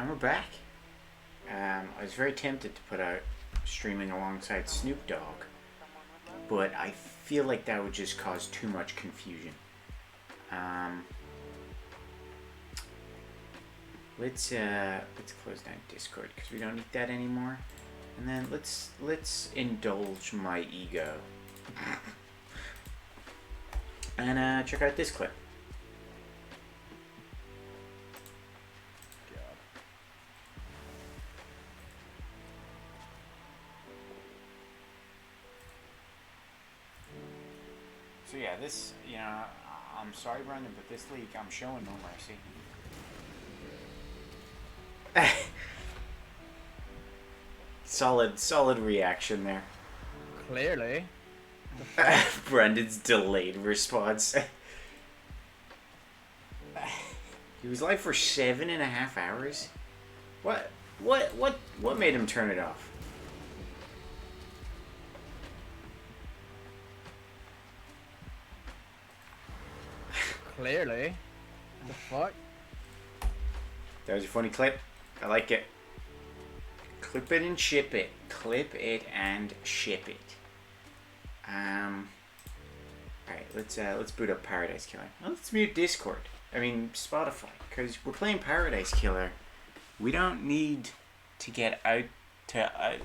And we're back. I was very tempted to put out streaming alongside Snoop Dogg, but I feel like that would just cause too much confusion. Let's close down Discord because we don't need that anymore. And then let's indulge my ego and check out this clip. So yeah, this, I'm sorry, Brandon, but this league, I'm showing no mercy. Solid reaction there. Clearly. Brandon's delayed response. He was live for 7.5 hours? What made him turn it off? Clearly. The fuck? That was a funny clip. I like it. Clip it and ship it. Clip it and ship it. Alright, let's boot up Paradise Killer. Well, let's mute Discord. I mean Spotify, because we're playing Paradise Killer. We don't need to get out to oh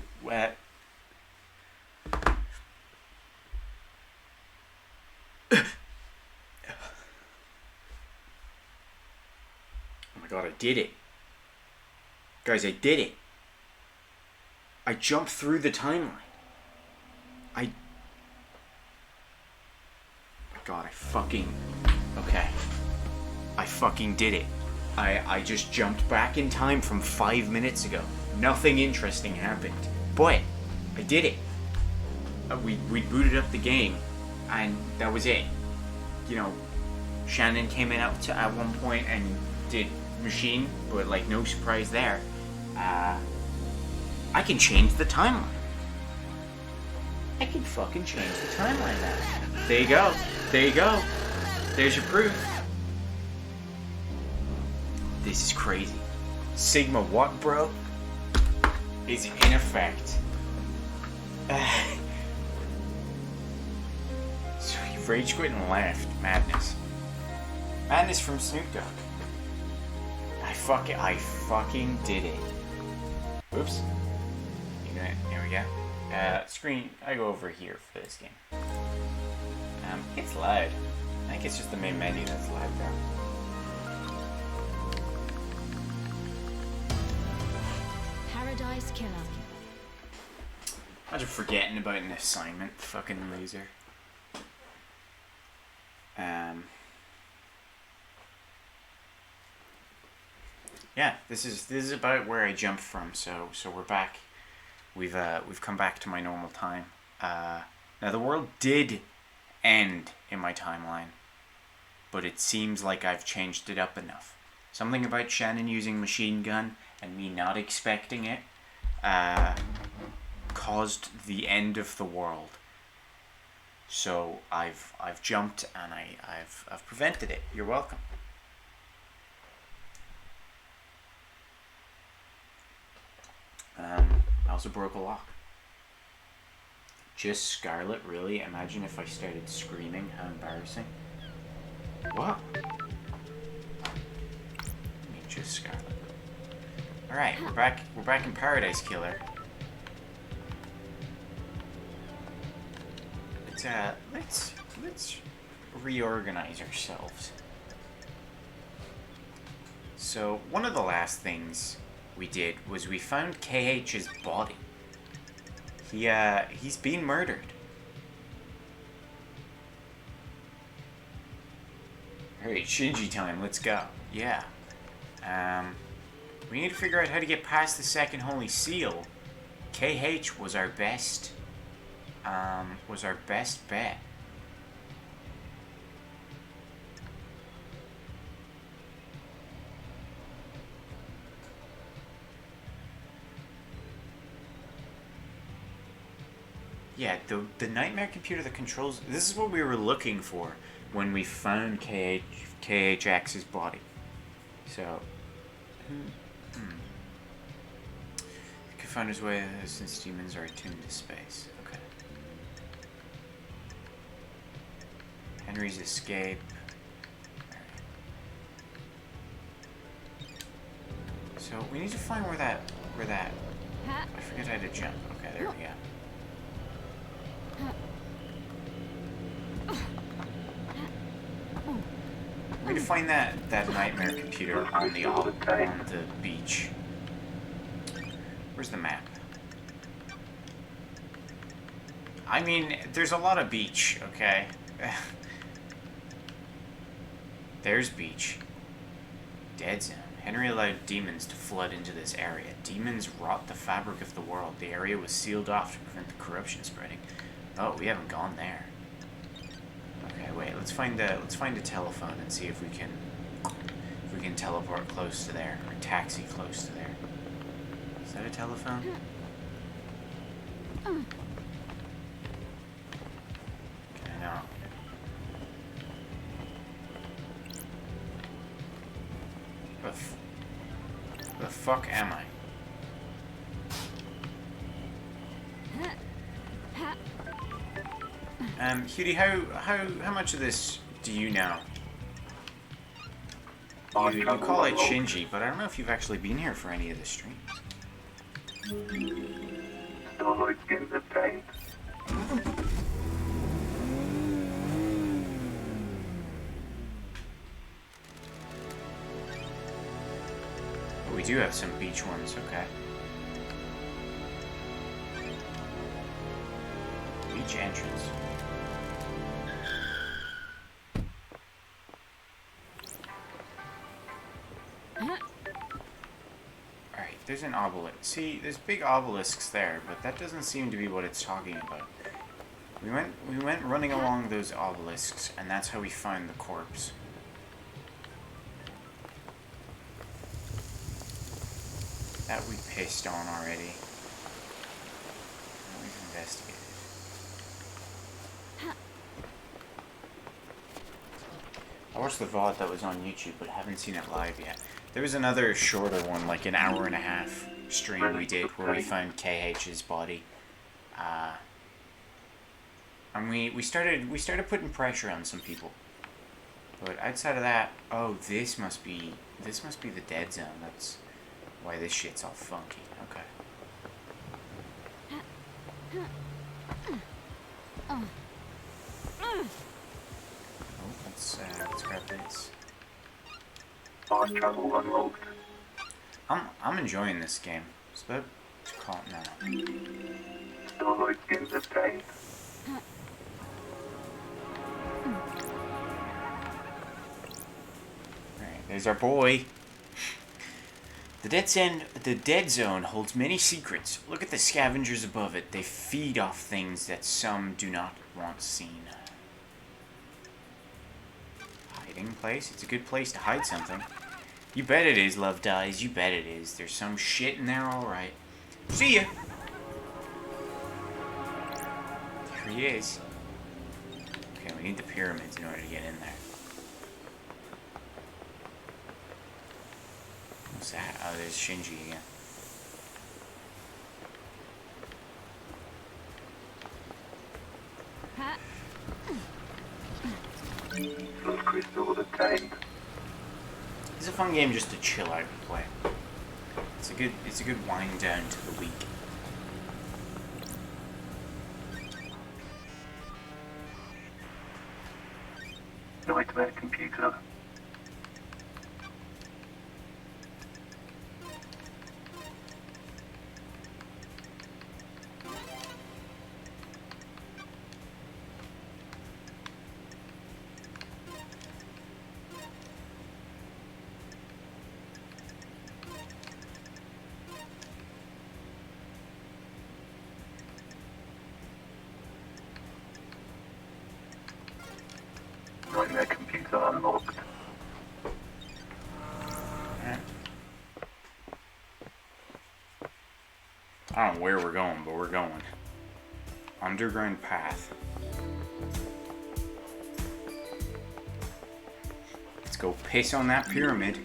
my god, I did it. Guys, I did it. I jumped through the timeline. God, I fucking did it. I just jumped back in time from 5 minutes ago. Nothing interesting happened. But I did it. We booted up the game, and that was it. Shannon came in at one point and did machine, but like no surprise there. I can change the timeline. I can fucking change the timeline now. There you go. There you go. There's your proof. This is crazy. Sigma what, bro? Is in effect. So you rage quit and left. Madness. Madness from Snoop Dogg. I fucking did it. Oops. There we go. Screen, I go over here for this game. It's loud. I think it's just the main menu that's loud, bro. Paradise Killer. Imagine forgetting about an assignment, fucking loser. Yeah, this is about where I jumped from. So we're back. We've come back to my normal time. Now the world did end in my timeline, but it seems like I've changed it up enough. Something about Shannon using machine gun and me not expecting it caused the end of the world. So I've jumped and I've prevented it. You're welcome. I also broke a lock. Just Scarlet, really? Imagine if I started screaming. How embarrassing. What? I mean, just Scarlet. Alright, we're back in Paradise Killer. Let's reorganize ourselves. So, one of the last things we did was we found KH's body. He's been murdered. Alright, Shinji time, let's go. Yeah. We need to figure out how to get past the second holy seal. KH was our best bet. Yeah, the nightmare computer that controls... This is what we were looking for when we found KHX's body. So, He could find his way since demons are attuned to space. Okay. Henry's escape. So we need to find where that I forget how to jump. Okay, there we go. We need to find that nightmare computer on the beach. Where's the map? I mean, there's a lot of beach, okay? There's beach. Dead zone. Henry allowed demons to flood into this area. Demons rot the fabric of the world. The area was sealed off to prevent the corruption spreading. Oh, we haven't gone there. Okay, wait. Let's find a telephone and see if we can teleport close to there or taxi close to there. Is that a telephone? Okay, no. The fuck am I? Hughie, how much of this do you know? You call it Shinji, but I don't know if you've actually been here for any of the streams. We do have some beach ones, okay. Beach entrance. Alright, there's an obelisk. See, there's big obelisks there, but that doesn't seem to be what it's talking about. We went running along those obelisks, and that's how we find the corpse. That we pissed on already. We've investigated. I watched the VOD that was on YouTube, but haven't seen it live yet. There was another shorter one, like an hour and a half stream we did, where we found KH's body. And we started putting pressure on some people. But outside of that, oh, this must be the dead zone. That's why this shit's all funky. Okay. Oh, let's grab this. Travel unlocked. I'm enjoying this game. It's about to call it now. Starlight in the tank. Alright, there's our boy. The dead zone holds many secrets. Look at the scavengers above it. They feed off things that some do not want seen. Hiding place? It's a good place to hide something. You bet it is, Love Dies. You bet it is. There's some shit in there, alright. See ya! Here he is. Okay, we need the pyramids in order to get in there. What's that? Oh, there's Shinji again. First crystal of the tank. It's a fun game just to chill out and play. It's a good wind down to the week. Nightmare computer. Nightmare computer unlocked. Yeah. I don't know where we're going, but we're going. Underground path. Let's go piss on that pyramid.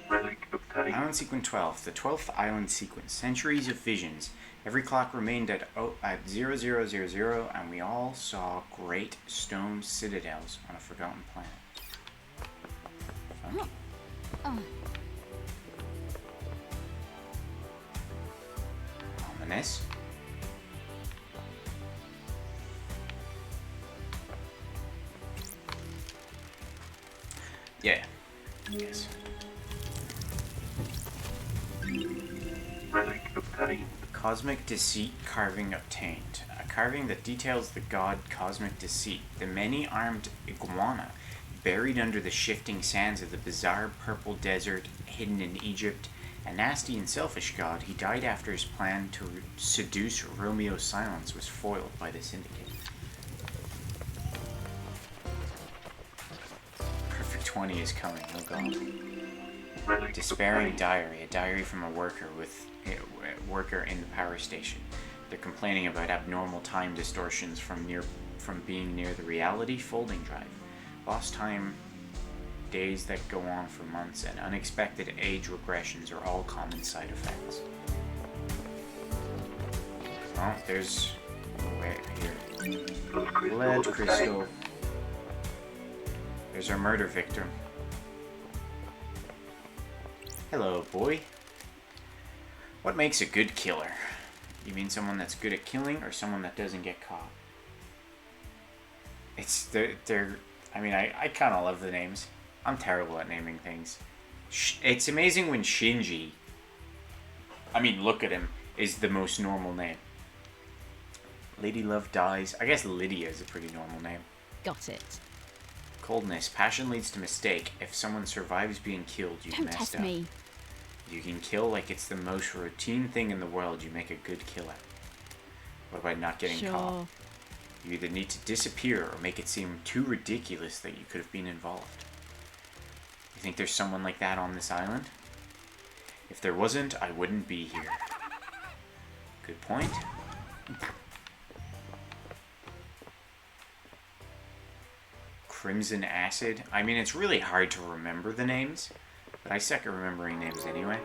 Relic of obtained. Island sequence 12. The 12th island sequence. Centuries of visions. Every clock remained at 0000, and we all saw great stone citadels on a forgotten planet. Funky. Ominous. Yeah. Yes. Relic obtained. Cosmic Deceit carving obtained. A carving that details the god Cosmic Deceit, the many-armed iguana buried under the shifting sands of the bizarre purple desert hidden in Egypt. A nasty and selfish god, he died after his plan to seduce Romeo Silence was foiled by the Syndicate. Perfect 20 is coming, oh god. Relic Despairing obtained. diary, a diary from a worker in the power station. They're complaining about abnormal time distortions from being near the reality folding drive. Lost time, days that go on for months, and unexpected age regressions are all common side effects. Oh, there's wait here. Blood crystal Lead obtained. crystal. There's our murder victim. Hello, boy. What makes a good killer? You mean someone that's good at killing, or someone that doesn't get caught? They're I mean, I kind of love the names. I'm terrible at naming things. It's amazing when Shinji, I mean, look at him, is the most normal name. Lady Love dies. I guess Lydia is a pretty normal name. Got it. Coldness. Passion leads to mistake. If someone survives being killed, you've Don't messed test up. me. You can kill like it's the most routine thing in the world. You make a good killer. What about not getting caught? Sure. You either need to disappear or make it seem too ridiculous that you could have been involved. You think there's someone like that on this island? If there wasn't, I wouldn't be here. Good point. Crimson Acid. I mean, it's really hard to remember the names, but I suck at remembering names anyway.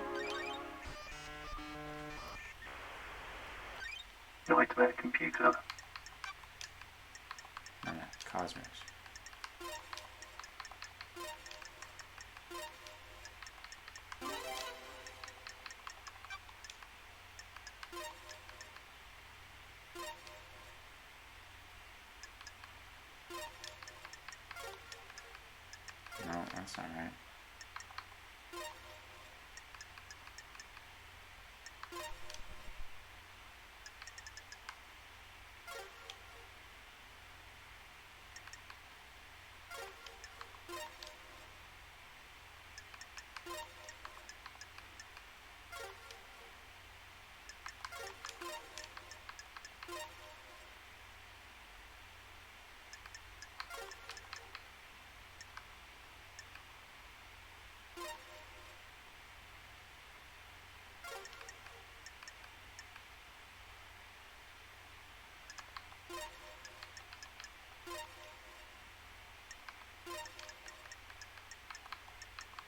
Nightmare computer. Cosmos. No, that's not right.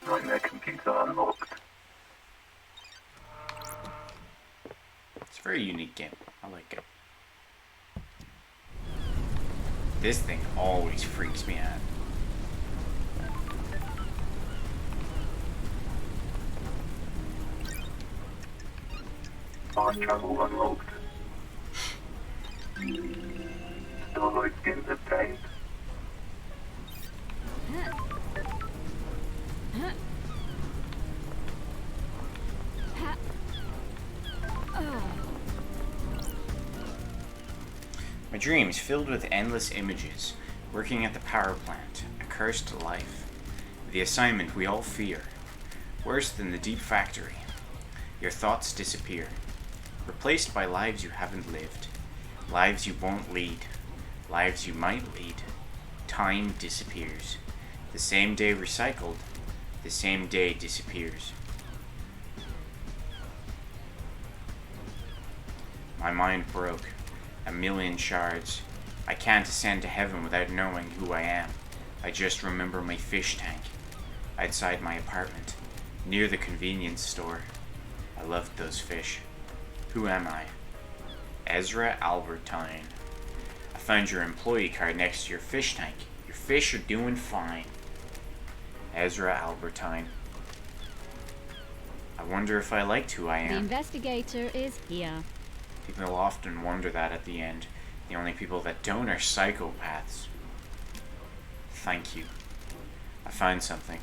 Nightmare computer unlocked. It's a very unique game. I like it. This thing always freaks me out. Fast travel unlocked. Starlight skins obtained. My dreams filled with endless images, working at the power plant, a cursed life. The assignment we all fear. Worse than the deep factory. Your thoughts disappear, replaced by lives you haven't lived, lives you won't lead, lives you might lead. Time disappears. The same day recycled, the same day disappears. My mind broke. A million shards. I can't ascend to heaven without knowing who I am. I just remember my fish tank outside my apartment. near the convenience store. I loved those fish. Who am I? Ezra Albertine. I found your employee card next to your fish tank. Your fish are doing fine. Ezra Albertine. I wonder if I liked who I The am. investigator is here. People often wonder that at the end. The only people that don't are psychopaths. Thank you. I found something.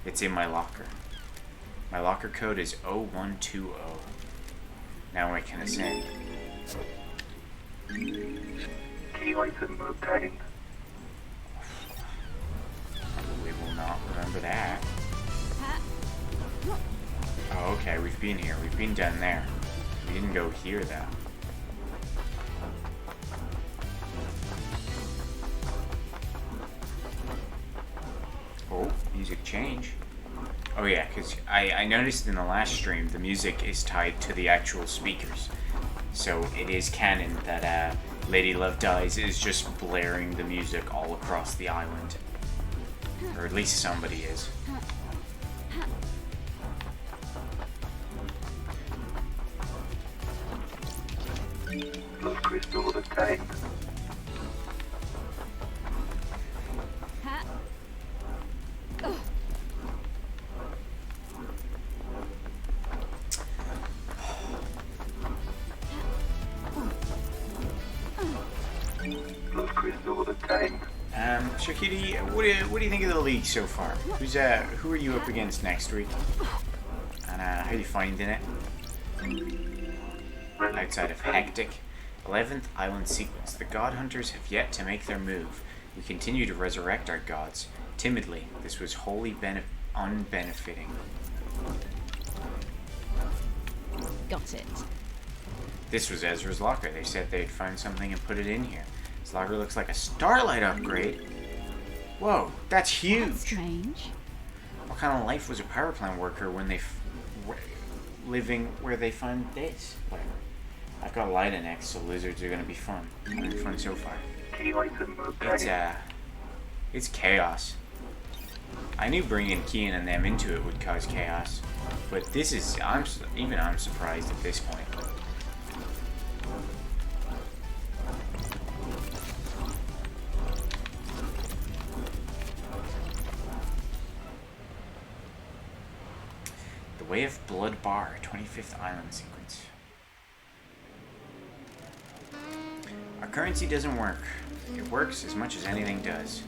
It's in my locker. My locker code is 0120. Now I can ascend. Key item obtained. We will not remember that. Oh, okay, we've been here. We've been down there. We didn't go here, though. Oh, music change. Oh yeah, because I noticed in the last stream the music is tied to the actual speakers. So it is canon that Lady Love Dies is just blaring the music all across the island. Or at least somebody is. Blood crystal obtained. Blood crystal obtained. Shakiri, what do you think of the league so far? Who are you up against next week? And how are you finding it? Outside of hectic. 11th island sequence. The god hunters have yet to make their move. We continue to resurrect our gods. Timidly, this was wholly unbenefiting. Got it. This was Ezra's locker. They said they'd found something and put it in here. His locker looks like a Starlight upgrade. Whoa, that's huge. That's strange. What kind of life was a power plant worker when they living where they found this? Whatever. I've got Lyda next, so lizards are gonna be fun. Having fun so far. Key item obtained. It's chaos. I knew bringing Kian and them into it would cause chaos, but this is I'm surprised at this point. The Way of Blood Bar, 25th Island sequence. Our currency doesn't work. It works as much as anything does.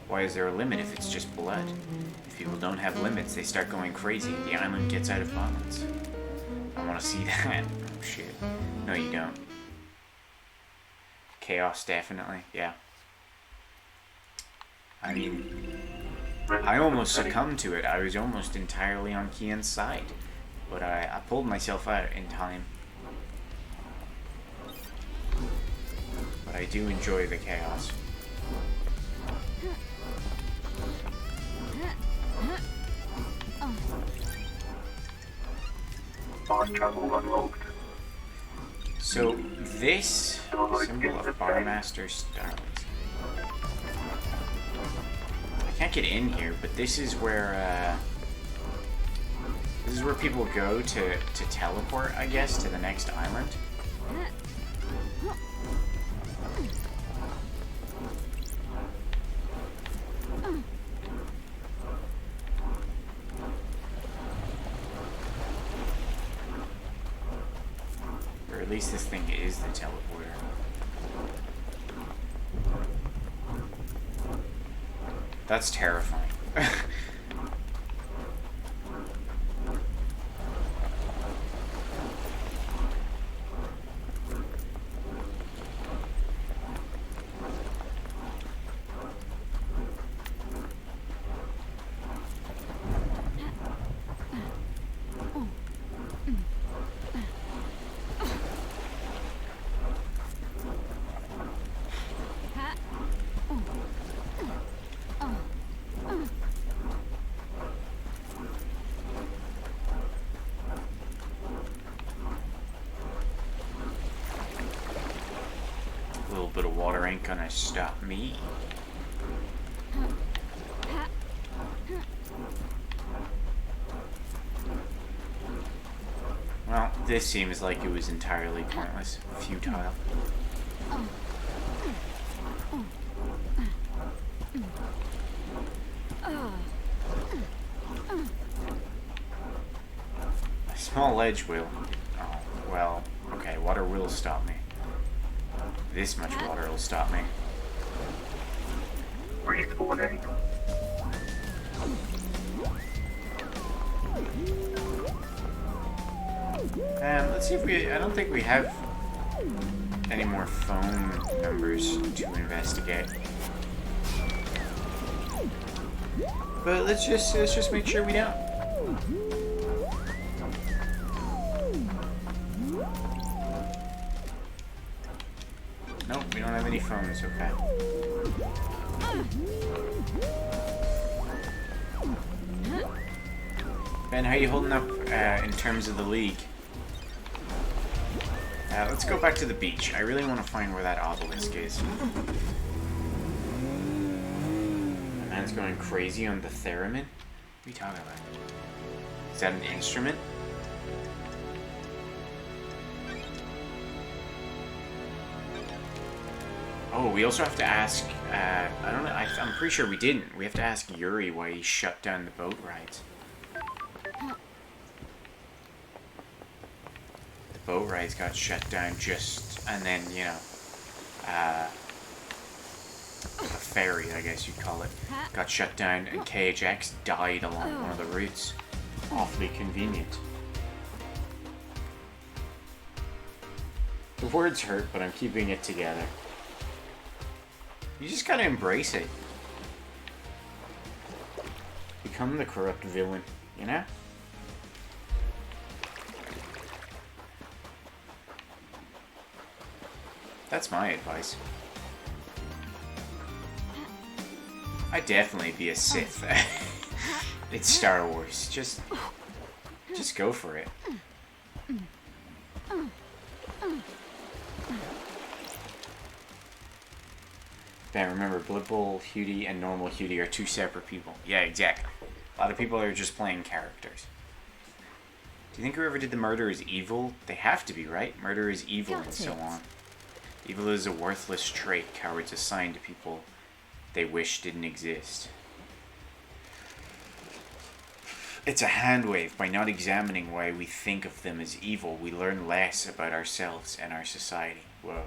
Why is there a limit if it's just blood? If people don't have limits, they start going crazy. The island gets out of balance. I want to see that. Oh shit. No, you don't. Chaos, definitely. Yeah. I mean, I almost succumbed to it. I was almost entirely on Kian's side. But I pulled myself out in time. But I do enjoy the chaos. Fast travel unlocked. So this symbol of Barmaster Starlight. I can't get in here, but this is where people go to teleport, I guess, to the next island. Or at least this thing is the teleporter. That's terrifying. A little bit of water ain't gonna stop me. Well, this seems like it was entirely pointless. Futile. A small ledge will. Oh, well, okay, water will stop me. This much water will stop me. Respawning. Let's see if we... I don't think we have any more phone numbers to investigate. But let's just make sure we don't. Nope, we don't have any phones, okay. Ben, how you holding up in terms of the league? Let's go back to the beach. I really want to find where that obelisk is. The man's going crazy on the theremin? What are you talking about? Is that an instrument? Oh, we also have to ask, I don't know, I'm pretty sure we didn't. We have to ask Yuri why he shut down the boat rides. The boat rides got shut down just, and then, you know, a ferry, I guess you'd call it, got shut down, and KHX died along one of the routes. Awfully convenient. The words hurt, but I'm keeping it together. You just gotta embrace it. Become the corrupt villain, you know? That's my advice. I'd definitely be a Sith. It's Star Wars. Just go for it. Ben, remember, Blood Bowl Hudie and normal Hudie are two separate people. Yeah, exactly. A lot of people are just playing characters. Do you think whoever did the murder is evil? They have to be, right? Murder is evil and so on. Evil is a worthless trait cowards assign to people they wish didn't exist. It's a hand wave. By not examining why we think of them as evil, we learn less about ourselves and our society. Whoa.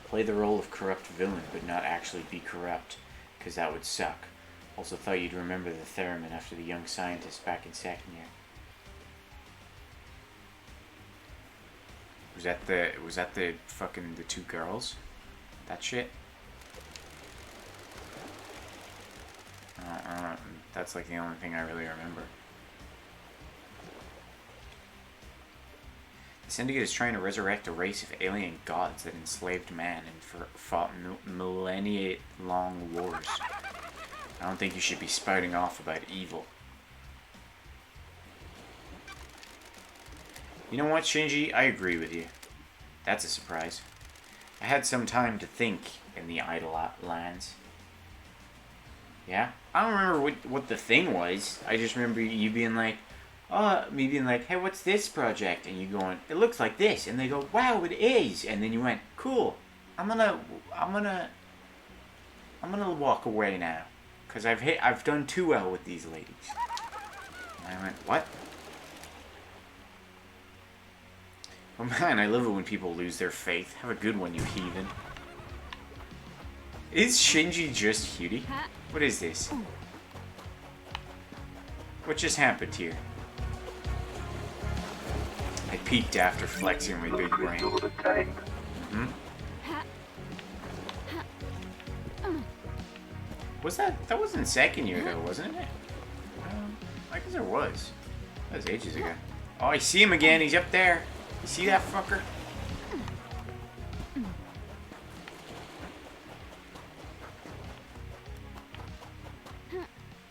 Play the role of corrupt villain, but not actually be corrupt, because that would suck. Also thought you'd remember the theremin after the young scientist back in second year. Was that the fucking the two girls? That shit? That's like the only thing I really remember. The Syndicate is trying to resurrect a race of alien gods that enslaved man and fought millennia-long wars. I don't think you should be spouting off about evil. You know what, Shinji? I agree with you. That's a surprise. I had some time to think in the Idle Lands. Yeah? I don't remember what the thing was. I just remember you being like, me being like, hey, what's this project? And you going, it looks like this. And they go, wow, it is. And then you went, cool. I'm gonna walk away now. Because I've done too well with these ladies. And I went, what? Oh man, I love it when people lose their faith. Have a good one, you heathen. Is Shinji just Hudie? What is this? What just happened here? I peeked after flexing my big brain. Hmm? Was that wasn't second year though, wasn't it? I guess it was. That was ages ago. Oh, I see him again. He's up there. You see that fucker?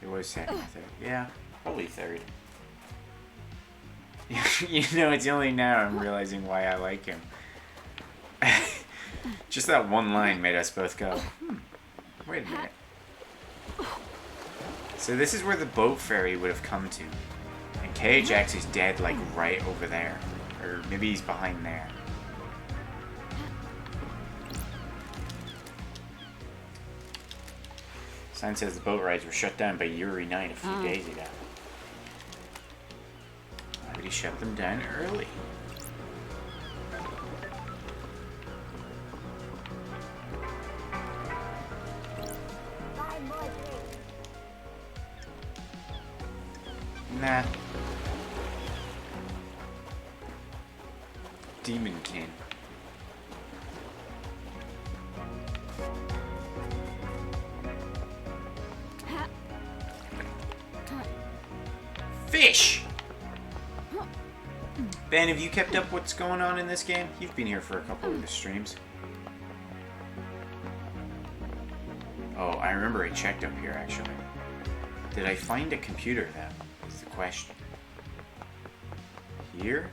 It was second, third. Yeah, probably third. You know, it's only now I'm realizing why I like him. Just that one line made us both go, wait a minute. So this is where the boat ferry would have come to. And KHX is dead, like, right over there. Or maybe he's behind there. Sign says the boat rides were shut down by Yuri Knight a few days ago. Why would he shut them down early? Nah. Demon King. Fish! Ben, have you kept up what's going on in this game? You've been here for a couple of the streams. Oh, I remember I checked up here, actually. Did I find a computer, though? Is the question. Here?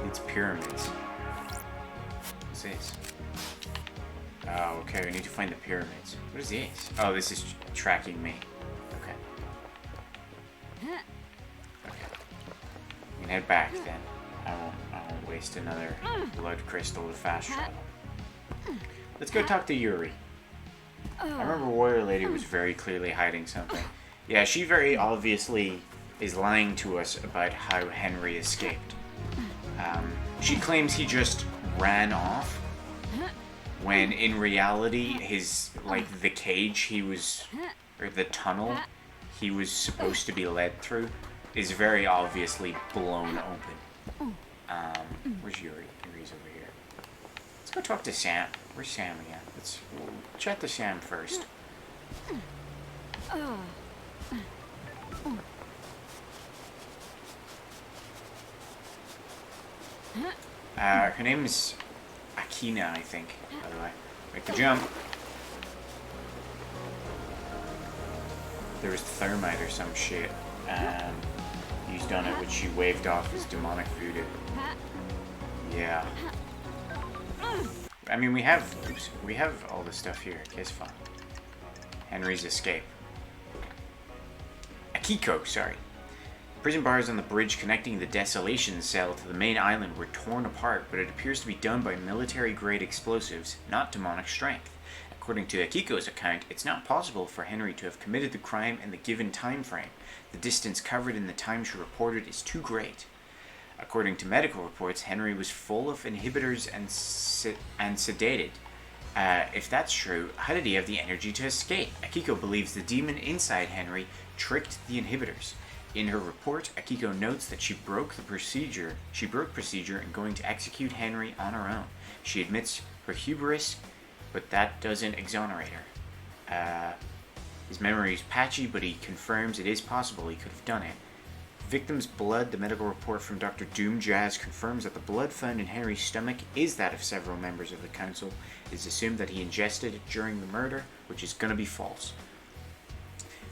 It's pyramids. What's this? Oh, okay, we need to find the pyramids. What is this? Oh, this is tracking me. Okay. Okay. We can head back then. I won't waste another blood crystal to fast travel. Let's go talk to Yuri. I remember Warrior Lady was very clearly hiding something. Yeah, she very obviously is lying to us about how Henry escaped. She claims he just ran off, when in reality his, like, the cage he was, or the tunnel he was supposed to be led through is very obviously blown open. Where's Yuri? Yuri's over here. Let's go talk to Sam. Where's Sam again? We'll chat to Sam first. Her name is Akina, I think, by the way. Make the jump. There was thermite or some shit used on it, which she waved off as demonic voodoo. Yeah. I mean, we have all this stuff here. It's fine. Henry's escape. Akiko, sorry. Prison bars on the bridge connecting the Desolation Cell to the main island were torn apart, but it appears to be done by military-grade explosives, not demonic strength. According to Akiko's account, it's not possible for Henry to have committed the crime in the given time frame. The distance covered in the time she reported is too great. According to medical reports, Henry was full of inhibitors and sedated. If that's true, how did he have the energy to escape? Akiko believes the demon inside Henry tricked the inhibitors. In her report, Akiko notes that she broke procedure in going to execute Henry on her own. She admits her hubris, but that doesn't exonerate her. His memory is patchy, but he confirms it is possible he could have done it. Victim's blood, the medical report from Dr. Doom Jazz confirms that the blood found in Henry's stomach is that of several members of the council. It is assumed that he ingested it during the murder, which is going to be false.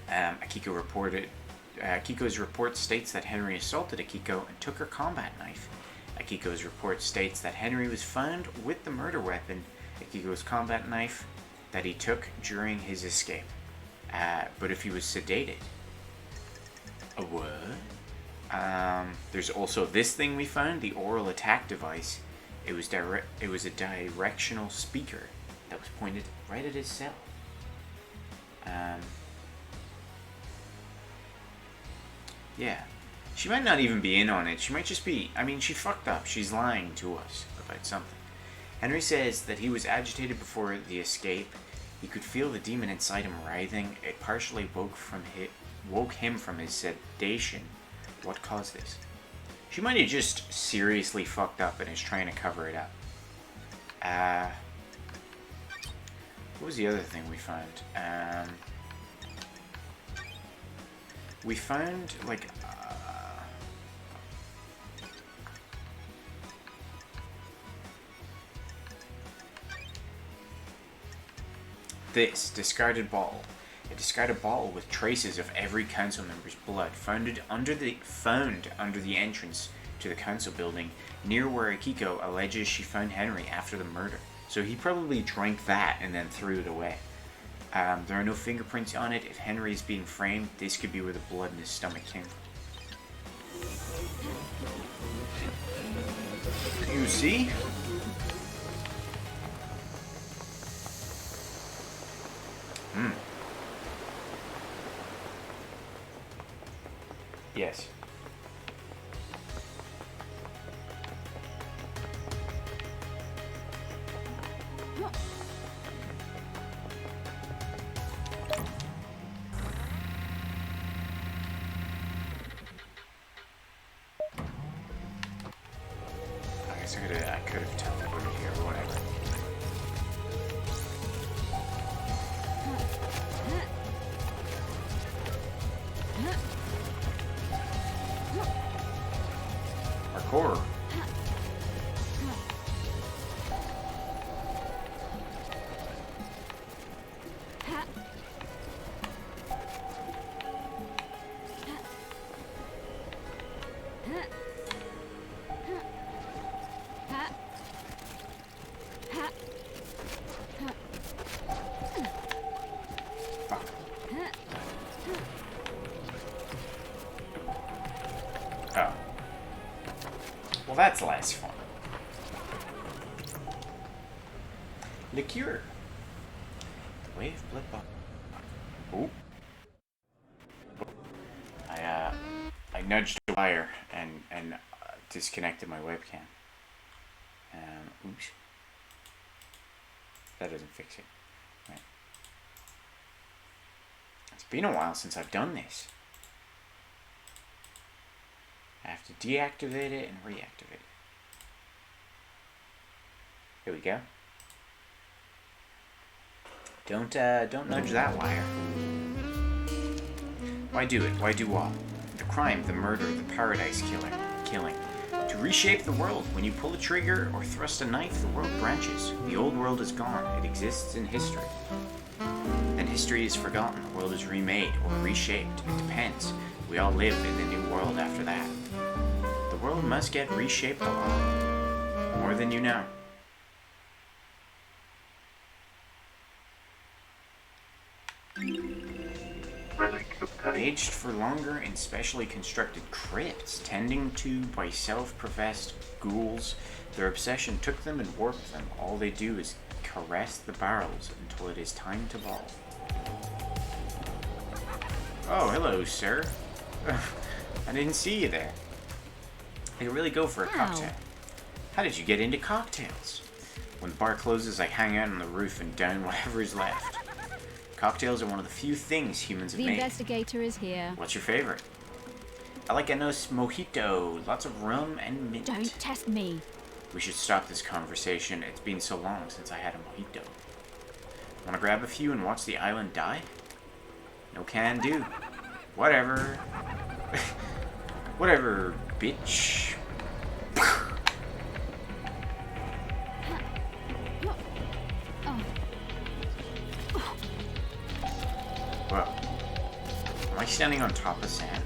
Akiko's report states that Henry assaulted Akiko and took her combat knife. Akiko's report states that Henry was found with the murder weapon, Akiko's combat knife, that he took during his escape. But if he was sedated... A what? There's also this thing we found, the oral attack device. It was a directional speaker that was pointed right at his cell. Yeah. She might not even be in on it. She might just be... I mean, she fucked up. She's lying to us about something. Henry says that he was agitated before the escape. He could feel the demon inside him writhing. It partially woke him from his sedation. What caused this? She might have just seriously fucked up and is trying to cover it up. What was the other thing we found? We found, like, this discarded bottle. A discarded bottle with traces of every council member's blood found under the entrance to the council building near where Akiko alleges she found Henry after the murder. So he probably drank that and then threw it away. There are no fingerprints on it. If Henry is being framed, this could be where the blood in his stomach came from. You see? Yes. I guess I could have teleported here or whatever. Parkour. Oh. Well, that's less fun. Liqueur. The way of blood bond. Oh. I nudged a wire and disconnected my webcam. Oops. That doesn't fix it. Right. It's been a while since I've done this. I have to deactivate it and reactivate it. Here we go. Don't nudge that wire. Why do it? Why do what? The crime, the murder, the paradise killing. To reshape the world. When you pull a trigger or thrust a knife, the world branches. The old world is gone. It exists in history. Then history is forgotten. The world is remade or reshaped. It depends. We all live in the new world after that. The world must get reshaped a lot. More than you know. Relic obtained. Aged for longer in specially constructed crypts, tending to by self-professed ghouls. Their obsession took them and warped them. All they do is caress the barrels until it is time to ball. Oh, hello, sir. I didn't see you there. They really go for a cocktail. How did you get into cocktails? When the bar closes, I hang out on the roof and down whatever is left. Cocktails are one of the few things humans have The made. investigator is here. What's your favorite? I like a nice mojito, lots of rum and mint. Don't test me. We should stop this conversation. It's been so long since I had a mojito. Wanna grab a few and watch the island die? No can do. Whatever. Whatever, bitch. Whoa. Am I standing on top of Sam?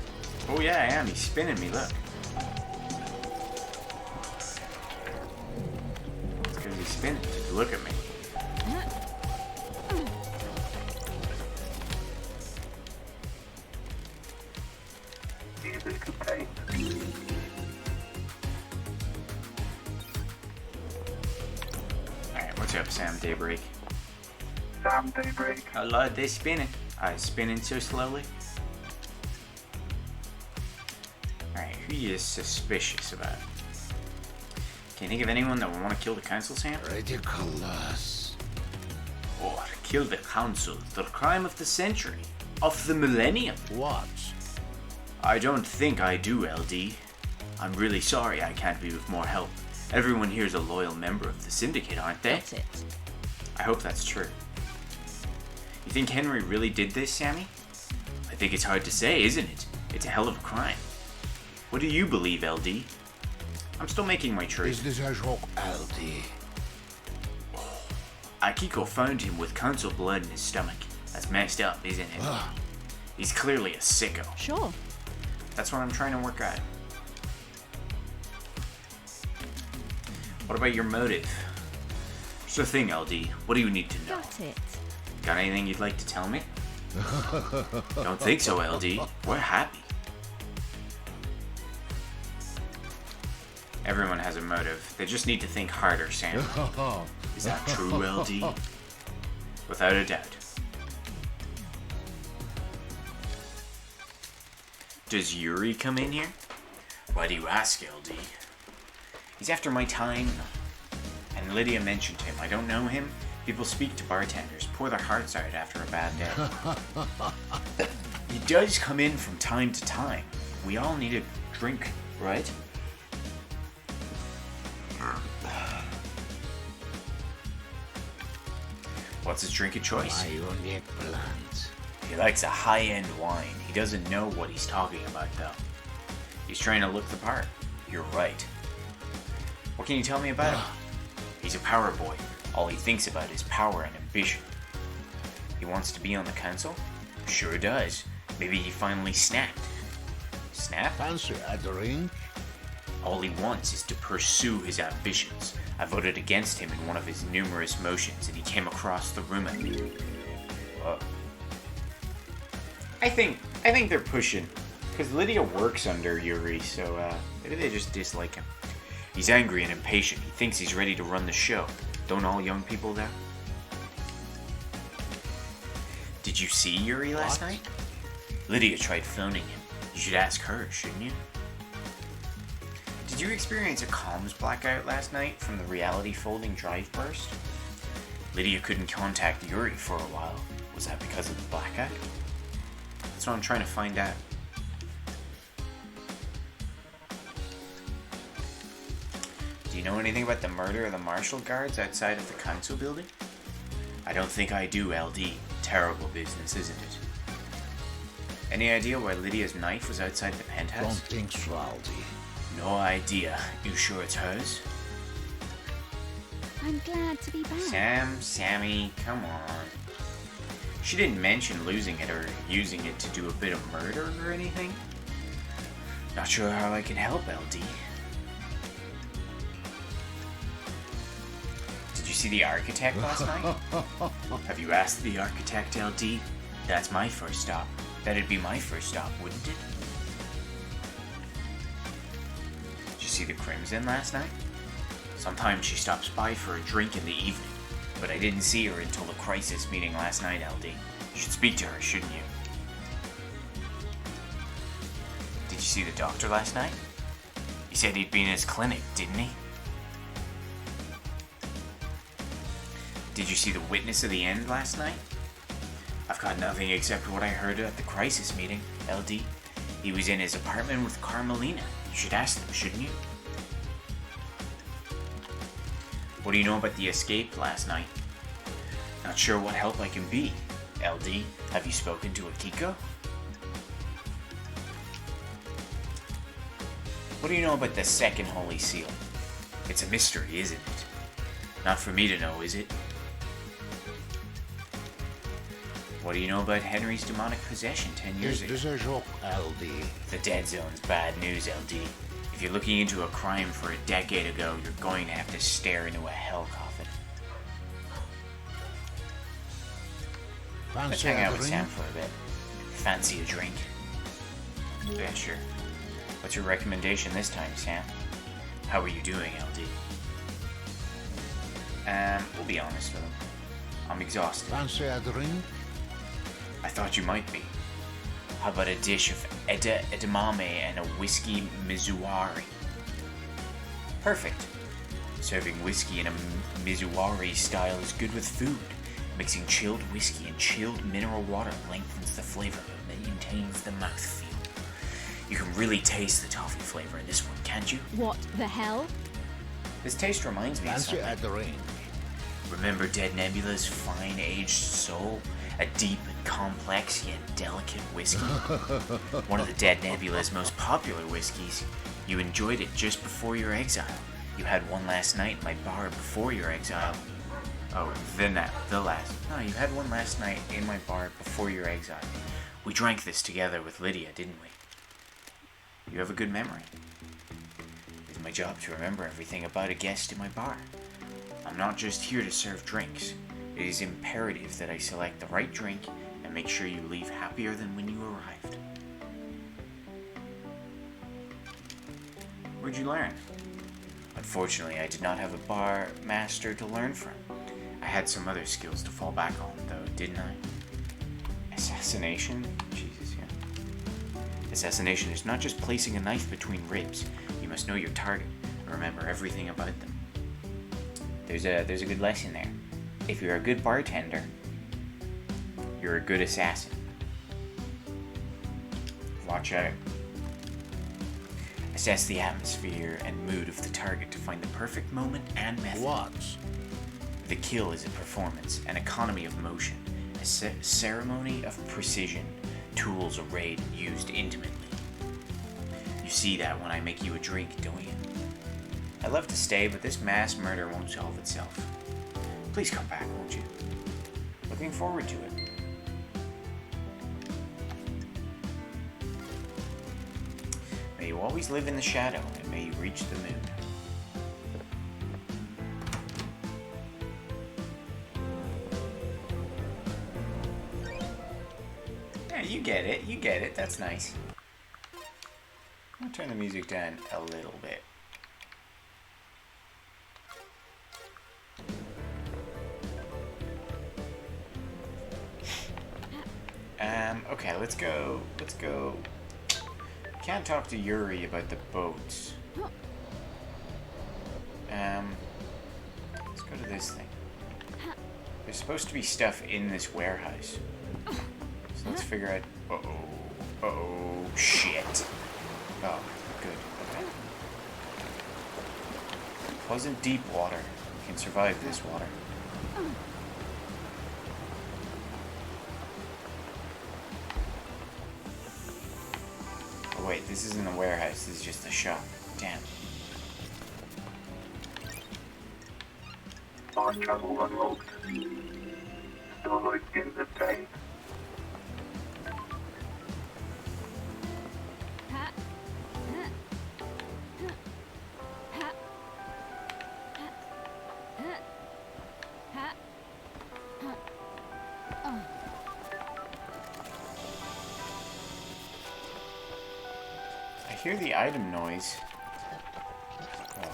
Oh yeah, I am. He's spinning me, look. It's because he's spinning. Just look at me. Music obtained. Alright, what's up, Sam Daybreak? Sam Daybreak. I love this spinning. Spinning so slowly. Alright, who are you suspicious about? Can you think of anyone that would want to kill the council, Sam? Ridiculous. Or kill the council, the crime of the century, of the millennium. What? I don't think I do, LD. I'm really sorry I can't be with more help. Everyone here's a loyal member of the syndicate, aren't they? Got it. I hope that's true. You think Henry really did this, Sammy? I think it's hard to say, isn't it? It's a hell of a crime. What do you believe, LD? I'm still making my Is choice. this a joke, LD? Akiko found him with council blood in his stomach. That's messed up, isn't it? Ugh. He's clearly a sicko. Sure. That's what I'm trying to work out. What about your motive? Sure thing, LD. What do you need to know? Got it. Got anything you'd like to tell me? Don't think so, LD. We're happy. Everyone has a motive. They just need to think harder, Sam. Is that true, LD? Without a doubt. Does Yuri come in here? Why do you ask, LD? He's after my time. And Lydia mentioned him. I don't know him. People speak to bartenders, pour their hearts out after a bad day. He does come in from time to time. We all need a drink, right? What's his drink of choice? Bionic plant. He likes a high-end wine. He doesn't know what he's talking about, though. He's trying to look the part. You're right. What can you tell me about him? He's a power boy. All he thinks about is power and ambition. He wants to be on the council? Sure does. Maybe he finally snapped. Snap? Fancy a drink? All he wants is to pursue his ambitions. I voted against him in one of his numerous motions, and he came across the room at me. I think they're pushing, because Lydia works under Yuri, so maybe they just dislike him. He's angry and impatient. He thinks he's ready to run the show. Don't all young people there? Did you see Yuri last night? Lydia tried phoning him. You should ask her, shouldn't you? Did you experience a comms blackout last night from the reality folding drive burst? Lydia couldn't contact Yuri for a while. Was that because of the blackout? That's what I'm trying to find out. Do you know anything about the murder of the marshal guards outside of the council building? I don't think I do, LD. Terrible business, isn't it? Any idea why Lydia's knife was outside the penthouse? Don't think so, Aldi. No idea. You sure it's hers? I'm glad to be back. Sammy, come on. She didn't mention losing it or using it to do a bit of murder or anything. Not sure how I can help, LD. Did you see the architect last night? Have you asked the architect, LD? That's my first stop. That'd be my first stop, wouldn't it? Did you see the Crimson last night? Sometimes she stops by for a drink in the evening, but I didn't see her until the crisis meeting last night, LD. You should speak to her, shouldn't you? Did you see the doctor last night? He said he'd been in his clinic, didn't he? Did you see the witness of the end last night? I've got nothing except what I heard at the crisis meeting, LD. He was in his apartment with Carmelina. You should ask them, shouldn't you? What do you know about the escape last night? Not sure what help I can be. LD, have you spoken to Akiko? What do you know about the second Holy Seal? It's a mystery, isn't it? Not for me to know, is it? What do you know about Henry's demonic possession 10 years ago? Is this a joke, Aldi? The dead zone's bad news, LD. If you're looking into a crime for a decade ago, you're going to have to stare into a hell coffin. Let's Fancy hang a out with drink? Sam for a bit. Fancy a drink? Yeah, sure. What's your recommendation this time, Sam? How are you doing, LD? We'll be honest with him. I'm exhausted. Fancy a drink? I thought you might be. How about a dish of edamame and a whiskey mizuwari? Perfect. Serving whiskey in a mizuwari style is good with food. Mixing chilled whiskey and chilled mineral water lengthens the flavor and maintains the mouthfeel. You can really taste the toffee flavor in this one, can't you? What the hell? This taste reminds me of Fancy something. a drink? Remember Dead Nebula's fine aged soul? A deep and complex yet delicate whiskey? One of the Dead Nebula's most popular whiskeys. You enjoyed it just before your exile. You had one last night in my bar before your exile. Oh, the last. No, you had one last night in my bar before your exile. We drank this together with Lydia, didn't we? You have a good memory. It's my job to remember everything about a guest in my bar. I'm not just here to serve drinks. It is imperative that I select the right drink and make sure you leave happier than when you arrived. Where'd you learn? Unfortunately, I did not have a bar master to learn from. I had some other skills to fall back on, though, didn't I? Assassination? Jesus, yeah. Assassination is not just placing a knife between ribs. You must know your target and remember everything about them. There's a good lesson there. If you're a good bartender, you're a good assassin. Watch out. Assess the atmosphere and mood of the target to find the perfect moment and method. Watch. The kill is a performance, an economy of motion, a ceremony of precision, tools arrayed and used intimately. You see that when I make you a drink, don't you? I'd love to stay, but this mass murder won't solve itself. Please come back, won't you? Looking forward to it. May you always live in the shadow, and may you reach the moon. Yeah, you get it, that's nice. I'll turn the music down a little bit. Okay, let's go. Can't talk to Yuri about the boats. Let's go to this thing. There's supposed to be stuff in this warehouse. So let's figure out... Uh-oh, shit. Oh, good, okay. Wasn't deep water. We can survive this water. Oh wait, this isn't a warehouse, this is just a shop. Damn. Our travel unlocked. Starlight in the day. I hear the item noise. Oh.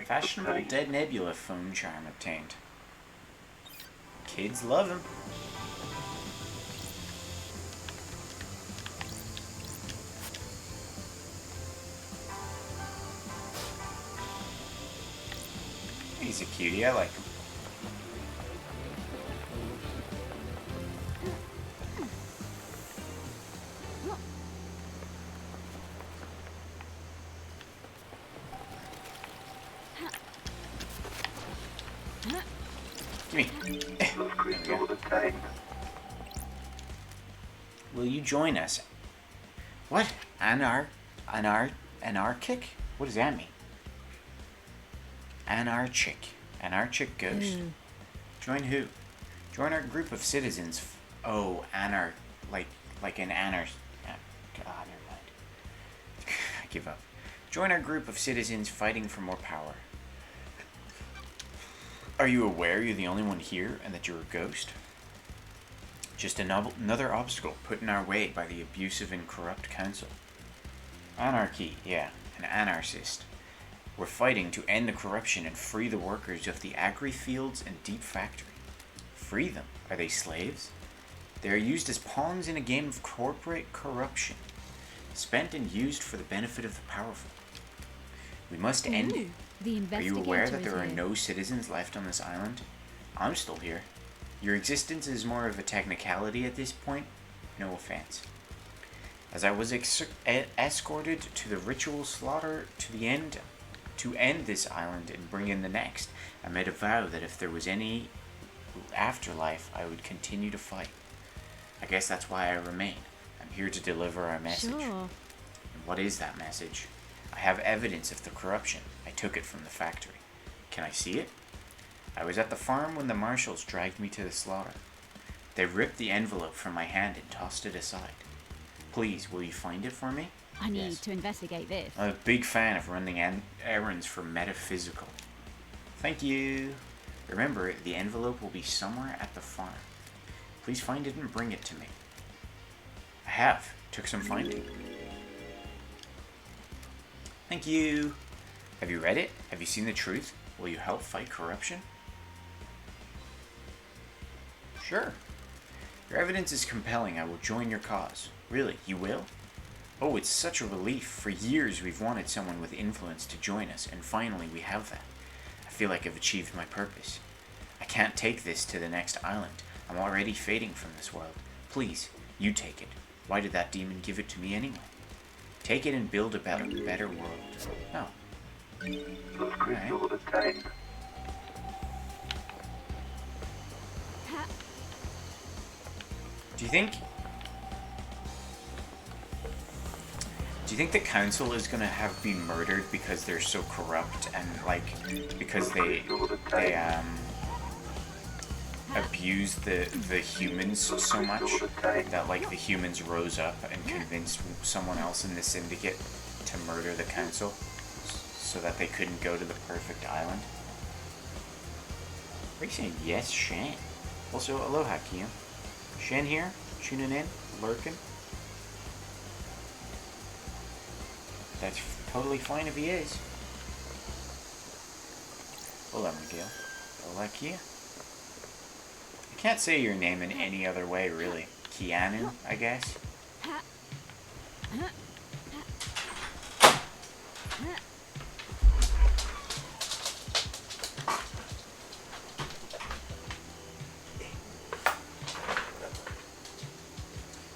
Fashionable Dead Nebula phone charm obtained. Kids love him. He's a cutie, I like him. Will you join us? What? Anarchic? What does that mean? Anarchic ghost. Join who? Join our group of citizens. Oh, like an anar. God, never mind. I give up. Join our group of citizens fighting for more power. Are you aware you're the only one here and that you're a ghost? Just another obstacle put in our way by the abusive and corrupt council. Anarchy, yeah, an anarchist. We're fighting to end the corruption and free the workers of the agri fields and deep factory. Free them? Are they slaves? They are used as pawns in a game of corporate corruption, spent and used for the benefit of the powerful. We must end it. Are you aware that there are no citizens left on this island? I'm still here. Your existence is more of a technicality at this point. No offense. As I was escorted to the ritual slaughter to end this island and bring in the next, I made a vow that if there was any afterlife, I would continue to fight. I guess that's why I remain. I'm here to deliver our message. Sure. And what is that message? I have evidence of the corruption. I took it from the factory. Can I see it? I was at the farm when the marshals dragged me to the slaughter. They ripped the envelope from my hand and tossed it aside. Please, will you find it for me? I need Yes. to investigate this. I'm a big fan of running errands for metaphysical. Thank you. Remember, the envelope will be somewhere at the farm. Please find it and bring it to me. I have. Took some finding. Thank you. Have you read it? Have you seen the truth? Will you help fight corruption? Sure. Your evidence is compelling. I will join your cause. Really, you will? Oh, it's such a relief. For years we've wanted someone with influence to join us, and finally we have that. I feel like I've achieved my purpose. I can't take this to the next island. I'm already fading from this world. Please, you take it. Why did that demon give it to me anyway? Take it and build a better world. Oh. Those crystals Alright. obtained. Do you think the council is gonna have been murdered because they're so corrupt and like because they abuse the humans so much that like the humans rose up and convinced someone else in the syndicate to murder the council so that they couldn't go to the perfect island? Are you saying yes, Shan? Also, aloha, Kian. Shan here, tuning in, lurking. That's totally fine if he is. Hola, Miguel. Hola, Kia. I can't say your name in any other way, really. Keanu, I guess.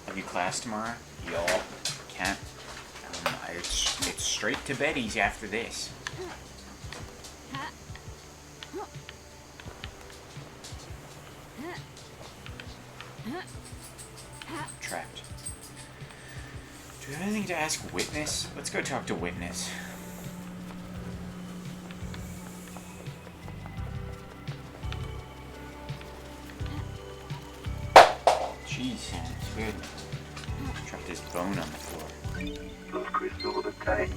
Have you class tomorrow? Y'all can't. It's straight to Betty's after this. Trapped. Do you have anything to ask Witness? Let's go talk to Witness. Jeez, Sam, it's good. Dropped his bone on the floor. Those crystals obtained.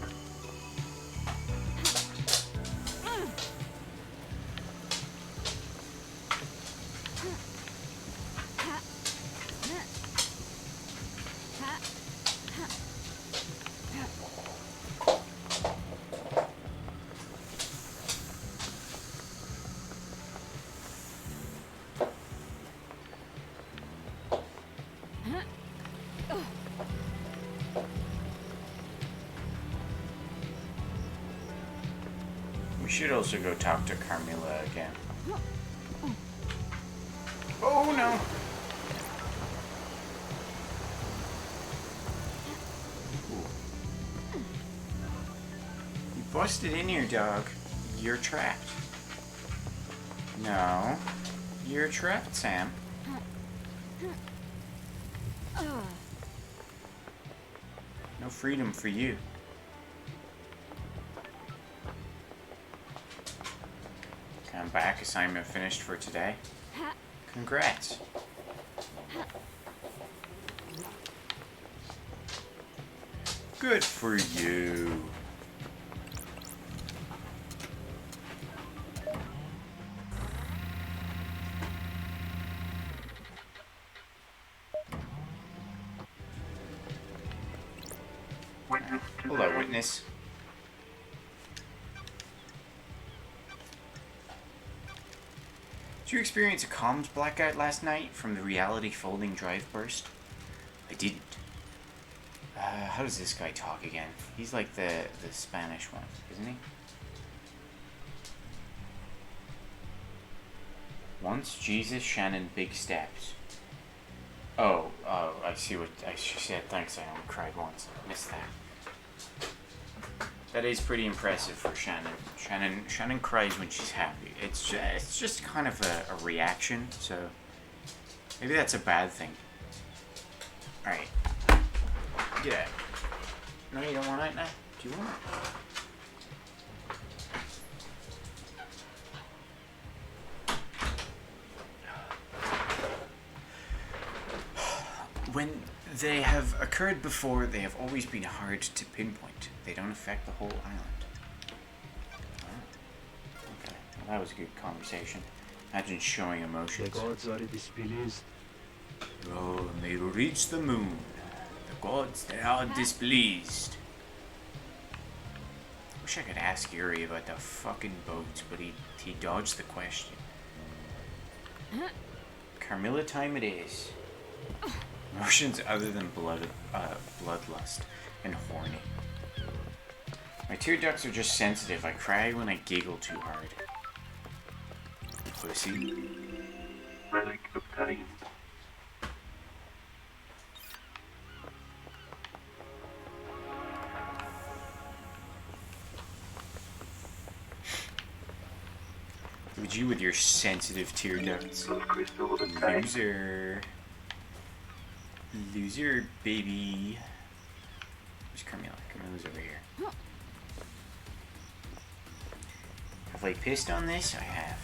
We should also go talk to Carmilla again. Oh no! You busted in here, dog. You're trapped. No. You're trapped, Sam. No freedom for you. I'm back. Assignment finished for today. Congrats. Good for you. Witness to Hello, the Witness. Did you experience a comms blackout last night from the reality folding drive burst? I didn't. How does this guy talk again? He's like the Spanish one, isn't he? Once Jesus, Shannon, big steps. Oh, I see what she said. Thanks, I only cried once. Missed that. That is pretty impressive for Shannon. Shannon cries when she's happy. It's just kind of a reaction, so maybe that's a bad thing. Alright. Get out. No, you don't want it now? Do you want it? When They have occurred before. They have always been hard to pinpoint. They don't affect the whole island. Oh, okay. Well, that was a good conversation. Imagine showing emotions. The gods are displeased. Oh, and they reach the moon. The gods, they are displeased. Wish I could ask Yuri about the fucking boats, but he dodged the question. Carmilla time it is. Emotions other than bloodlust and horny. My tear ducts are just sensitive. I cry when I giggle too hard. Pussy. Relic obtained. Would you with your sensitive tear ducts? Blood crystal obtained. Loser. Loser, baby. Where's Carmilla? Carmilla's over here. Have I pissed on this? I have.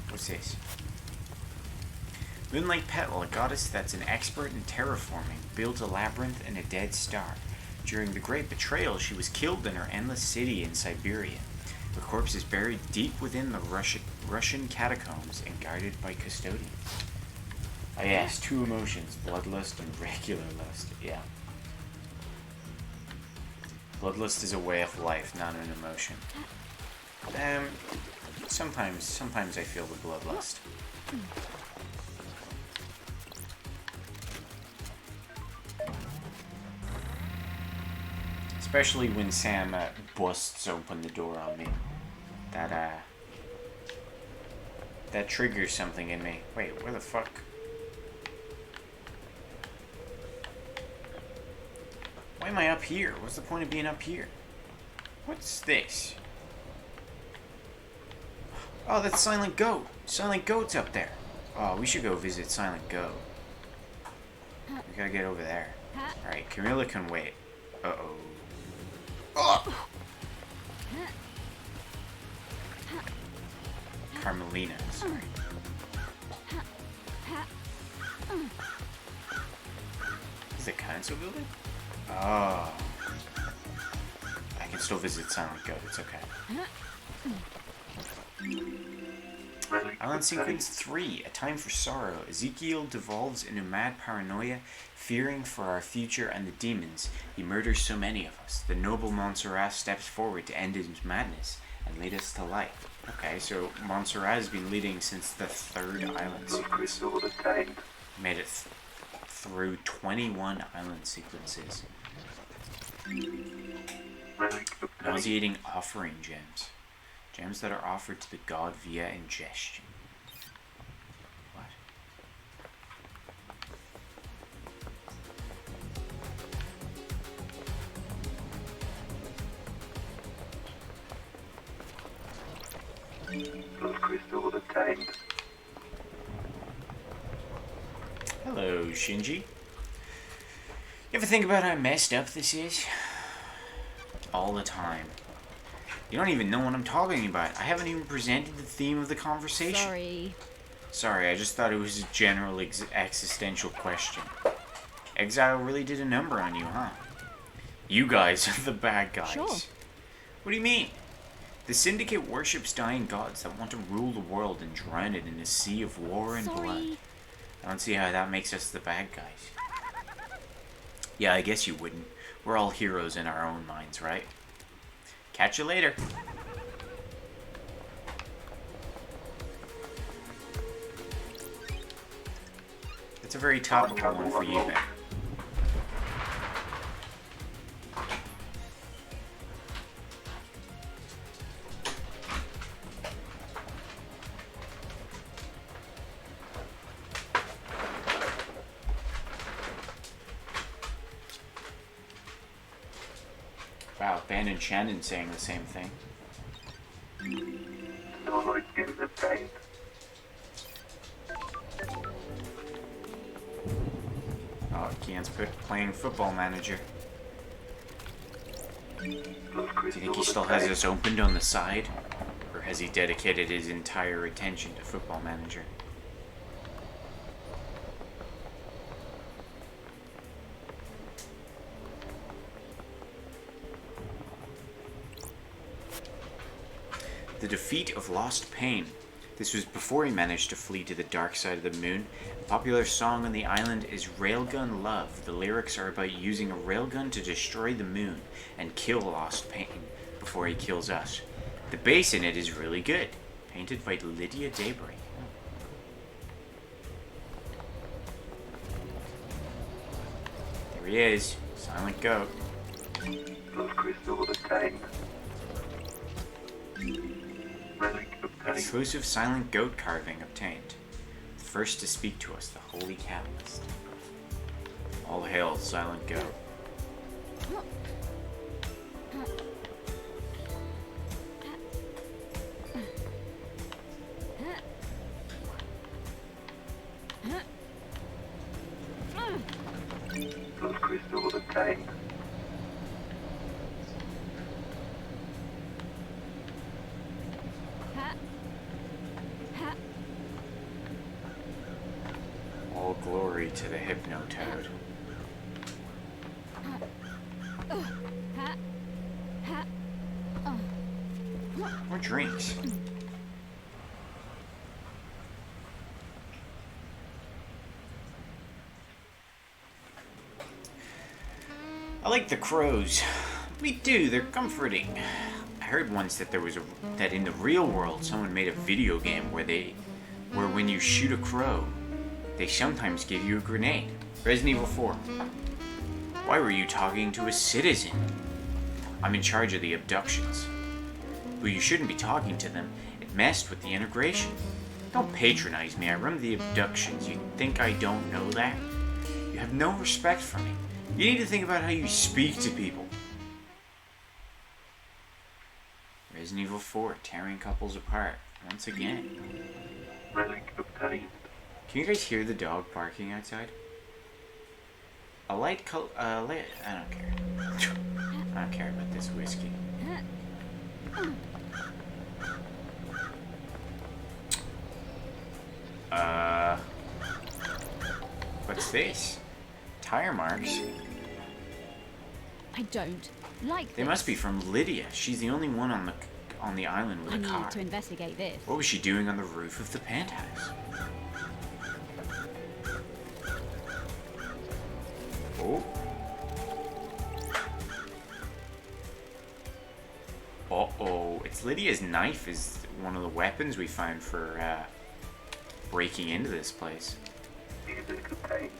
What's this? Moonlight Petal, a goddess that's an expert in terraforming, built a labyrinth and a dead star. During the Great Betrayal, she was killed in her endless city in Siberia. Her corpse is buried deep within the Russian catacombs and guarded by custodians. Ah yes, two emotions, bloodlust and regular lust. Yeah. Bloodlust is a way of life, not an emotion. Sometimes I feel the bloodlust. Especially when Sam busts open the door on me. That triggers something in me. Wait, where the fuck? Why am I up here? What's the point of being up here? What's this? Oh, that's Silent Goat. Silent Goat's up there. Oh, we should go visit Silent Goat. We gotta get over there. Alright, Camilla can wait. Uh-oh. Oh! Carmelina, sorry. Is it Council building? Oh. I can still visit Silent Goat, it's okay. Island Sequence 3, A Time for Sorrow. Ezekiel devolves into mad paranoia, fearing for our future and the demons. He murders so many of us. The noble Montserrat steps forward to end his madness and lead us to light. Okay, so Montserrat has been leading since the third island Blood sequence. crystal obtained. Made it through 21 island sequences. Relic obtained. Nauseating offering gems. Gems that are offered to the god via ingestion. What? Blood crystal obtained. Hello, Shinji. You ever think about how messed up this is? All the time. You don't even know what I'm talking about. I haven't even presented the theme of the conversation. Sorry, I just thought it was a general existential question. Exile really did a number on you, huh? You guys are the bad guys. Sure. What do you mean? The Syndicate worships dying gods that want to rule the world and drown it in a sea of war and blood. I don't see how that makes us the bad guys. Yeah, I guess you wouldn't. We're all heroes in our own minds, right? Catch you later. That's a very topical one for you, man. Wow, Ben and Shannon saying the same thing. Knowledge is obtained. Oh, Kian's playing Football Manager. Blood Do you crystal think he still has obtained. this opened on the side? Or has he dedicated his entire attention to Football Manager? the defeat of Lost Pain. This was before he managed to flee to the dark side of the moon. A popular song on the island is Railgun Love. The lyrics are about using a railgun to destroy the moon and kill Lost Pain before he kills us. The bass in it is really good. Painted by Lydia Daybury. There he is, Silent Goat. Blood crystal obtained. Relic obtained. Exclusive Silent Goat carving obtained. The first to speak to us, the Holy Catalyst. All hail, Silent Goat. Blood crystal obtained. All glory to the Hypnotoad. More drinks. I like the crows. Me too, they're comforting. I heard once that that in the real world someone made a video game where when you shoot a crow, they sometimes give you a grenade. Resident Evil 4. Why were you talking to a citizen? I'm in charge of the abductions. But you shouldn't be talking to them. It messed with the integration. Don't patronize me. I run the abductions. You think I don't know that? You have no respect for me. You need to think about how you speak to people. Resident Evil 4, tearing couples apart. Once again. Relic obtained. Can you guys hear the dog barking outside? I don't care. I don't care about this whiskey. What's this? Tire marks? I don't like this. They must be from Lydia. She's the only one on the island with I a car. need to investigate this. What was she doing on the roof of the penthouse? Oh. Uh-oh. It's Lydia's knife is one of the weapons we found for breaking into this place. Music obtained.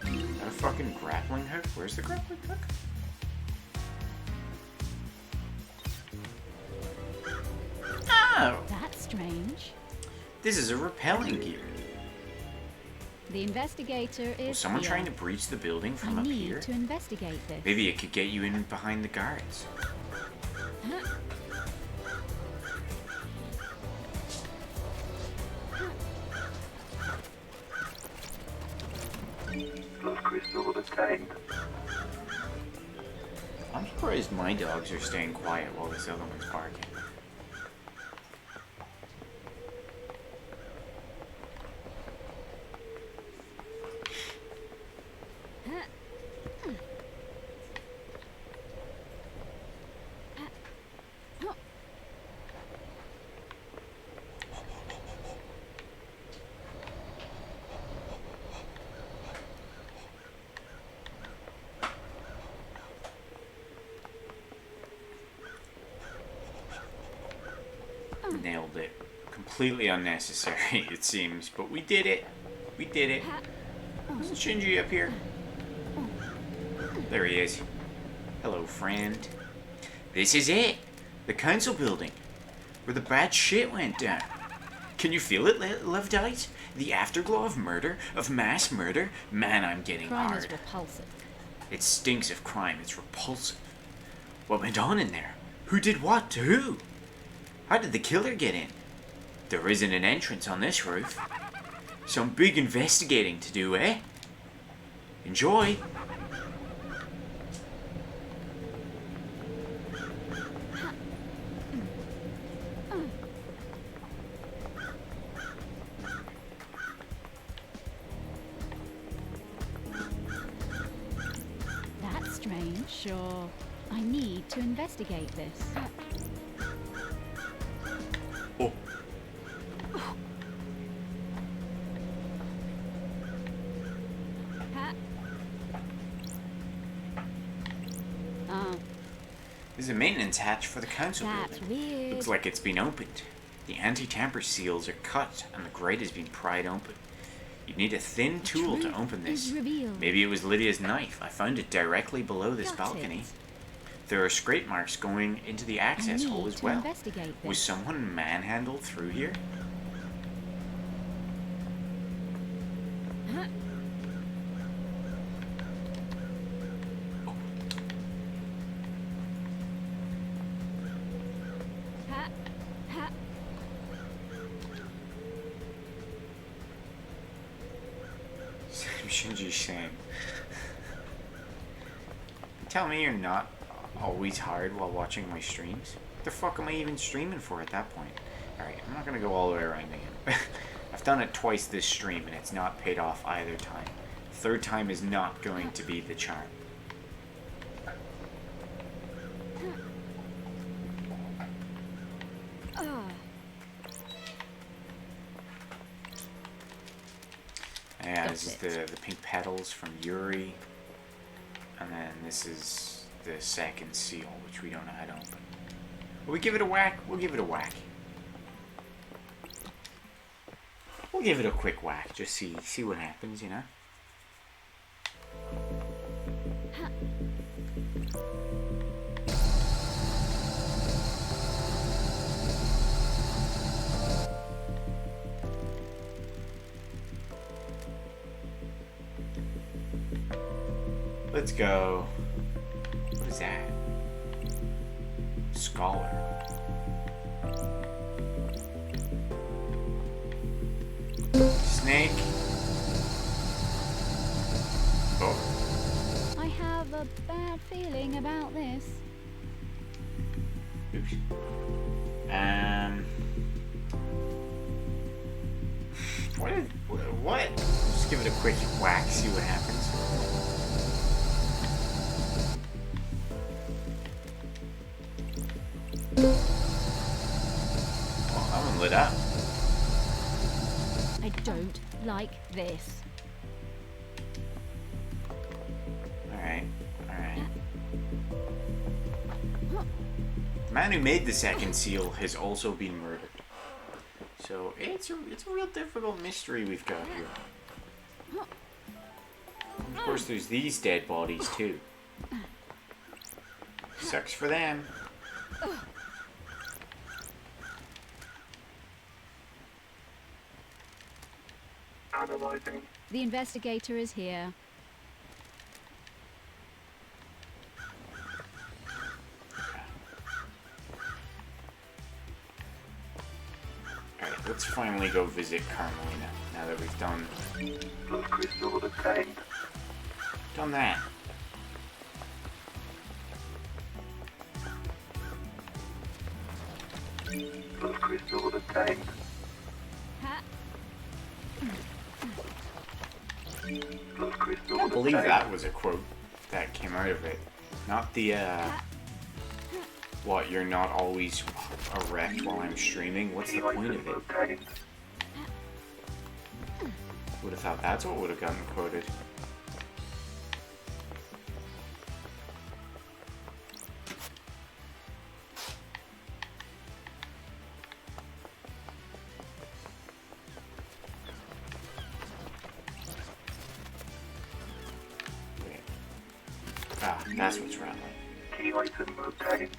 Is that a fucking grappling hook? Where's the grappling hook? Oh! That's strange. This is a rappelling gear. The investigator is Was someone here. trying to breach the building from I up need here? to investigate this. Maybe it could get you in behind the guards. Blood crystal obtained. I'm surprised my dogs are staying quiet while this other one's barking. Nailed it. Completely unnecessary, it seems, but we did it. We did it. Isn't Shinji up here? There he is. Hello, friend. This is it. The council building. Where the bad shit went down. Can you feel it, Lovedite? The afterglow of murder? Of mass murder? Man, I'm getting Crime hard. is repulsive. It stinks of crime. It's repulsive. What went on in there? Who did what to who? How did the killer get in? There isn't an entrance on this roof. Some big investigating to do, eh? Enjoy. That's strange. Sure. I need to investigate this. Oh. Ha. Ah, This is a maintenance hatch for the council that's building. weird. Looks like it's been opened. The anti-tamper seals are cut and the grate has been pried open. You'd need a thin tool to Truth open is this. revealed. Maybe it was Lydia's knife. I found it directly below this Got balcony. it. There are scrape marks going into the I access need hole as to well. investigate Was this. someone manhandled through here? Huh? Ha. Ha. Shinji-san. Tell me you're not always hard while watching my streams? What the fuck am I even streaming for at that point? Alright, I'm not gonna go all the way around again. I've done it twice this stream and it's not paid off either time. Third time is not going to be the charm. Ah. Yeah, Got this is it. the pink petals from Yuri. And then this is the second seal, which we don't know how to open. Will we give it a whack? We'll give it a whack. We'll give it a quick whack, just see what happens, you know? Let's go. What is that? Scholar. Snake. Oh. I have a bad feeling about this. Oops. What? Just give it a quick whack, see what happens. Well, that one lit up. I don't like this. Alright. The man who made the second seal has also been murdered. So it's a real difficult mystery we've got here. Of course, there's these dead bodies too. Sucks for them. Analyzing. The investigator is here. Alright, let's finally go visit Carmelina now that we've done Blood crystal obtained. that. Blood crystal obtained. Ha. Blood crystal I can't believe obtained. that was a quote that came out of it. Not the, what, you're not always erect while I'm streaming? What's the point of it? Obtained. Would have thought that's what would have gotten quoted. Wait. Ah, that's what's rattling. Key item obtained.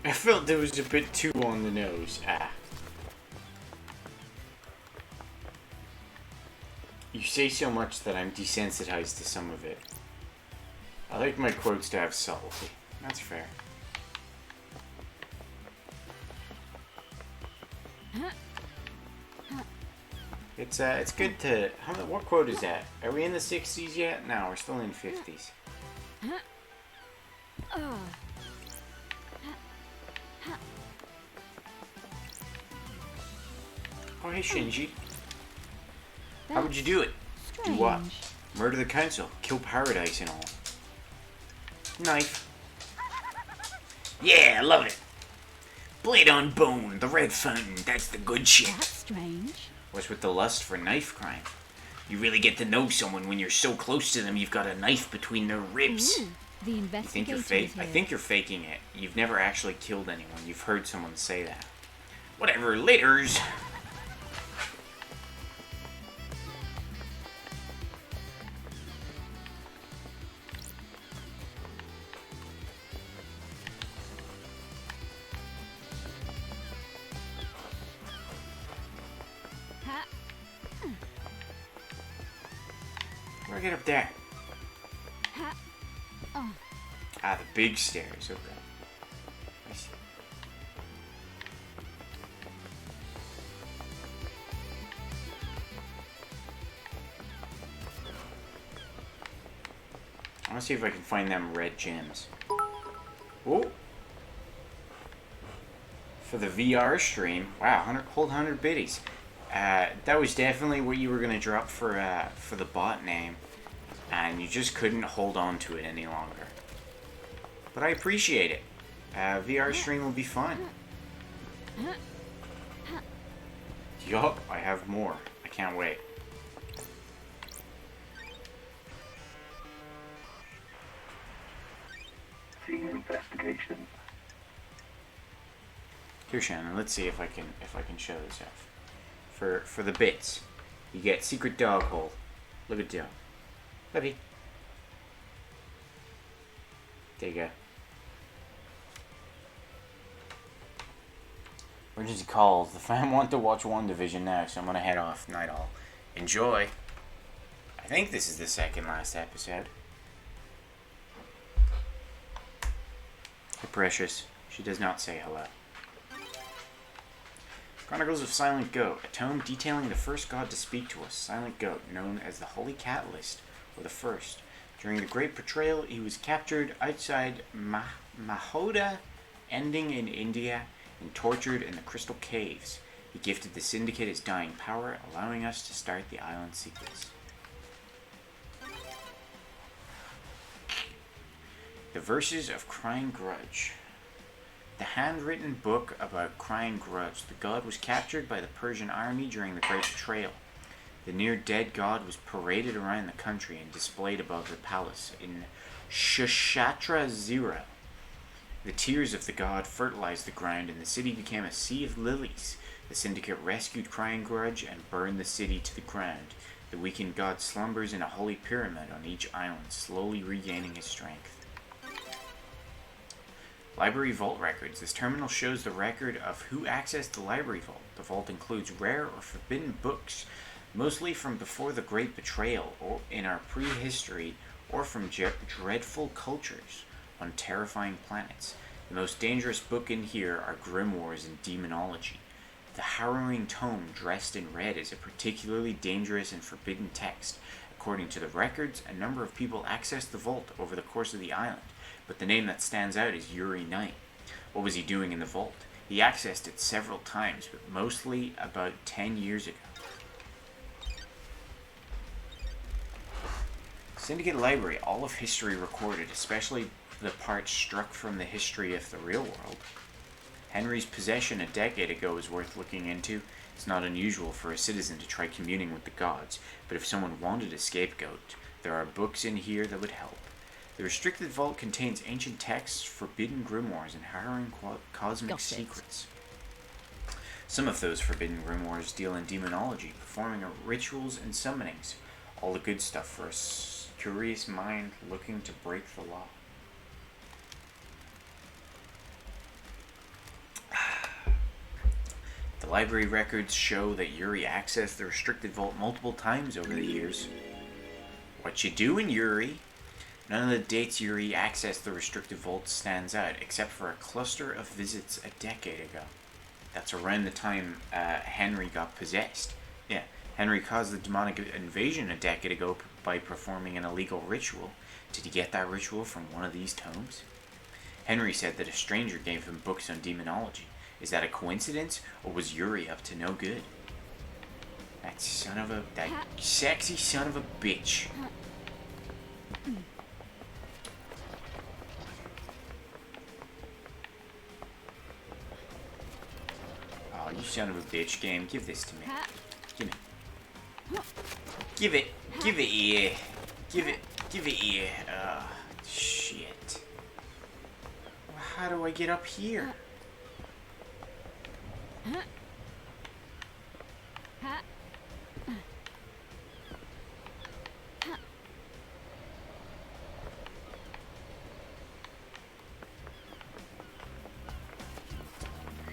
I felt there was a bit too on the nose. Ah. You say so much that I'm desensitized to some of it. I like my quotes to have subtlety. That's fair. It's good to. What quote is that? Are we in the 60s yet? No, we're still in 50s. Ah. Oh, hey Shinji. How would you do it? strange. what? Murder the council, kill paradise and all. Knife. Yeah, I love it. Blade on bone, the red fountain, that's the good shit. That's strange. What's with the lust for knife crime? You really get to know someone when you're so close to them you've got a knife between their ribs. Ooh, the You think investigator you're is fake? here. I think you're faking it. You've never actually killed anyone. You've heard someone say that. Whatever, laters. Ha. Where do I get up there? Ha. Oh, Ah, the big stairs. Okay. I see. I want to see if I can find them red gems. Oh! For the VR stream. Wow, 100, whole 100 biddies. That was definitely what you were going to drop for the bot name. And you just couldn't hold on to it any longer. But I appreciate it. VR stream will be fun. Yup, I have more. I can't wait. Scene investigation. Here, Shannon. Let's see if I can show this off. For the bits, you get secret dog hole. Look at Joe. Puppy. There you go. Emergency calls. The fam want to watch WandaVision now, so I'm gonna head off. Night all. Enjoy. I think this is the second last episode. Hey, Precious. She does not say hello. Chronicles of Silent Goat, a tome detailing the first god to speak to us, Silent Goat, known as the Holy Catalyst, or the First. During the Great Betrayal, he was captured outside Mahoda, ending in India, and tortured in the Crystal Caves. He gifted the Syndicate his dying power, allowing us to start the island sequence. The Verses of Crying Grudge. The handwritten book about Crying Grudge. The god was captured by the Persian army during the Great Betrayal. The near-dead god was paraded around the country and displayed above the palace in Shashatra Zero. The tears of the god fertilized the ground and the city became a sea of lilies. The Syndicate rescued Crying Grudge and burned the city to the ground. The weakened god slumbers in a holy pyramid on each island, slowly regaining his strength. Library Vault Records. This terminal shows the record of who accessed the library vault. The vault includes rare or forbidden books, mostly from before the Great Betrayal, or in our prehistory, or from dreadful cultures on terrifying planets. The most dangerous book in here are grimoires and demonology. The harrowing tome, dressed in red, is a particularly dangerous and forbidden text. According to the records, a number of people accessed the vault over the course of the island, but the name that stands out is Yuri Knight. What was he doing in the vault? He accessed it several times, but mostly about 10 years ago. Syndicate Library, all of history recorded, especially the parts struck from the history of the real world. Henry's possession a decade ago is worth looking into. It's not unusual for a citizen to try communing with the gods, but if someone wanted a scapegoat, there are books in here that would help. The restricted vault contains ancient texts, forbidden grimoires, and harrowing cosmic secrets. Some of those forbidden grimoires deal in demonology, performing rituals and summonings. All the good stuff for a curious mind looking to break the law. The library records show that Yuri accessed the restricted vault multiple times over the years. What you doing, Yuri? None of the dates Yuri accessed the restricted vault stands out, except for a cluster of visits a decade ago. That's around the time Henry got possessed. Yeah, Henry caused the demonic invasion a decade ago by performing an illegal ritual. Did he get that ritual from one of these tomes? Henry said that a stranger gave him books on demonology. Is that a coincidence, or was Yuri up to no good? That sexy son of a bitch. Oh, you son of a bitch, game. Give this to me. Give me. Give it. Give it here. Give it here. Shit. How do I get up here?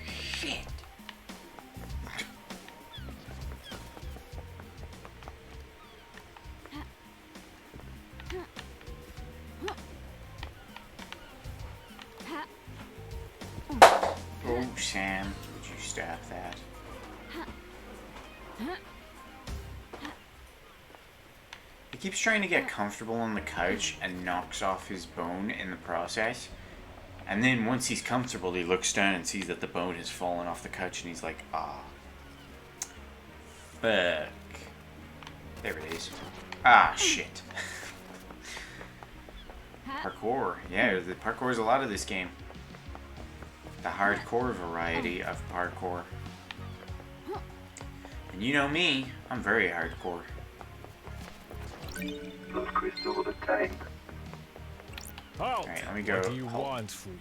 Shit. Oh, Sam, would you stop that? He keeps trying to get comfortable on the couch and knocks off his bone in the process. And then once he's comfortable, he looks down and sees that the bone has fallen off the couch and he's like, ah. Fuck. There it is. Ah, shit. Parkour. Yeah, the parkour is a lot of this game. The hardcore variety of parkour. And you know me, I'm very hardcore. Blood crystal obtained. Alright, let me go. What do you want, freak?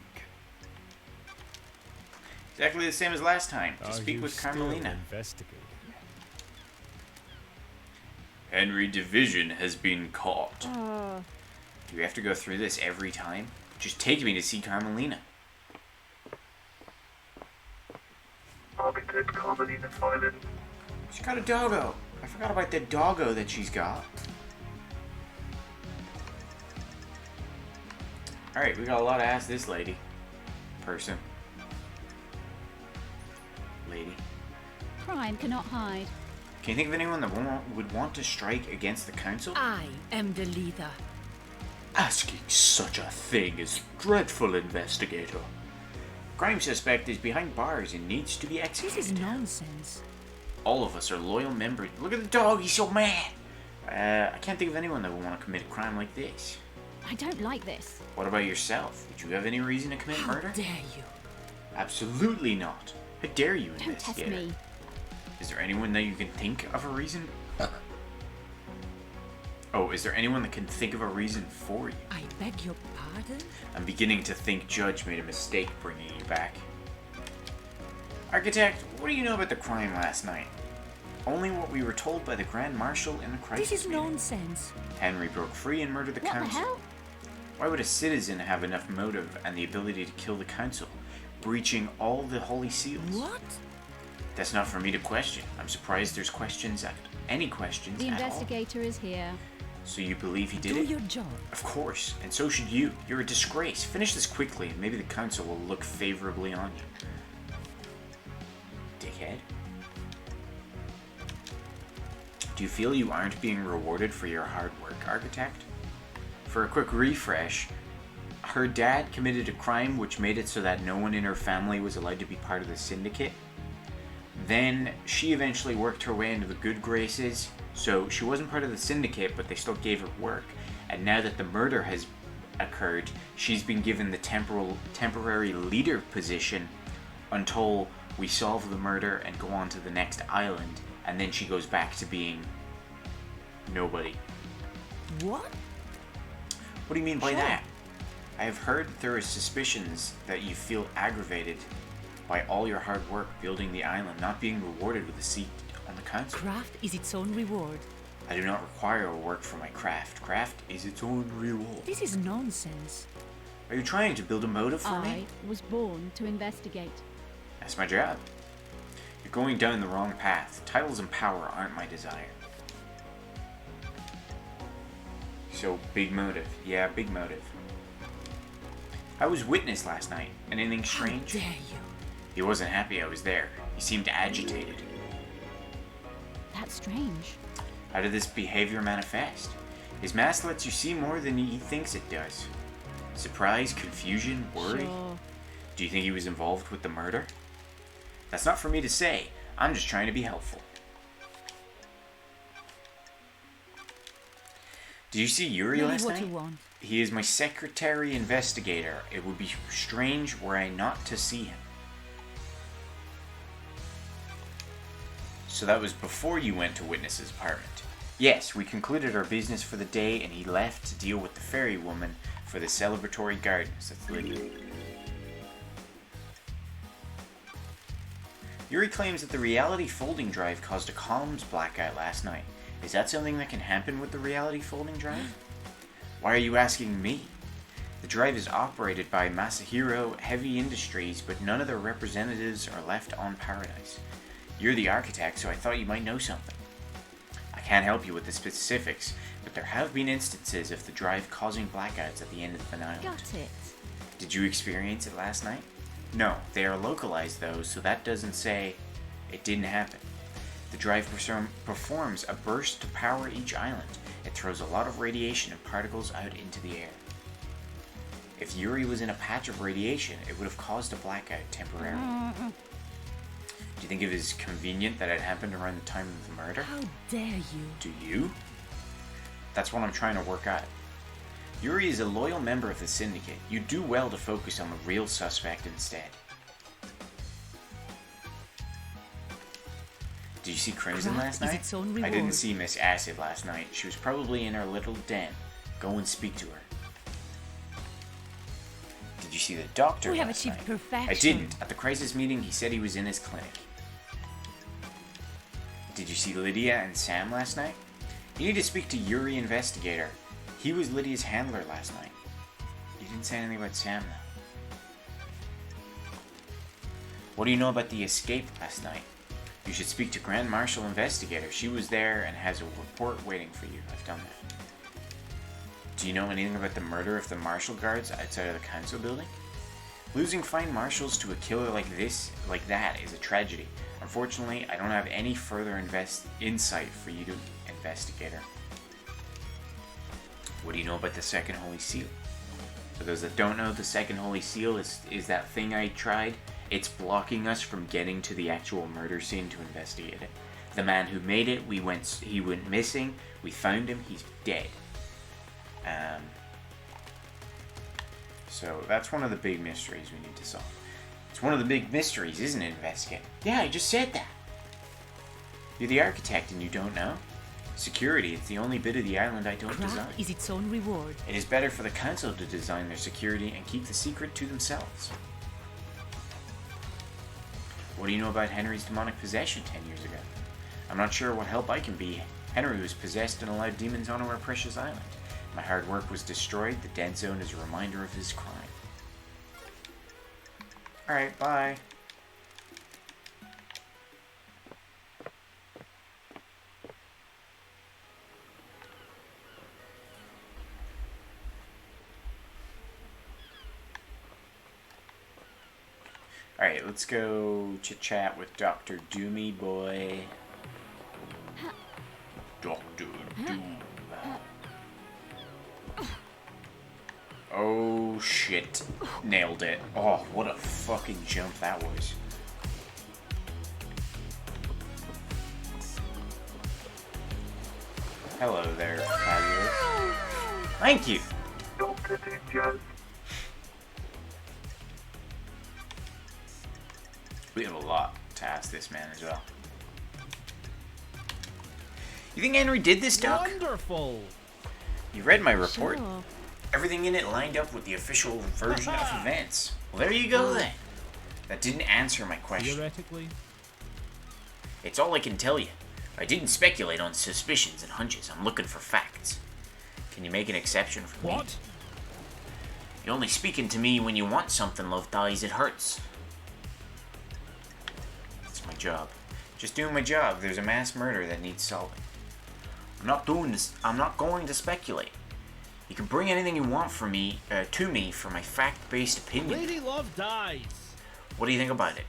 Exactly the same as last time. To Are speak you with still Carmelina. investigating? Henry Division has been caught. Do we have to go through this every time? Just take me to see Carmelina. Architect Carmelina Filen. She's got a doggo. I forgot about the doggo that she's got. Alright, we got a lot to ask this lady. Person. Lady. Crime cannot hide. Can you think of anyone that would want to strike against the council? I am the leader. Asking such a thing is dreadful, investigator. Crime suspect is behind bars and needs to be This executed. is nonsense. All of us are loyal members. Look at the dog, he's so mad. I can't think of anyone that would want to commit a crime like this. I don't like this. What about yourself? Would you have any reason to commit How murder? dare you? Absolutely not. How dare you, Don't test investigator? me. Is there anyone that you can think of a reason? Oh, is there anyone that can think of a reason for you? I beg your pardon? I'm beginning to think Judge made a mistake bringing you back. Architect, what do you know about the crime last night? Only what we were told by the Grand Marshal in the crisis This is meeting. nonsense. Henry broke free and murdered the What the council. hell? Why would a citizen have enough motive and the ability to kill the council, breaching all the holy seals? What? That's not for me to question. I'm surprised there's questions at any questions The at all. investigator is here. So you believe he did Do it? your job. Of course, and so should you. You're a disgrace. Finish this quickly, and maybe the council will look favorably on you. Dickhead. Do you feel you aren't being rewarded for your hard work, Architect? For a quick refresh, her dad committed a crime which made it so that no one in her family was allowed to be part of the syndicate. Then she eventually worked her way into the good graces, so she wasn't part of the syndicate, but they still gave her work. And now that the murder has occurred, she's been given the temporary leader position until we solve the murder and go on to the next island, and then she goes back to being nobody. What? What do you mean by Sure. that? I have heard that there are suspicions that you feel aggravated by all your hard work building the island not being rewarded with a seat on the council. Craft is its own reward. I do not require work for my craft. Craft is its own reward. This is nonsense. Are you trying to build a motive for I me? was born to investigate. That's my job. You're going down the wrong path. Titles and power aren't my desire. So, big motive. Yeah, big motive. I was witness last night. Anything strange? How dare you? He wasn't happy I was there. He seemed agitated. That's strange. How did this behavior manifest? His mask lets you see more than he thinks it does. Surprise, confusion, worry? Sure. Do you think he was involved with the murder? That's not for me to say. I'm just trying to be helpful. Did you see Yuri Really last what night? you want. He is my secretary investigator. It would be strange were I not to see him. So that was before you went to Witness's apartment. Yes, we concluded our business for the day and he left to deal with the fairy woman for the celebratory gardens. That's Lydia. Yuri claims that the reality folding drive caused a comms blackout last night. Is that something that can happen with the reality folding drive? Why are you asking me? The drive is operated by Masahiro Heavy Industries, but none of their representatives are left on Paradise. You're the architect, so I thought you might know something. I can't help you with the specifics, but there have been instances of the drive causing blackouts at the end of an island. Got it. Did you experience it last night? No, they are localized though, so that doesn't say it didn't happen. The drive performs a burst to power each island. It throws a lot of radiation and particles out into the air. If Yuri was in a patch of radiation, it would have caused a blackout temporarily. Do you think it is convenient that it happened around the time of the murder? How dare you? Do you? That's what I'm trying to work out. Yuri is a loyal member of the Syndicate. You do well to focus on the real suspect instead. Did you see Crimson Crap last is night? its own I didn't reward. see Miss Acid last night. She was probably in her little den. Go and speak to her. Did you see the doctor We have last achieved night? perfection. I didn't. At the crisis meeting, he said he was in his clinic. Did you see Lydia and Sam last night? You need to speak to Yuri Investigator. He was Lydia's handler last night. You didn't say anything about Sam though. What do you know about the escape last night? You should speak to Grand Marshal Investigator. She was there and has a report waiting for you. I've done that. Do you know anything about the murder of the Marshal guards outside of the council building? Losing fine marshals to a killer like that is a tragedy. Unfortunately, I don't have any further insight for you to investigator. What do you know about the Second Holy Seal? For those that don't know, the Second Holy Seal is that thing I tried. It's blocking us from getting to the actual murder scene to investigate it. The man who made it, he went missing. We found him. He's dead. So that's one of the big mysteries we need to solve. It's one of the big mysteries, isn't it, investigate? Yeah, I just said that. You're the architect and you don't know? Security, it's the only bit of the island I don't design. Crap is its own reward. It is better for the council to design their security and keep the secret to themselves. What do you know about Henry's demonic possession 10 years ago? I'm not sure what help I can be. Henry was possessed and allowed demons onto our precious island. My hard work was destroyed. The dead zone is a reminder of his crime. Alright, bye. Alright, let's go chit-chat with Dr. Doomy Boy. Dr. Doom. Oh shit. Nailed it. Oh, what a fucking jump that was. Hello there, fabulous. Thank you. Dr. Ninjas. We have a lot to ask this man as well. You think Henry did this, Doc? Wonderful. You read my report? Sure. Everything in it lined up with the official version of events. Well, there you go then. That didn't answer my question. Theoretically. It's all I can tell you. I didn't speculate on suspicions and hunches. I'm looking for facts. Can you make an exception for me? What? You're only speaking to me when you want something, Love Dies. It hurts. That's my job. Just doing my job. There's a mass murder that needs solving. I'm not doing this. I'm not going to speculate. You can bring anything you want from me to me for my fact-based opinion. Lady Love dies. What do you think about it?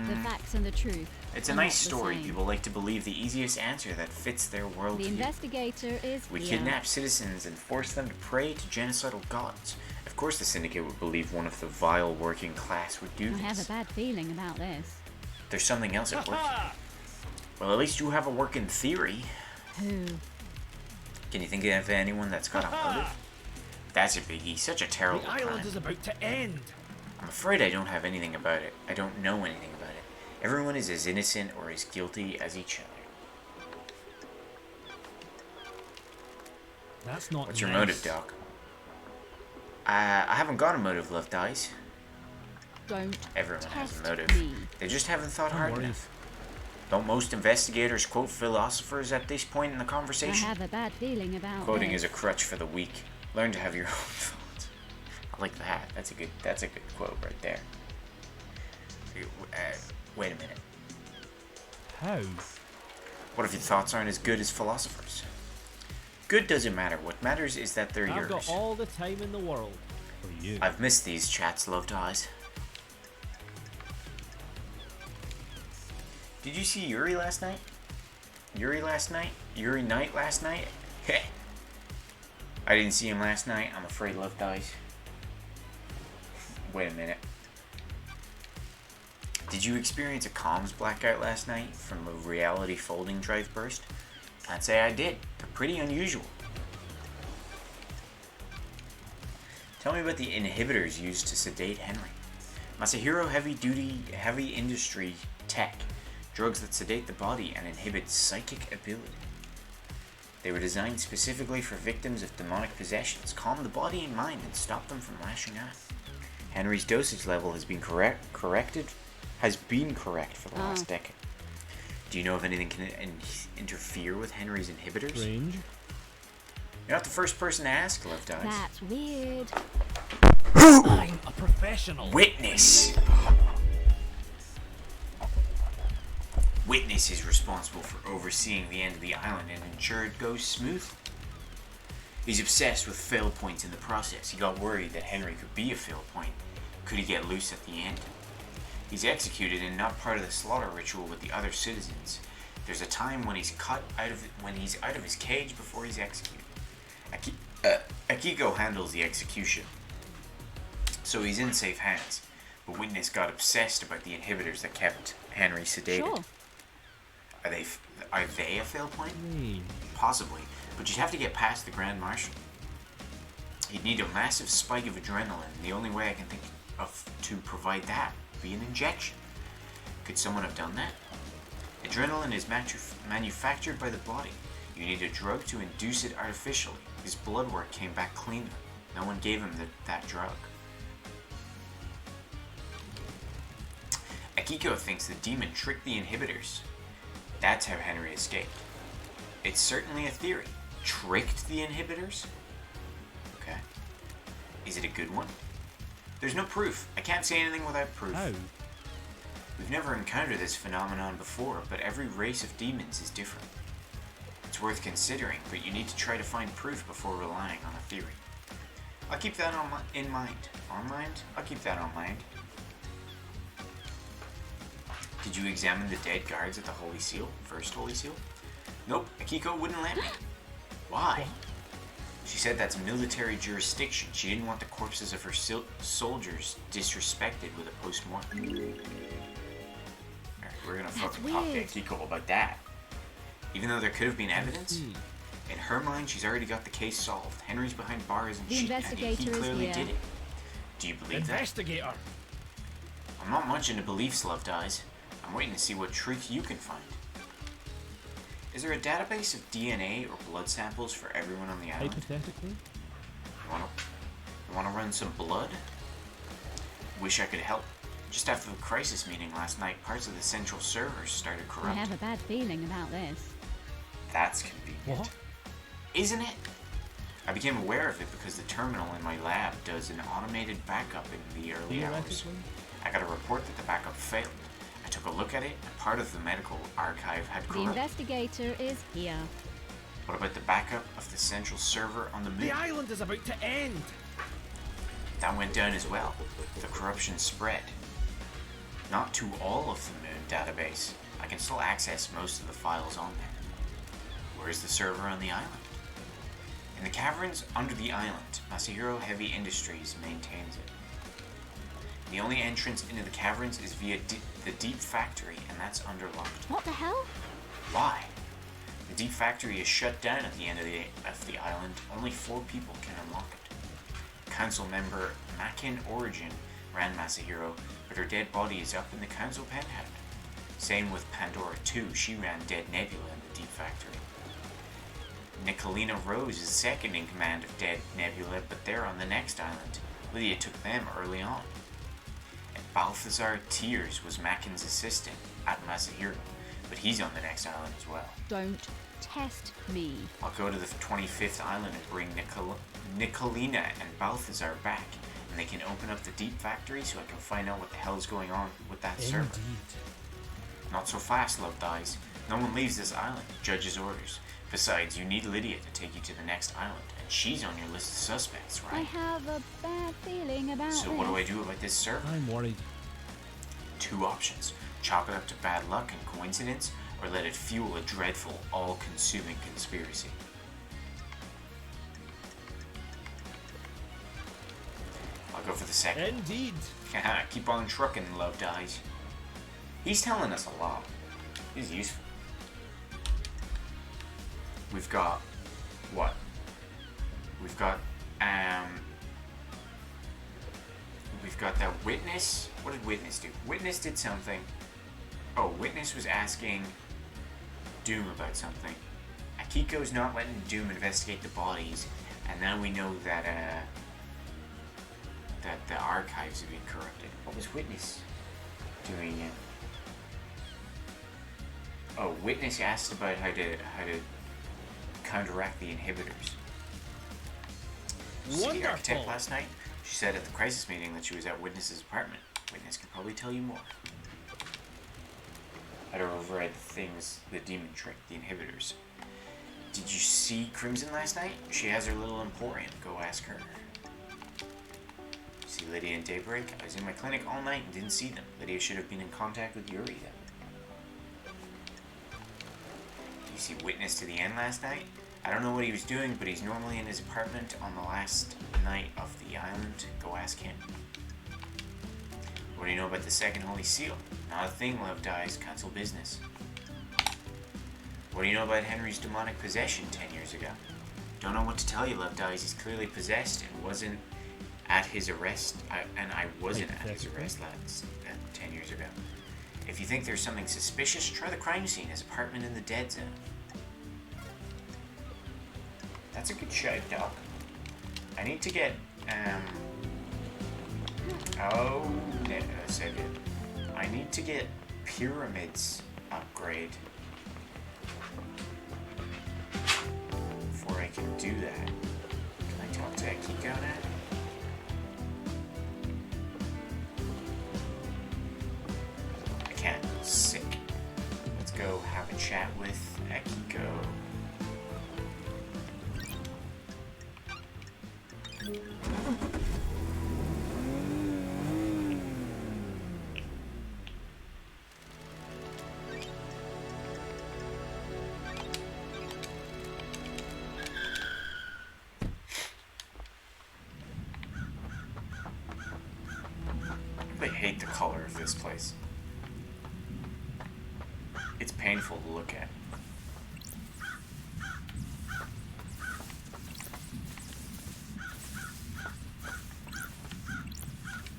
The facts and the truth. It's a are nice not the story. same. People like to believe the easiest answer that fits their The worldview. investigator is We here. kidnap citizens and force them to pray to genocidal gods. Of course the Syndicate would believe one of the vile working class would do I have a this. bad feeling about this. There's something else at work. Well, at least you have a working theory. Who? Can you think of anyone that's got a motive? That's a biggie. Such a terrible The island crime. is about to end. I'm afraid I don't have anything about it. I don't know anything about it. Everyone is as innocent or as guilty as each other. That's not What's your nice. motive, Doc? I haven't got a motive, Love Dies. Don't Everyone has a test motive. me. They just haven't thought Don't hard worry. enough. Don't most investigators quote philosophers at this point in the I conversation? have a bad feeling about Quoting this. is a crutch for the weak. Learn to have your own thoughts. I like that. That's a good quote right there. Wait a minute. How? What if your thoughts aren't as good as philosophers? Good doesn't matter. What matters is that they're I've yours. got all the time in the world for you. I've missed these chats, Loved Eyes. Did you see Yuri last night? Yuri Night last night? Heh. I didn't see him last night. I'm afraid Loved Eyes. Wait a minute. Did you experience a comms blackout last night from a reality folding drive burst? I'd say I did. They're pretty unusual. Tell me about the inhibitors used to sedate Henry. Masahiro heavy industry tech. Drugs that sedate the body and inhibit psychic ability. They were designed specifically for victims of demonic possessions, calm the body and mind, and stop them from lashing out. Henry's dosage level has been correct for the last decade. Do you know if anything can interfere with Henry's inhibitors? Strange. You're not the first person to ask, Love Dies. That's weird. I'm a professional. Witness! Witness is responsible for overseeing the end of the island and ensure it goes smoothly. He's obsessed with fail points in the process. He got worried that Henry could be a fail point. Could he get loose at the end? He's executed and not part of the slaughter ritual with the other citizens. There's a time when he's out of his cage before he's executed. Akiko handles the execution, so he's in safe hands. But Witness got obsessed about the inhibitors that kept Henry sedated. Sure. Are they a fail point? Strange. Possibly, but you'd have to get past the Grand Marshal. He'd need a massive spike of adrenaline, and the only way I can think of to provide that would be an injection. Could someone have done that? Adrenaline is manufactured by the body. You need a drug to induce it artificially. His blood work came back cleaner. No one gave him that drug. Akiko thinks the demon tricked the inhibitors. That's how Henry escaped. It's certainly a theory. Tricked the inhibitors? Okay. Is it a good one? There's no proof. I can't say anything without proof. How? We've never encountered this phenomenon before, but every race of demons is different. It's worth considering, but you need to try to find proof before relying on a theory. I'll keep that in mind. On mind? I'll keep that on mind. Did you examine the dead guards at the Holy Seal? First Holy Seal? Nope, Akiko wouldn't let me. Why? She said that's military jurisdiction. She didn't want the corpses of her soldiers disrespected with a post-mortem. Alright, we're gonna fucking talk to weird. Akiko about that. Even though there could have been evidence, in her mind she's already got the case solved. Henry's behind bars and The he investigator is clearly here. did it. Do you believe that? Investigator. I'm not much into beliefs, Loved Eyes. I'm waiting to see what truth you can find. Is there a database of DNA or blood samples for everyone on the island? Hypothetically. You wanna run some blood? Wish I could help. Just after the crisis meeting last night, parts of the central servers started I corrupting. have a bad feeling about this. That's convenient. What? Isn't it? I became aware of it because the terminal in my lab does an automated backup in the early hours. Theoretically. I got a report that the backup failed. I took a look at it, and part of the medical archive had The corrupted. investigator is here. What about the backup of the central server on the moon? The island is about to end. That went down as well. The corruption spread. Not to all of the moon database. I can still access most of the files on there. Where's the server on the island? In the caverns under the island, Masahiro Heavy Industries maintains it. The only entrance into the caverns is via the deep factory, and that's underlocked. What the hell? Why? The The deep factory is shut down at the end of the island. Only 4 people can unlock it. Council member Makin Origin ran Masahiro, but her dead body is up in the council penthouse. Same with Pandora 2, she ran Dead Nebula in the deep factory. Nicolina Rose is second in command of Dead Nebula, but they're on the next island. Lydia took them early on. And Balthazar Tears was Makin's assistant at Masahiro, but he's on the next island as well. Don't test me. I'll go to the 25th island and bring Nicolina and Balthazar back, and they can open up the deep factory so I can find out what the hell's going on with that server. Indeed. Not so fast, Love Dies. No one leaves this island. Judge's orders. Besides, you need Lydia to take you to the next island, and she's on your list of suspects, I right? have a bad feeling about So this. what do I do about this server? I'm worried. 2 options. Chalk it up to bad luck and coincidence, or let it fuel a dreadful, all-consuming conspiracy. I'll go for the second. Indeed. Haha, keep on trucking, Love Dies. He's telling us a lot. He's useful. We've got what? We've got that Witness. What did Witness do? Witness did something. Oh, Witness was asking Doom about something. Akiko's not letting Doom investigate the bodies, and now we know that that the archives have been corrupted. What was Witness doing again? Oh, Witness asked about how to counteract the inhibitors. See the architect Wonderful. last night? She said at the crisis meeting that she was at Witness's apartment. Witness can probably tell you more. How to override the things, the demon trick, the inhibitors. Did you see Crimson last night? She has her little emporium. Go ask her. See Lydia and Daybreak? I was in my clinic all night and didn't see them. Lydia should have been in contact with Yuri then. You see Witness to the End last night? I don't know what he was doing, but he's normally in his apartment on the last night of the island. Go ask him. What do you know about the second Holy Seal? Not a thing, Love Dies. Cancel business. What do you know about Henry's demonic possession 10 years ago? Don't know what to tell you, Love Dies. He's clearly possessed and wasn't at his arrest. I wasn't at his arrest 10 years ago. If you think there's something suspicious, try the crime scene, his apartment in the dead zone. That's a good shout, Doc. I need to get, oh, no, that's so good. I need to get Pyramids upgrade before I can do that. Can I talk to Akiko now? I can't. Sick. Let's go have a chat with Akiko. I hate the color of this place. It's painful to look at.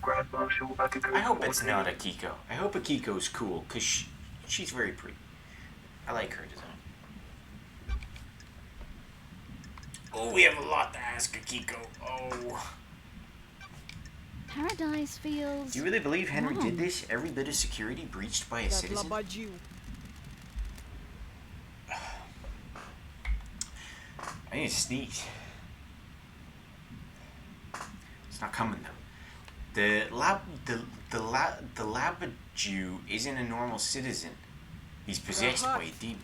Grand Marshal Akiko. I hope it's not Akiko. I hope Akiko's cool, because she's very pretty. I like her design. Oh, we have a lot to ask Akiko. Oh. Paradise feels. Do you really believe Henry wrong. did this? Every bit of security breached by a citizen? I need to sneeze. It's not coming though. The Labadju isn't a normal citizen. He's possessed by a demon.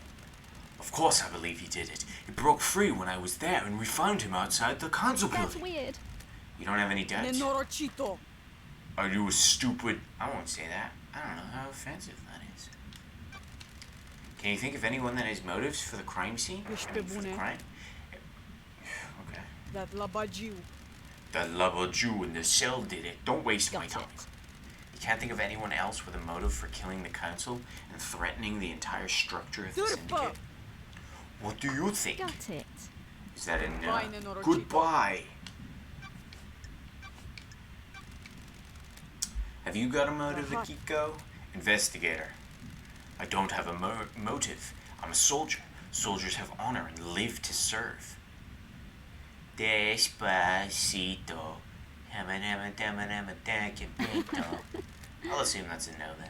Of course I believe he did it. He broke free when I was there and we found him outside the council That's building. weird. You don't have any doubts? Are you a stupid... I won't say that. I don't know how offensive that is. Can you think of anyone that has motives for the crime scene? I mean, for the crime? Okay. That Labadju. The Labadju in the cell did it. Don't waste my Got time. it. You can't think of anyone else with a motive for killing the council and threatening the entire structure of the syndicate? What do you think? Got it. Is that a no? Fine, Nenorocito. Goodbye. Have you got a motive, Akiko? Investigator. I don't have a motive. I'm a soldier. Soldiers have honor and live to serve. Despacito. I'll assume that's a no then.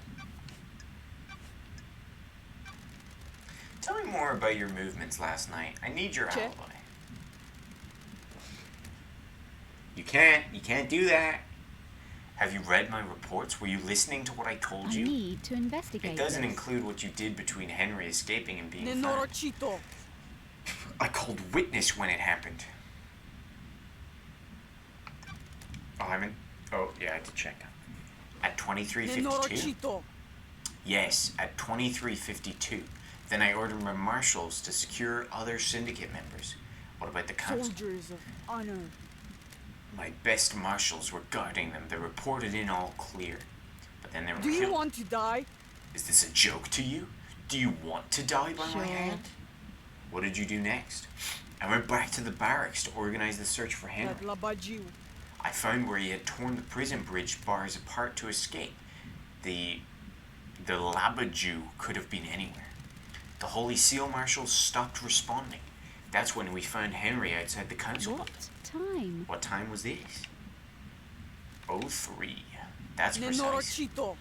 Tell me more about your movements last night. I need your Check. alibi. You can't do that. Have you read my reports? Were you listening to what I told I you? need to investigate It doesn't this. include what you did between Henry escaping and being found. Nenorocito. I called witness when it happened. Oh, yeah, I had to check. At 23:52? Nenorocito. Yes, at 23:52. Then I ordered my marshals to secure other syndicate members. What about the council? Soldiers of honor. My best marshals were guarding them. They reported in all clear. But then they were Do killed. you want to die? Is this a joke to you? Do you want to die by my Sure. hand? What did you do next? I went back to the barracks to organize the search for Henry. That Labajiu. I found where he had torn the prison bridge bars apart to escape. The Labajou could have been anywhere. The Holy Seal marshals stopped responding. That's when we found Henry outside the council. What time? What time was this? 03. That's precise. Nenorocito.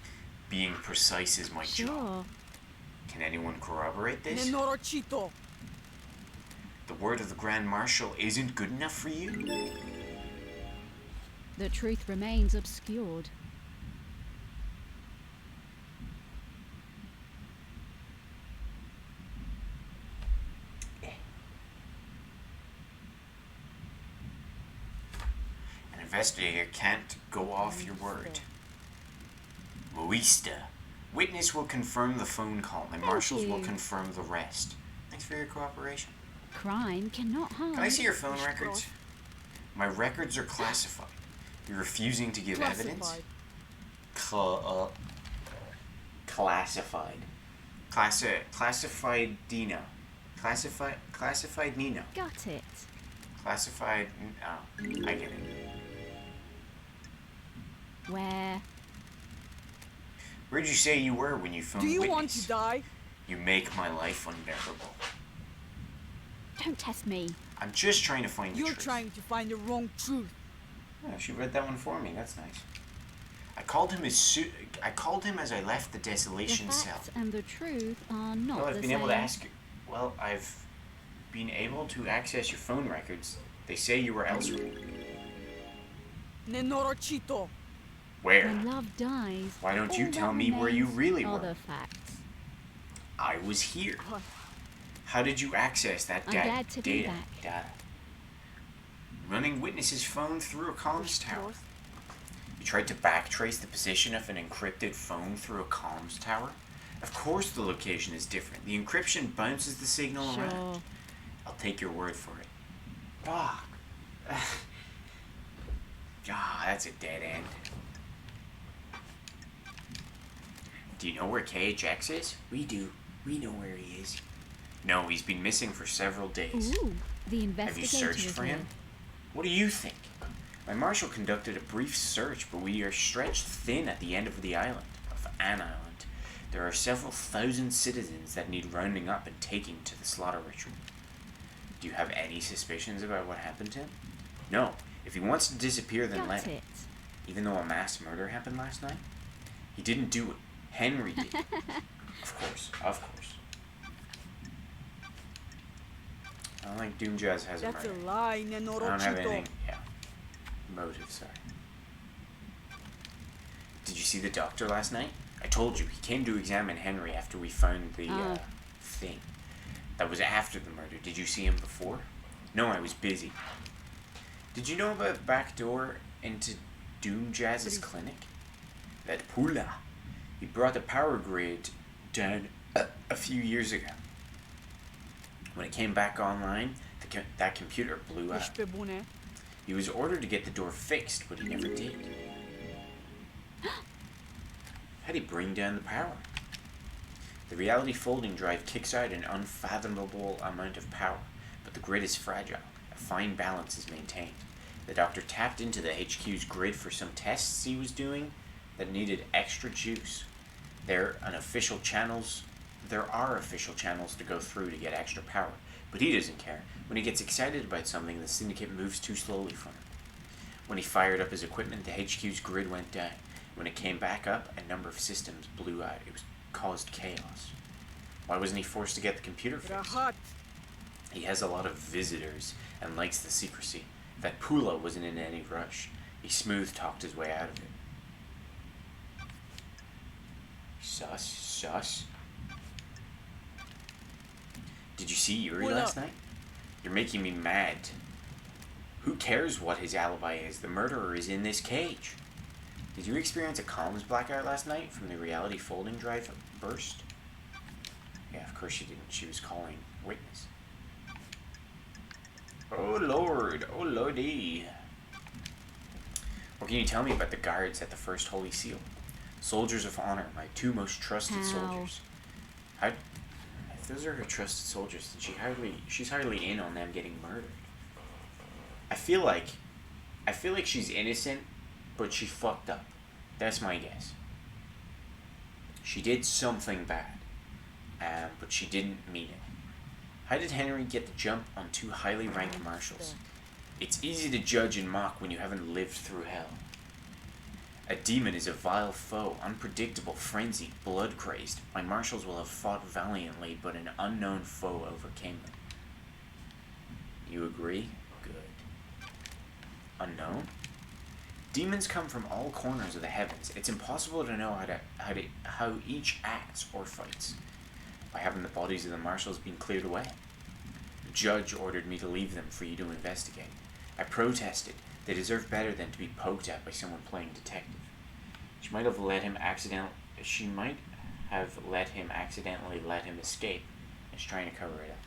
Being precise is my job. Sure. Can anyone corroborate this? Nenorocito. The word of the Grand Marshal isn't good enough for you? The truth remains obscured. An investigator can't go off your word. Moista. Witness will confirm the phone call, and marshals will you. confirm the rest. Thanks for your cooperation. Crime cannot hide. Can I see your phone records? My records are classified. You're refusing to give evidence? Classified. Classified. Classified Dino. Classified Nino. Got it. Classified. Oh, I get it. Where? Where'd you say you were when you phoned Do you witness? want to die? You make my life unbearable. Don't test me. I'm just trying to find the You're truth. trying to find the wrong truth. Oh, she read that one for me. That's nice. I called him as I left the The desolation cell. facts and the truth are not Well, I've the been same. able to ask you. Well, I've been able to access your phone records. They say you were elsewhere. Nenorocito. Where? When love dies, Why don't all you that tell me where you remains really are were? the facts. I was here. Huh. How did you access that I'm data? glad to be back. Data. Running witness's phone through a comms tower. You tried to backtrace the position of an encrypted phone through a comms tower? Of course the location is different. The encryption bounces the signal around. Sure. I'll take your word for it. Fuck. That's a dead end. Do you know where KHX is? We do. We know where he is. No, he's been missing for several days. Ooh, the Have investigator you searched is for here. him? What do you think? My marshal conducted a brief search, but we are stretched thin at the end of the island, of an island. There are several thousand citizens that need rounding up and taking to the slaughter ritual. Do you have any suspicions about what happened to him? No. If he wants to disappear, then Got let him. it. Even though a mass murder happened last night? He didn't do it. Henry did. Of course. I don't think Doom Jazz has a That's murder. a lie, I don't have anything. Nenorocito. Yeah. Motive, sorry. Did you see the doctor last night? I told you, he came to examine Henry after we found the thing. That was after the murder. Did you see him before? No, I was busy. Did you know about the back door into Doom Jazz's clinic? That Pula. He brought the power grid down a few years ago. When it came back online, that computer blew up. Ishpebune. He was ordered to get the door fixed, but he never did. How'd he bring down the power? The reality folding drive kicks out an unfathomable amount of power, but the grid is fragile. A fine balance is maintained. The doctor tapped into the HQ's grid for some tests he was doing that needed extra juice. There are official channels to go through to get extra power, but he doesn't care. When he gets excited about something, the Syndicate moves too slowly for him. When he fired up his equipment, the HQ's grid went down. When it came back up, a number of systems blew out. It caused chaos. Why wasn't he forced to get the computer fixed? Rahat. He has a lot of visitors and likes the secrecy. That Pula wasn't in any rush. He smooth-talked his way out of it. Sus. Did you see Yuri Pula. last night? You're making me mad. Who cares what his alibi is? The murderer is in this cage. Did you experience a comms blackout last night from the reality folding drive burst? Yeah, of course she didn't. She was calling witness. Oh lord, oh lordy. What can you tell me about the guards at the First Holy Seal? Soldiers of honor, my two most trusted How? soldiers. How? If those are her trusted soldiers, then she's hardly in on them getting murdered. I feel like she's innocent, but she fucked up. That's my guess. She did something bad, but she didn't mean it. How did Henry get the jump on two highly ranked marshals? It's easy to judge and mock when you haven't lived through hell. A demon is a vile foe, unpredictable, frenzied, blood-crazed. My marshals will have fought valiantly, but an unknown foe overcame them. You agree? Good. Unknown? Demons come from all corners of the heavens. It's impossible to know how each acts or fights. By having the bodies of the marshals being cleared away. The judge ordered me to leave them for you to investigate. I protested. They deserve better than to be poked at by someone playing detective. She might have let him accidentally let him escape, and she's trying to cover it up.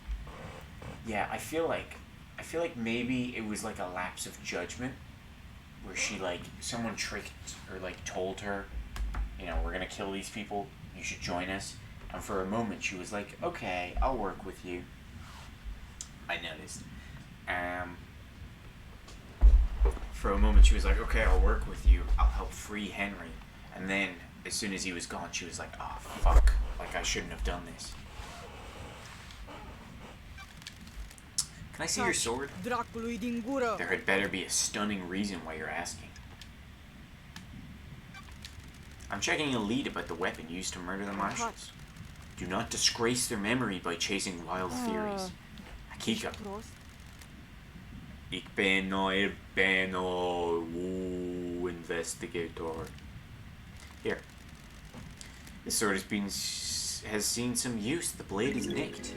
Yeah, I feel like maybe it was like a lapse of judgment, where someone tricked or told her, we're gonna kill these people. You should join us. And for a moment, she was like, "Okay, I'll work with you." I noticed. For a moment, she was like, "Okay, I'll work with you. I'll help free Henry." And then, as soon as he was gone, she was like, "Oh, fuck. I shouldn't have done this." Can I see your sword? Dracului din gură. There had better be a stunning reason why you're asking. I'm checking a lead about the weapon used to murder the marshals. Do not disgrace their memory by chasing wild theories. Akiko. Prost. Ik ben investigator. Here. This sword has seen some use. The blade is nicked.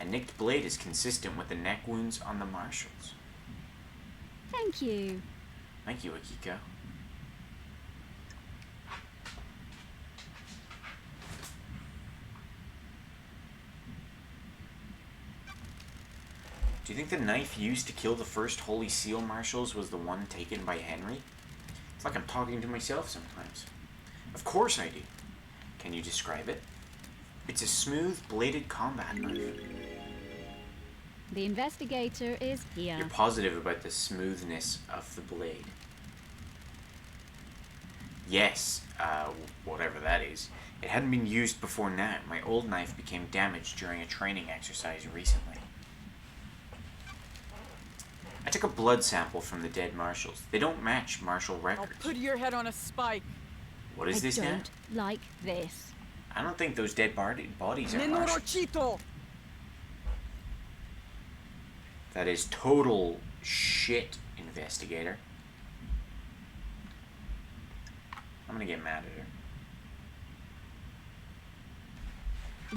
A nicked blade is consistent with the neck wounds on the marshals. Thank you. Thank you, Akiko. Do you think the knife used to kill the First Holy Seal marshals was the one taken by Henry? It's like I'm talking to myself sometimes. Of course I do. Can you describe it? It's a smooth, bladed combat knife. The investigator is here. You're positive about the smoothness of the blade. Yes, whatever that is. It hadn't been used before now. My old knife became damaged during a training exercise recently. I took a blood sample from the dead marshals. They don't match marshal I'll records. put your head on a spike. What is this I now? don't like this. I don't think those dead bodies are marshals. Nenorocito. That is total shit, investigator. I'm gonna get mad at her.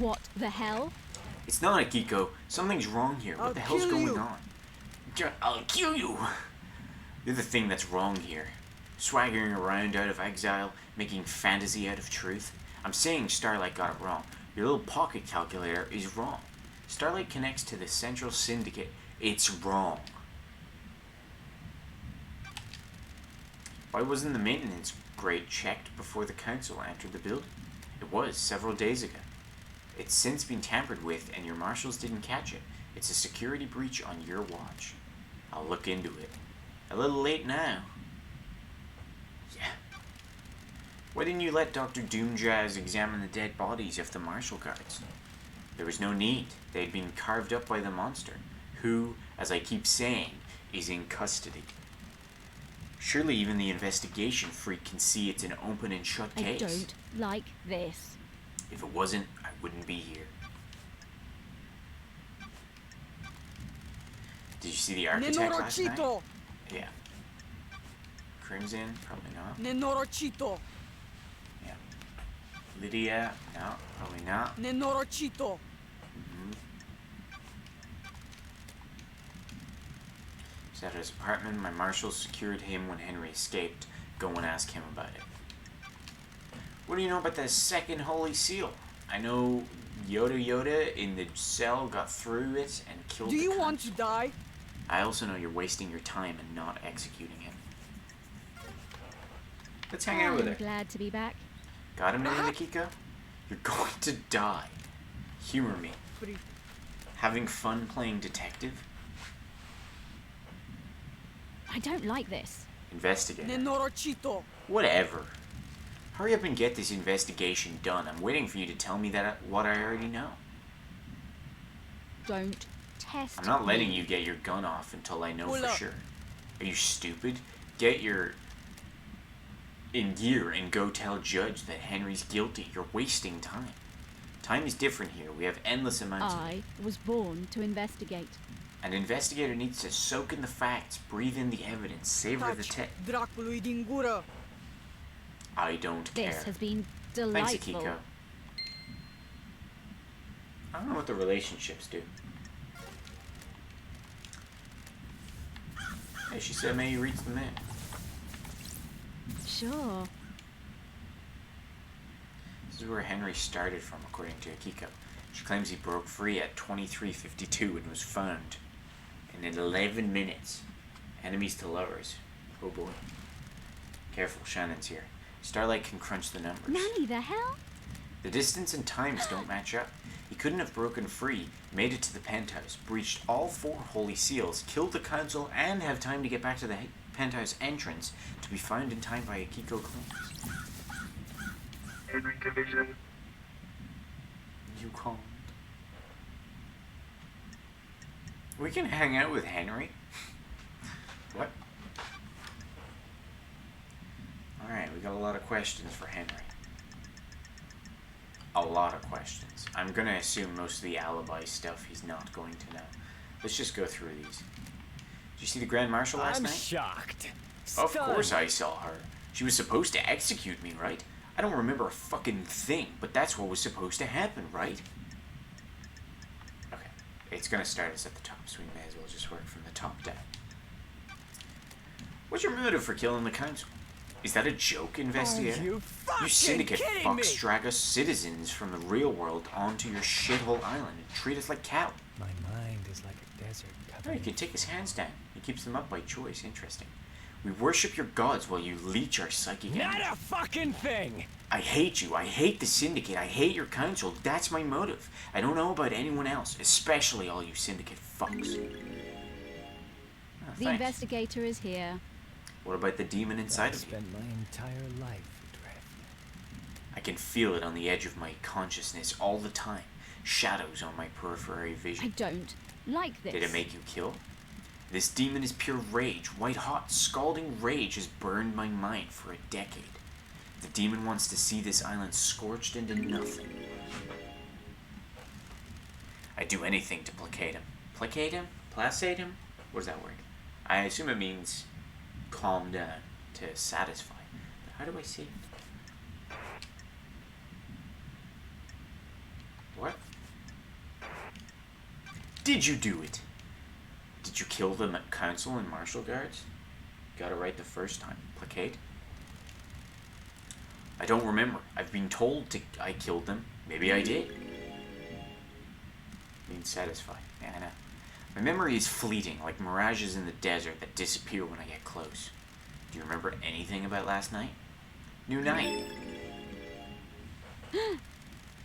What the hell? It's not Akiko. Something's wrong here. What I'll the hell's kill going you. on? I'll kill you! You're the thing that's wrong here. Swaggering around out of exile, making fantasy out of truth. I'm saying Starlight got it wrong. Your little pocket calculator is wrong. Starlight connects to the Central Syndicate. It's wrong. Why wasn't the maintenance grate checked before the council entered the building? It was, several days ago. It's since been tampered with, and your marshals didn't catch it. It's a security breach on your watch. I'll look into it. A little late now. Yeah. Why didn't you let Dr. Doomjazz examine the dead bodies of the marshal guards? There was no need. They had been carved up by the monster, who, as I keep saying, is in custody. Surely even the investigation freak can see it's an open and shut I case. don't like this. If it wasn't, I wouldn't be here. Did you see the architect last night? Nenorochito! Yeah. Crimson? Probably not. Nenorochito! Yeah. Lydia? No, probably not. Nenorochito! He's at his apartment. My marshals secured him when Henry escaped. Go and ask him about it. What do you know about the second Holy Seal? I know Yoda in the cell got through it and killed Do the you want to council. die? I also know you're wasting your time and not executing him. Let's hang out with I'm her. glad to be back. Got him, Nikiko? You're going to die. Humor me. Free. Having fun playing detective? I don't like this. Investigator. Nenorochito! Whatever. Hurry up and get this investigation done. I'm waiting for you to tell me what I already know. Don't test I'm not letting me. you get your gun off until I know Pull for up. sure. Are you stupid? Get your in gear and go tell Judge that Henry's guilty. You're wasting time. Time is different here. We have endless amounts of it. I was born to investigate. An investigator needs to soak in the facts, breathe in the evidence, savor the Touch tech. Dracului din gură! I don't care. This has been Thanks, delightful. Akiko. I don't know what the relationships do. Hey, she said maybe reach the man. Sure. This is where Henry started from, according to Akiko. She claims he broke free at 23:52 and was found. And in 11 minutes. Enemies to lovers. Oh boy. Careful, Shannon's here. Starlight can crunch the numbers. Nanny, the hell? The distance and times don't match up. He couldn't have broken free, made it to the penthouse, breached all 4 holy seals, killed the council, and have time to get back to the penthouse entrance to be found in time by Akiko claims. Henry Division. You called. We can hang out with Henry. What? Alright, we got a lot of questions for Henry. A lot of questions. I'm gonna assume most of the alibi stuff he's not going to know. Let's just go through these. Did you see the Grand Marshal last I'm night? shocked. Of course I saw her. She was supposed to execute me, right? I don't remember a fucking thing, but that's what was supposed to happen, right? Okay, it's gonna start us at the top, so we may as well just work from the top down. What's your motive for killing the council? Is that a joke, investigator? You fucking syndicate kidding fucks me? drag us citizens from the real world onto your shithole island and treat us like cattle. My mind is like a desert Oh, covered you can take his hands down. He keeps them up by choice. Interesting. We worship your gods while you leech our psychic Not energy. a fucking thing! I hate you. I hate the syndicate. I hate your council. That's my motive. I don't know about anyone else, especially all you syndicate fucks. Oh, The thanks. investigator is here. What about the demon inside I've of you? spent my entire life adrift. I can feel it on the edge of my consciousness all the time. Shadows on my periphery I vision. don't like this. Did it make you kill? This demon is pure rage. White hot, scalding rage has burned my mind for a decade. The demon wants to see this island scorched into nothing. I'd do anything to placate him. Placate him? Placate him? What is that word? I assume it means calm down, to satisfy. But how do I say it? What? Did you do it? Did you kill the council and marshal guards? Got it right the first time. Placate? I don't remember. I've been told I killed them. Maybe I did. Means satisfy. Yeah, I know. My memory is fleeting, like mirages in the desert that disappear when I get close. Do you remember anything about last night? New night.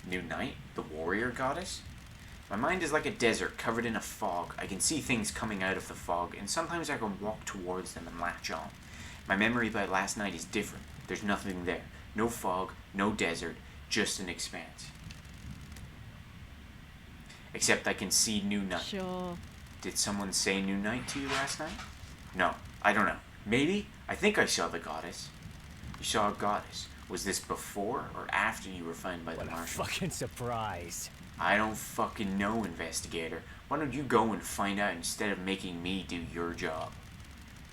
New Night, the warrior goddess? My mind is like a desert covered in a fog. I can see things coming out of the fog, and sometimes I can walk towards them and latch on. My memory about last night is different. There's nothing there. No fog, no desert, just an expanse. Except I can see New Night. Sure. Did someone say New Night to you last night? No, I don't know. Maybe? I think I saw the goddess. You saw a goddess. Was this before or after you were found by the What a marshal? fucking surprise. I don't fucking know, investigator. Why don't you go and find out instead of making me do your job?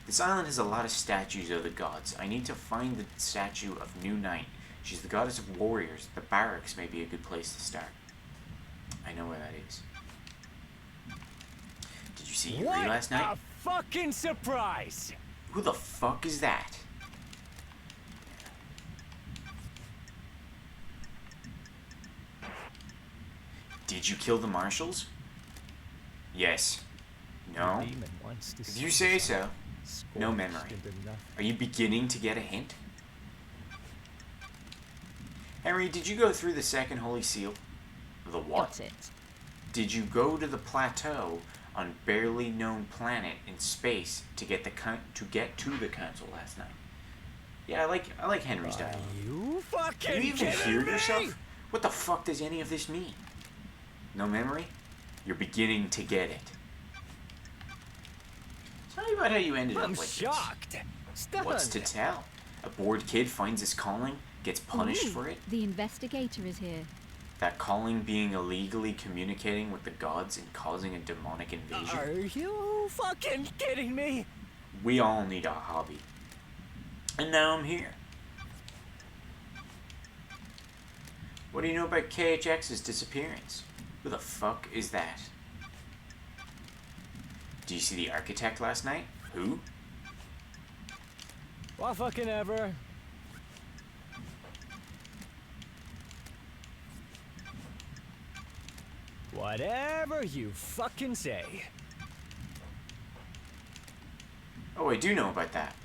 This island has a lot of statues of the gods. I need to find the statue of New Night. She's the goddess of warriors. The barracks may be a good place to start. I know where that is. Did you see Yuri What last night? a fucking surprise. Who the fuck is that? Did you kill the marshals? Yes. No? The demon wants to If see you say so. scorched No memory. into nothing. Are you beginning to get a hint? Henry, did you go through the second holy seal? The what? Got it. Did you go to the plateau on barely known planet in space to get to the council last night? Yeah, I like Henry's Are dialogue. you fucking Can you even kidding hear me? yourself? What the fuck does any of this mean? No memory? You're beginning to get it. Tell me about how you ended I'm up like shocked. this. Stunned. What's to tell? A bored kid finds his calling, gets punished Ooh, for it? The investigator is here. That calling being illegally communicating with the gods and causing a demonic invasion? Are you fucking kidding me? We all need a hobby. And now I'm here. What do you know about KHX's disappearance? Who the fuck is that? Did you see the architect last night? Who? What fucking ever. Whatever you fucking say. Oh, I do know about that.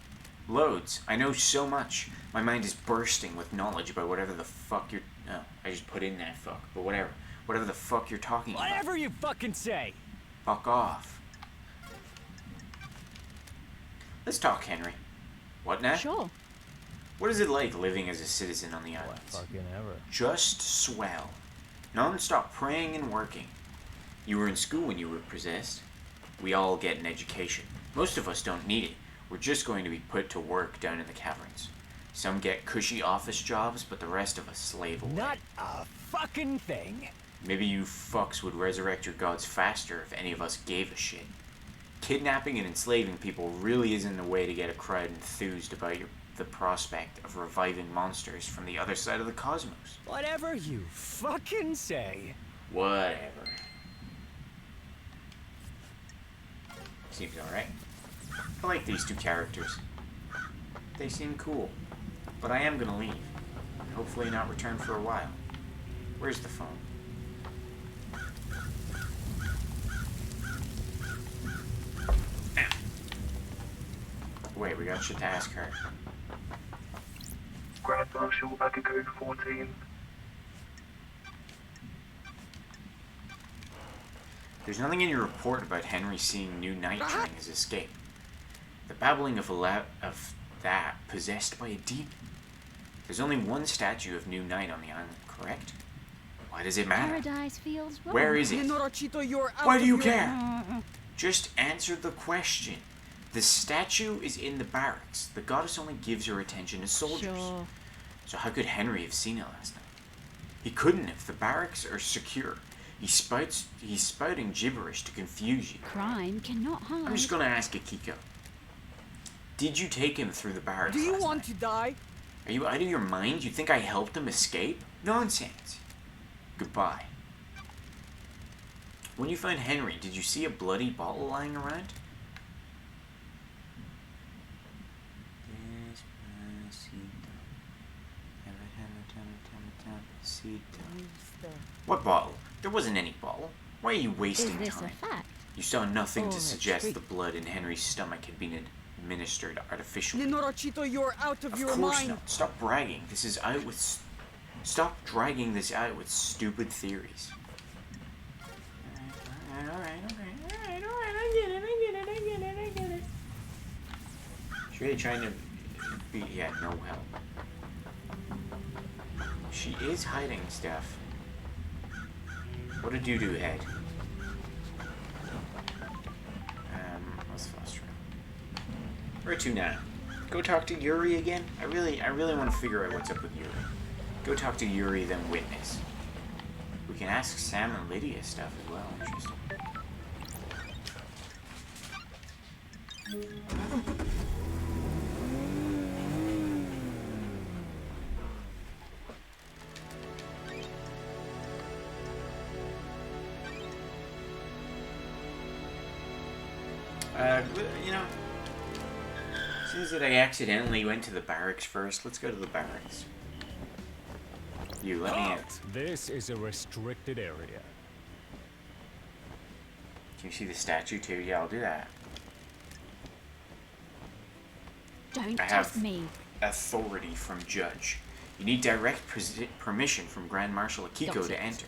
Loads. I know so much. My mind is bursting with knowledge about whatever the fuck you're... No, I just put in that fuck. But whatever. Whatever the fuck you're talking about. Whatever you fucking say. Fuck off. Let's talk, Henry. What now? Sure. What is it like living as a citizen on the What islands? fucking ever. Just swell. Non-stop praying and working. You were in school when you were possessed. We all get an education. Most of us don't need it. We're just going to be put to work down in the caverns. Some get cushy office jobs, but the rest of us slave away. Not a fucking thing. Maybe you fucks would resurrect your gods faster if any of us gave a shit. Kidnapping and enslaving people really isn't the way to get a crowd enthused about the prospect of reviving monsters from the other side of the cosmos. Whatever you fucking say. Whatever. Seems alright. I like these two characters. They seem cool. But I am gonna leave. And hopefully not return for a while. Where's the phone? Ow. Wait, we got shit to ask her. Grand Marshal Backer Code 14. There's nothing in your report about Henry seeing New Night during his escape. The babbling of that possessed by a demon. There's only one statue of New Night on the island, correct? Why does it matter? Paradise feels wrong. Where is it? Nenorachito, you're out Why of do you your- care? Just answer the question. The statue is in the barracks. The goddess only gives her attention to soldiers. Sure. So how could Henry have seen it last night? He couldn't have. The barracks are secure. He's spouting gibberish to confuse you. Crime cannot hide. I'm just gonna ask Akiko. Did you take him through the barracks Do you last want night? to die? Are you out of your mind? You think I helped him escape? Nonsense. Goodbye. When you found Henry, did you see a bloody bottle lying around? What bottle? There wasn't any bottle. Why are you Is wasting this time? a fact? You saw nothing Oh, to it's suggest freak- the blood in Henry's stomach had been administered artificially. Nenorachito, you're out of Of your course mind. not. Stop bragging. This is out with Stop dragging this out with stupid theories. Alright, I get it. She's really trying to be, yeah, no help. She is hiding stuff. What a doo-doo head. Let's foster. Where to now? Go talk to Yuri again? I really want to figure out what's up with Yuri. Go talk to Yuri, then witness. We can ask Sam and Lydia stuff as well. Interesting. You know, seems that I accidentally went to the barracks first. Let's go to the barracks. You, let me in. This is a restricted area. Can you see the statue too? Yeah, I'll do that. Don't I test have me. authority from Judge. You need direct permission from Grand Marshal Akiko Don't to it. enter.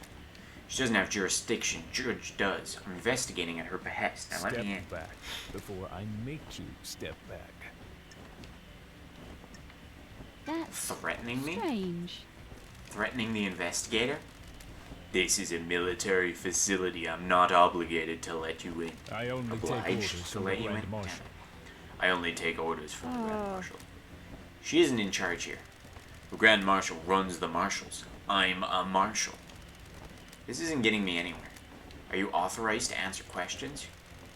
She doesn't have jurisdiction. Judge does. I'm investigating at her behest. Now let Step me in. back before I make you step back. That's Threatening me? strange. Threatening the investigator? This is a military facility. I'm not obligated to let you in. I only take Obliged orders to from let the you Grand in? Marshal. I only take orders from the Grand Marshal. She isn't in charge here. The Grand Marshal runs the marshals. I'm a marshal. This isn't getting me anywhere. Are you authorized to answer questions?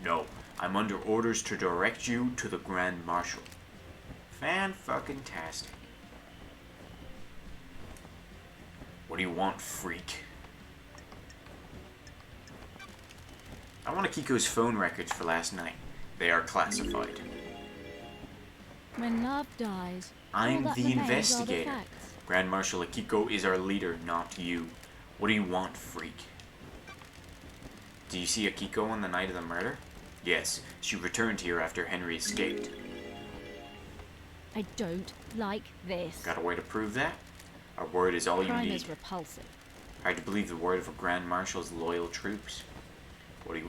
No. I'm under orders to direct you to the Grand Marshal. Fan-fucking-tastic. What do you want, freak? I want Akiko's phone records for last night. They are classified. When love dies, all I'm that the remains are investigator. facts. Grand Marshal Akiko is our leader, not you. What do you want, freak? Do you see Akiko on the night of the murder? Yes, she returned here after Henry escaped. I don't like this. Got a way to prove that? Our word is all you Crime need. is repulsive. Hard to believe the word of a Grand Marshal's loyal troops. What do you...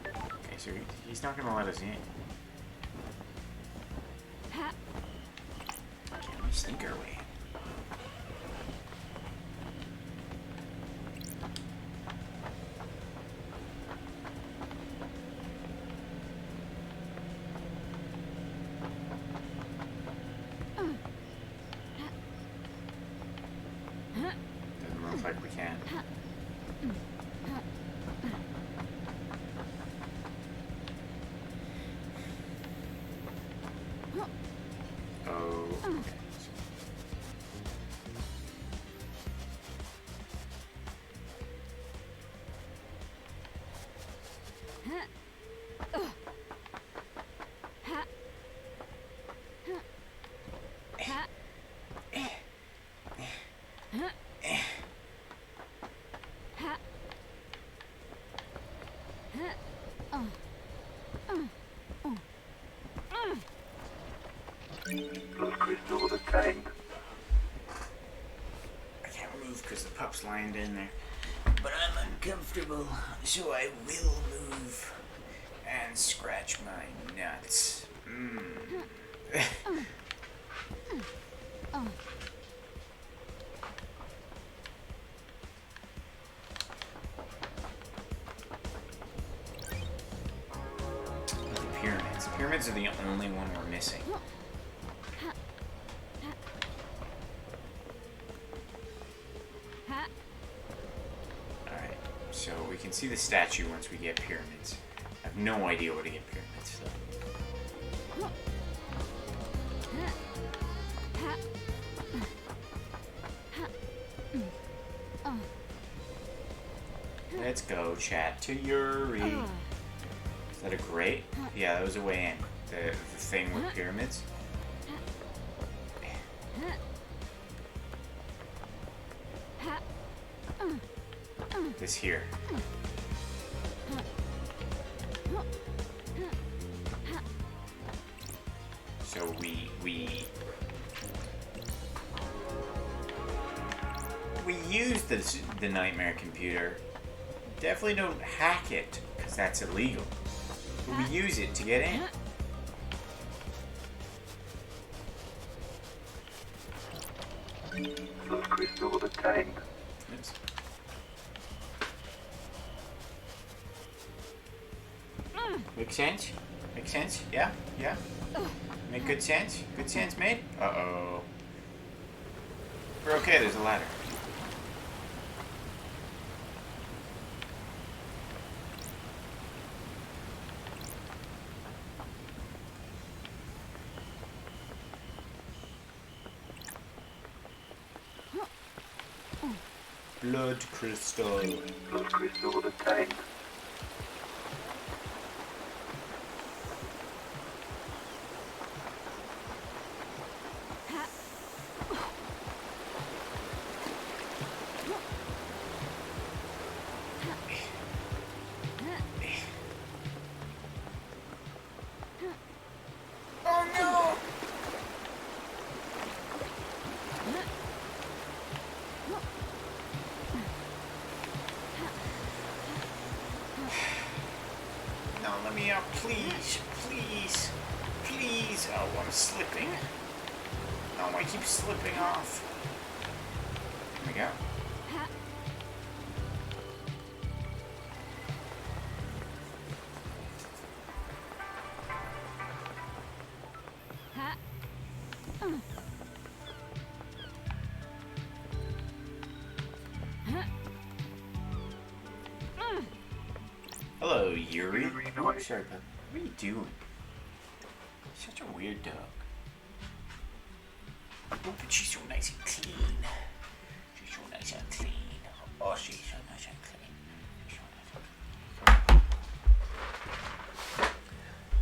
Okay, so he's not gonna let us in. Ha! Can we sneak our way in? Doesn't look like we can. Oh, okay. Those crystals obtained. I can't move because the pup's lying down there. But I'm uncomfortable, so I will move and scratch my nuts. The pyramids. The pyramids are the only one we're missing. Ha! Alright, so we can see the statue once we get pyramids. I have no idea where to get pyramids, though. Let's go chat to Yuri. Is that a grate? Yeah, that was a way in. The thing with pyramids. This here. So we we use the nightmare computer. Definitely don't hack it, because that's illegal. But we use it to get in. Blood crystal obtained. Oops. Make sense? Make sense? Yeah? Yeah? Make good sense? Good sense made? Uh-oh. We're okay, there's a ladder. Blood crystal. Blood crystal obtained. Oh no! No, let me out, please, please, please. Oh, I'm slipping. No, I keep slipping off. There we go. Hello, Yuri. Oh, sorry, but what are you doing? Such a weird dog. But she's so nice and clean. She's so nice and clean. Oh, she's so nice and clean. She's so nice and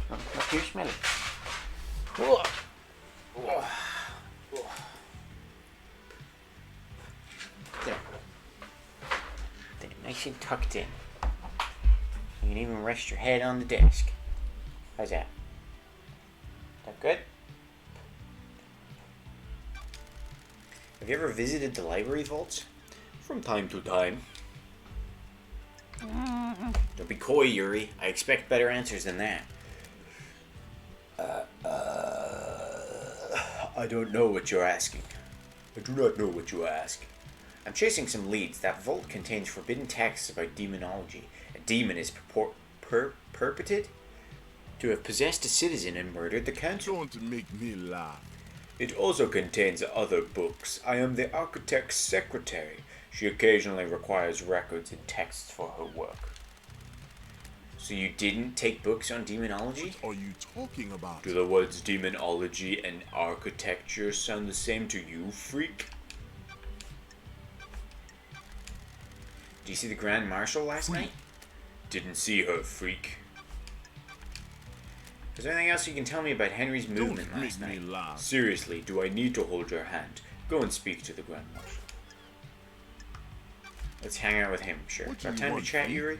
clean. Look, here, smell it. Whoa. Whoa. Whoa. There. There, nice and tucked in. You can even rest your head on the desk. How's that? That good? Have you ever visited the library vaults? From time to time. Don't be coy, Yuri. I expect better answers than that. I don't know what you're asking. I do not know what you ask. I'm chasing some leads. That vault contains forbidden texts about demonology. A demon is purported to have possessed a citizen and murdered the council. Don't make me laugh. It also contains other books. I am the architect's secretary. She occasionally requires records and texts for her work. So you didn't take books on demonology? What are you talking about? Do the words demonology and architecture sound the same to you, freak? Did you see the Grand Marshal last night? Didn't see her, freak. Is there anything else you can tell me about Henry's movement Don't last make me night? laugh. Seriously, do I need to hold your hand? Go and speak to the Grand Marshal. Let's hang out with him, sure. What do Got you time to want, chat, Pete? Yuri?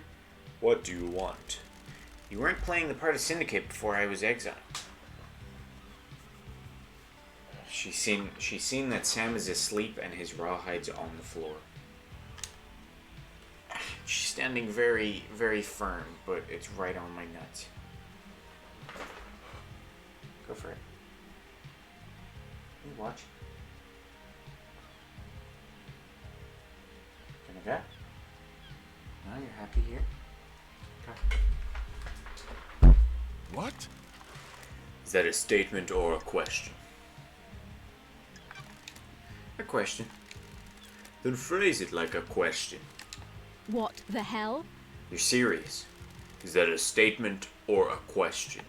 What do you want? You weren't playing the part of Syndicate before I was exiled. She's seen that Sam is asleep and his rawhide's on the floor. She's standing very, very firm, but it's right on my nuts. Go for it. You watch. Gonna go? No, you're happy here? Okay. What? Is that a statement or a question? A question. Then phrase it like a question. What the hell? You're serious. Is that a statement or a question?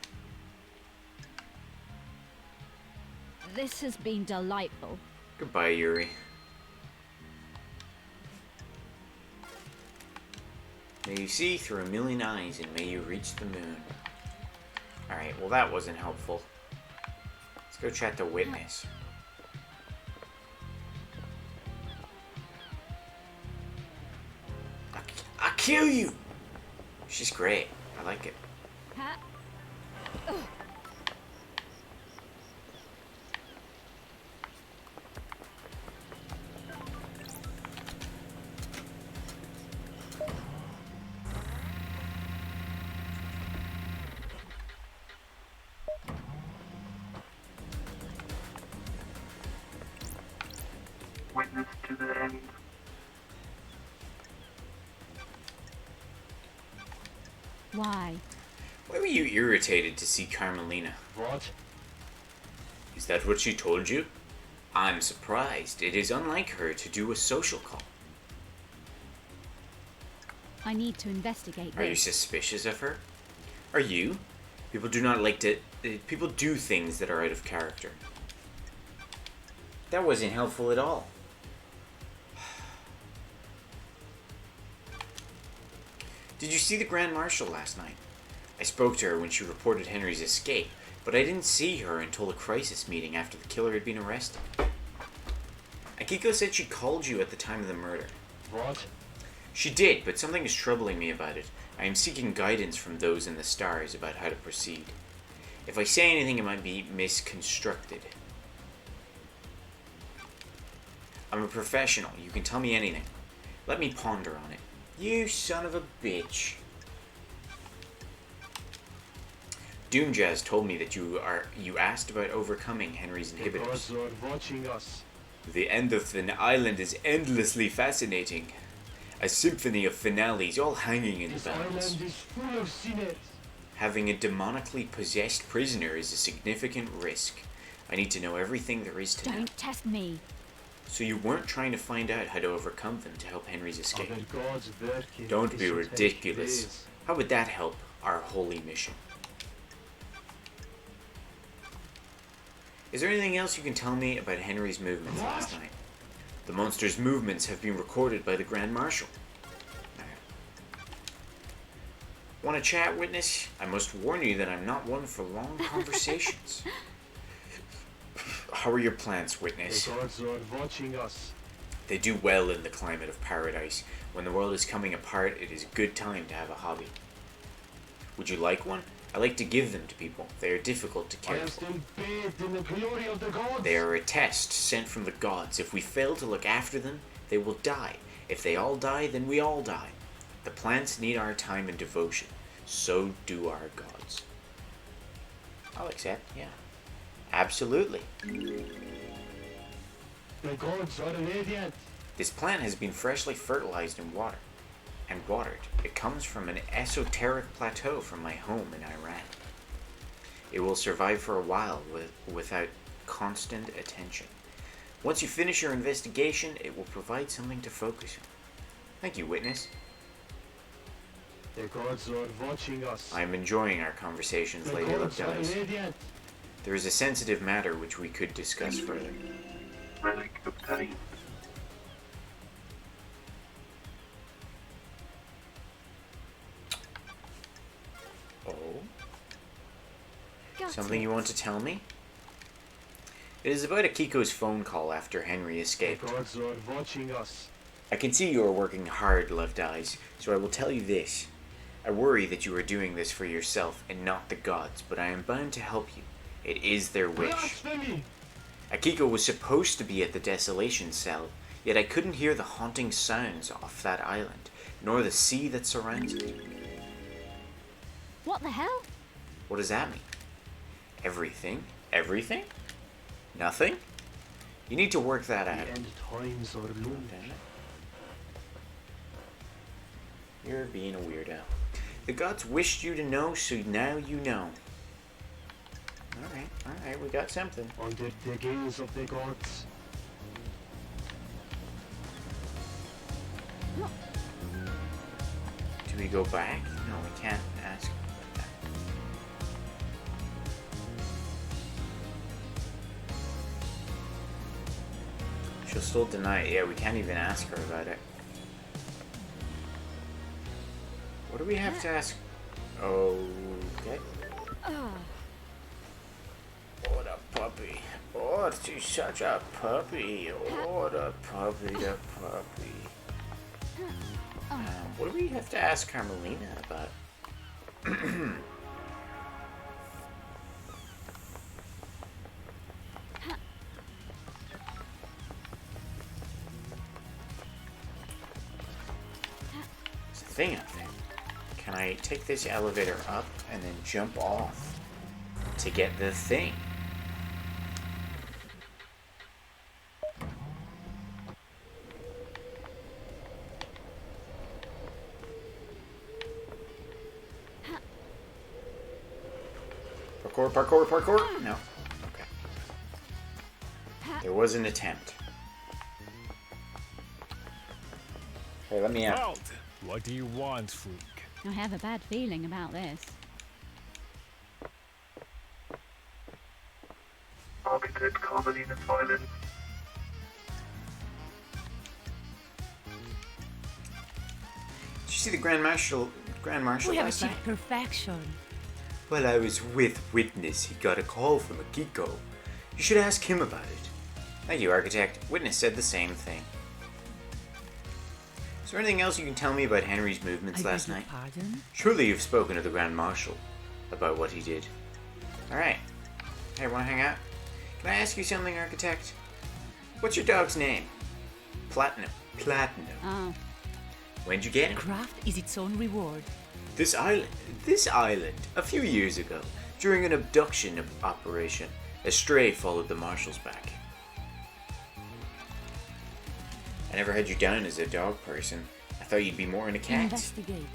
This has been delightful. Goodbye, Yuri. May you see through a million eyes and may you reach the moon. Alright, well that wasn't helpful. Let's go chat the witness. I'll kill you! She's great. I like it. Ha? witness to the end. Why? Why were you irritated to see Carmelina? What? Is that what she told you? I'm surprised. It is unlike her to do a social call. I need to investigate Are you this. suspicious of her? Are you? People do not like to... People do things that are out of character. That wasn't helpful at all. Did you see the Grand Marshal last night? I spoke to her when she reported Henry's escape, but I didn't see her until the crisis meeting after the killer had been arrested. Akiko said she called you at the time of the murder. What? She did, but something is troubling me about it. I am seeking guidance from those in the stars about how to proceed. If I say anything, it might be misconstrued. I'm a professional. You can tell me anything. Let me ponder on it. You son of a bitch. Doomjazz told me that you asked about overcoming Henry's The gods inhibitors. are watching us. The end of the island is endlessly fascinating. A symphony of finales all hanging in the This balance. island is full of sinners. Having a demonically possessed prisoner is a significant risk. I need to know everything there is to know. Don't test me. So you weren't trying to find out how to overcome them to help Henry's escape. Other gods working Don't be esoteric ridiculous. ways. How would that help our holy mission? Is there anything else you can tell me about Henry's movements last night? The monster's movements have been recorded by the Grand Marshal. Want to chat, witness? I must warn you that I'm not one for long conversations. How are your plants, witness? The gods are watching us. They do well in the climate of paradise. When the world is coming apart, it is a good time to have a hobby. Would you like one? I like to give them to people. They are difficult to I care am for. still bathed in the glory of the gods. They are a test sent from the gods. If we fail to look after them, they will die. If they all die, then we all die. The plants need our time and devotion. So do our gods. I'll accept, yeah. Absolutely. The gods are radiant. This plant has been freshly fertilized and watered. It comes from an esoteric plateau from my home in Iran. It will survive for a while without constant attention. Once you finish your investigation, it will provide something to focus on. Thank you, witness. The gods are watching us. I am enjoying our conversations, The Lady gods are Lovedyes. radiant. There is a sensitive matter which we could discuss further. Relic obtained. Oh? Got Something it. you want to tell me? It is about Akiko's phone call after Henry The escaped. gods are watching us. I can see you are working hard, Lovedyes, so I will tell you this. I worry that you are doing this for yourself and not the gods, but I am bound to help you. It is their wish. Blasphemy! Akiko was supposed to be at the desolation cell, yet I couldn't hear the haunting sounds off that island, nor the sea that surrounds it. What the hell? What does that mean? Everything? Everything? Nothing? You need to work that The out. end times are looming. Damn it. You're being a weirdo. The gods wished you to know, so now you know. Alright, we got something. Under the gaze of the gods. Do we go back? No, we can't ask about that. She'll still deny it. Yeah, we can't even ask her about it. What do we have to ask? Okay. What a puppy. Oh, she's such a puppy. Oh, the puppy, the puppy. What do we have to ask Carmelina about? There's a thing up there. Can I take this elevator up and then jump off to get the thing? Parkour. No. Okay. There was an attempt. Hey, let me out. Halt! What do you want, freak? I have a bad feeling about this. Architect comedy and violence. Did you see the Grand Marshal We have last night? achieved perfection. While I was with Witness, he got a call from Akiko. You should ask him about it. Thank you, Architect. Witness said the same thing. Is there anything else you can tell me about Henry's movements I last beg your night? pardon? Surely you've spoken to the Grand Marshal about what he did. Alright. Hey, wanna hang out? Can I ask you something, Architect? What's your dog's name? Platinum. Oh, When'd you get him? Craft is its own reward. This island, a few years ago, during an abduction operation, a stray followed the Marshals back. I never had you down as a dog person. I thought you'd be more in a cat. Investigate.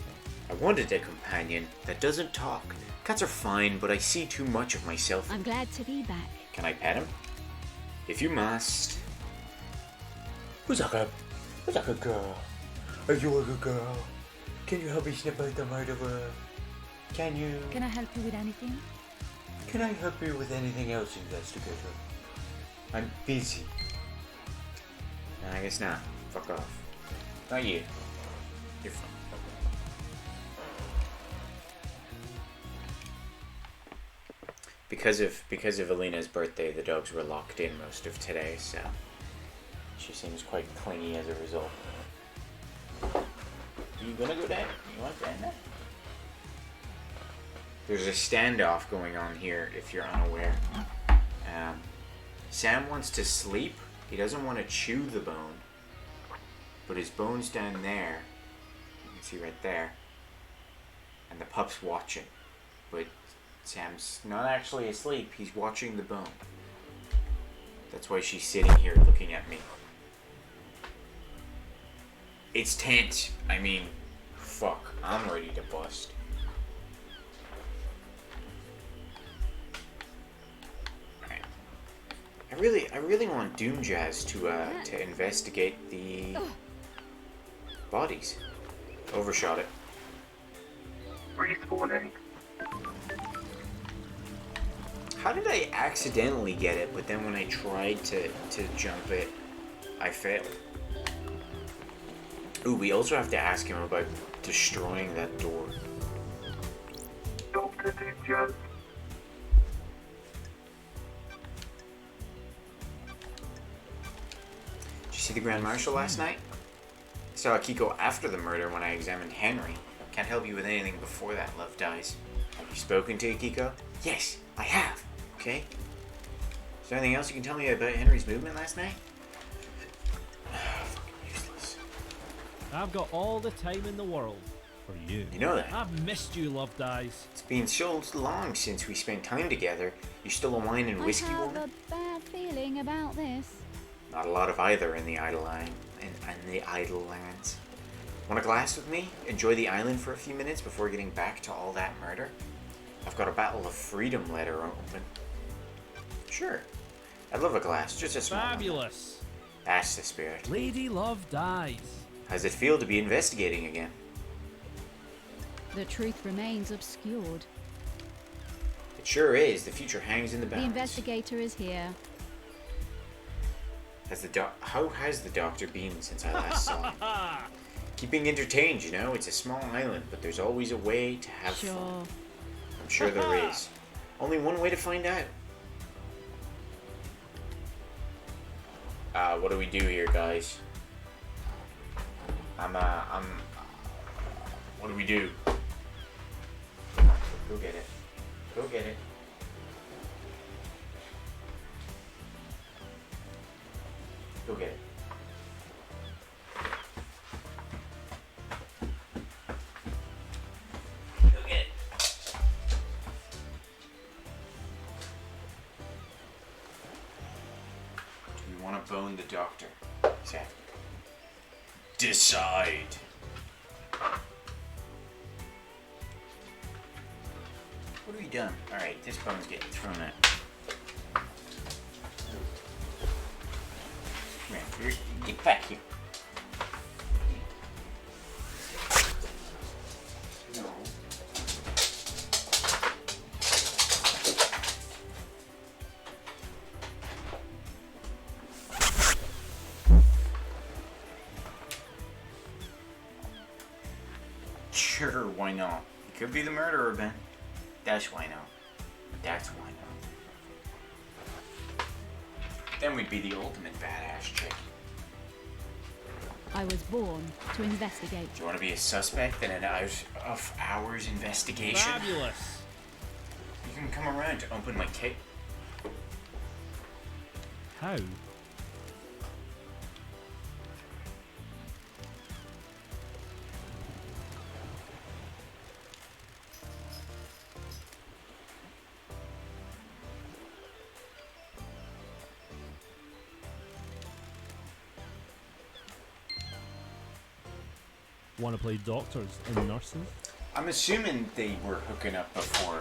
I wanted a companion that doesn't talk. Cats are fine, but I see too much of myself. I'm glad to be back. Can I pet him? If you must. Who's like a girl? Are you a good girl? Can you help me snip out the murderer? Can you? Can I help you with anything? Can I help you with anything else, investigator? I'm busy. I guess not. Fuck off. Not you. You're fine. Because of Alina's birthday, the dogs were locked in most of today, so she seems quite clingy as a result. You gonna go down? You want down there? There's a standoff going on here, if you're unaware. Sam wants to sleep. He doesn't want to chew the bone. But his bone's down there. You can see right there. And the pup's watching. But Sam's not actually asleep. He's watching the bone. That's why she's sitting here looking at me. It's tense. I mean, fuck. I'm ready to bust. Alright. I really want Doom Jazz to investigate the bodies. Overshot it. Respawning. How did I accidentally get it, but then when I tried to jump it, I failed? Ooh, we also have to ask him about destroying that door. Dr. Ninja. Did you see the Grand Marshal last night? I saw Akiko after the murder when I examined Henry. Can't help you with anything before that, love dies. Have you spoken to Akiko? Yes, I have. Okay. Is there anything else you can tell me about Henry's movement last night? Fucking useless. I've got all the time in the world for you. You know that. I've missed you, Love Dies. It's been so long since we spent time together. You're still a wine and whiskey I have woman? a bad feeling about this. Not a lot of either in the Idle Line. In the Idle Lands. Want a glass with me? Enjoy the island for a few minutes before getting back to all that murder? I've got a Battle of Freedom letter open. Sure. I'd love a glass, just a small one. Fabulous. That's the spirit. Lady Love Dies. How's it feel to be investigating again? The truth remains obscured. It sure is. The future hangs in the The balance. investigator is here. How has the doctor been since I last saw him? Keeping entertained, you know? It's a small island, but there's always a way to have fun. Sure. I'm sure there is. Only one way to find out. What do we do here, guys? What do we do? Go get it. Go get it. Go get it. Go get it. Do we want to bone the doctor? Exactly. Decide. What have you done? Alright, this bone's getting thrown out. Come here, get back here. No. Sure, why not? It could be the murderer, Ben. That's why not. That's why not. Then we'd be the ultimate badass chick. I was born to investigate. Do you want to be a suspect in an out-of-hours investigation? Fabulous. You can come around to open my case. How? Want to play doctors and nurses? I'm assuming they were hooking up before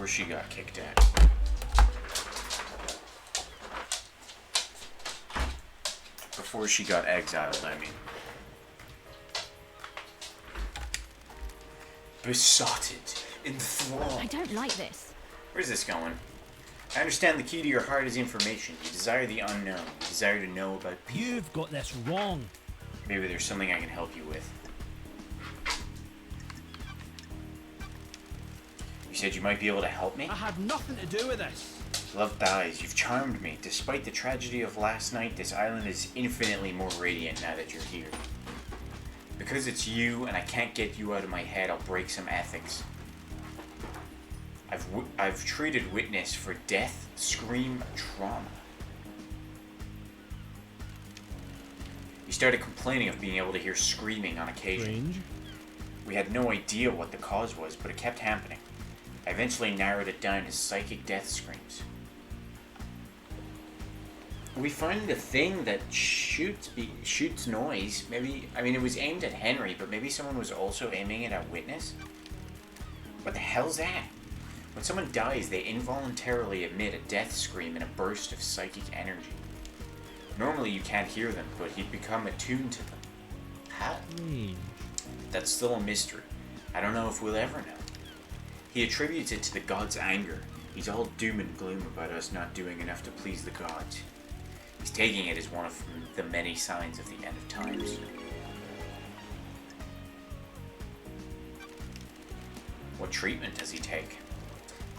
she got kicked out. Before she got exiled, I mean. Besotted, enthralled. I don't like this. Where's this going? I understand the key to your heart is information. You desire the unknown. You desire to know about people. You've got this wrong. Maybe there's something I can help you with. You said you might be able to help me? I had nothing to do with this. Love dies. You've charmed me. Despite the tragedy of last night, this island is infinitely more radiant now that you're here. Because it's you and I can't get you out of my head, I'll break some ethics. I've treated witness for death, scream, trauma. He started complaining of being able to hear screaming on occasion. Strange. We had no idea what the cause was, but it kept happening. I eventually narrowed it down as psychic death screams. We found the thing that shoots noise. Maybe, I mean, it was aimed at Henry, but maybe someone was also aiming it at Witness? What the hell's that? When someone dies, they involuntarily emit a death scream in a burst of psychic energy. Normally you can't hear them, but he'd become attuned to them. How? Strange. That's still a mystery. I don't know if we'll ever know. He attributes it to the gods' anger. He's all doom and gloom about us not doing enough to please the gods. He's taking it as one of the many signs of the end of times. What treatment does he take?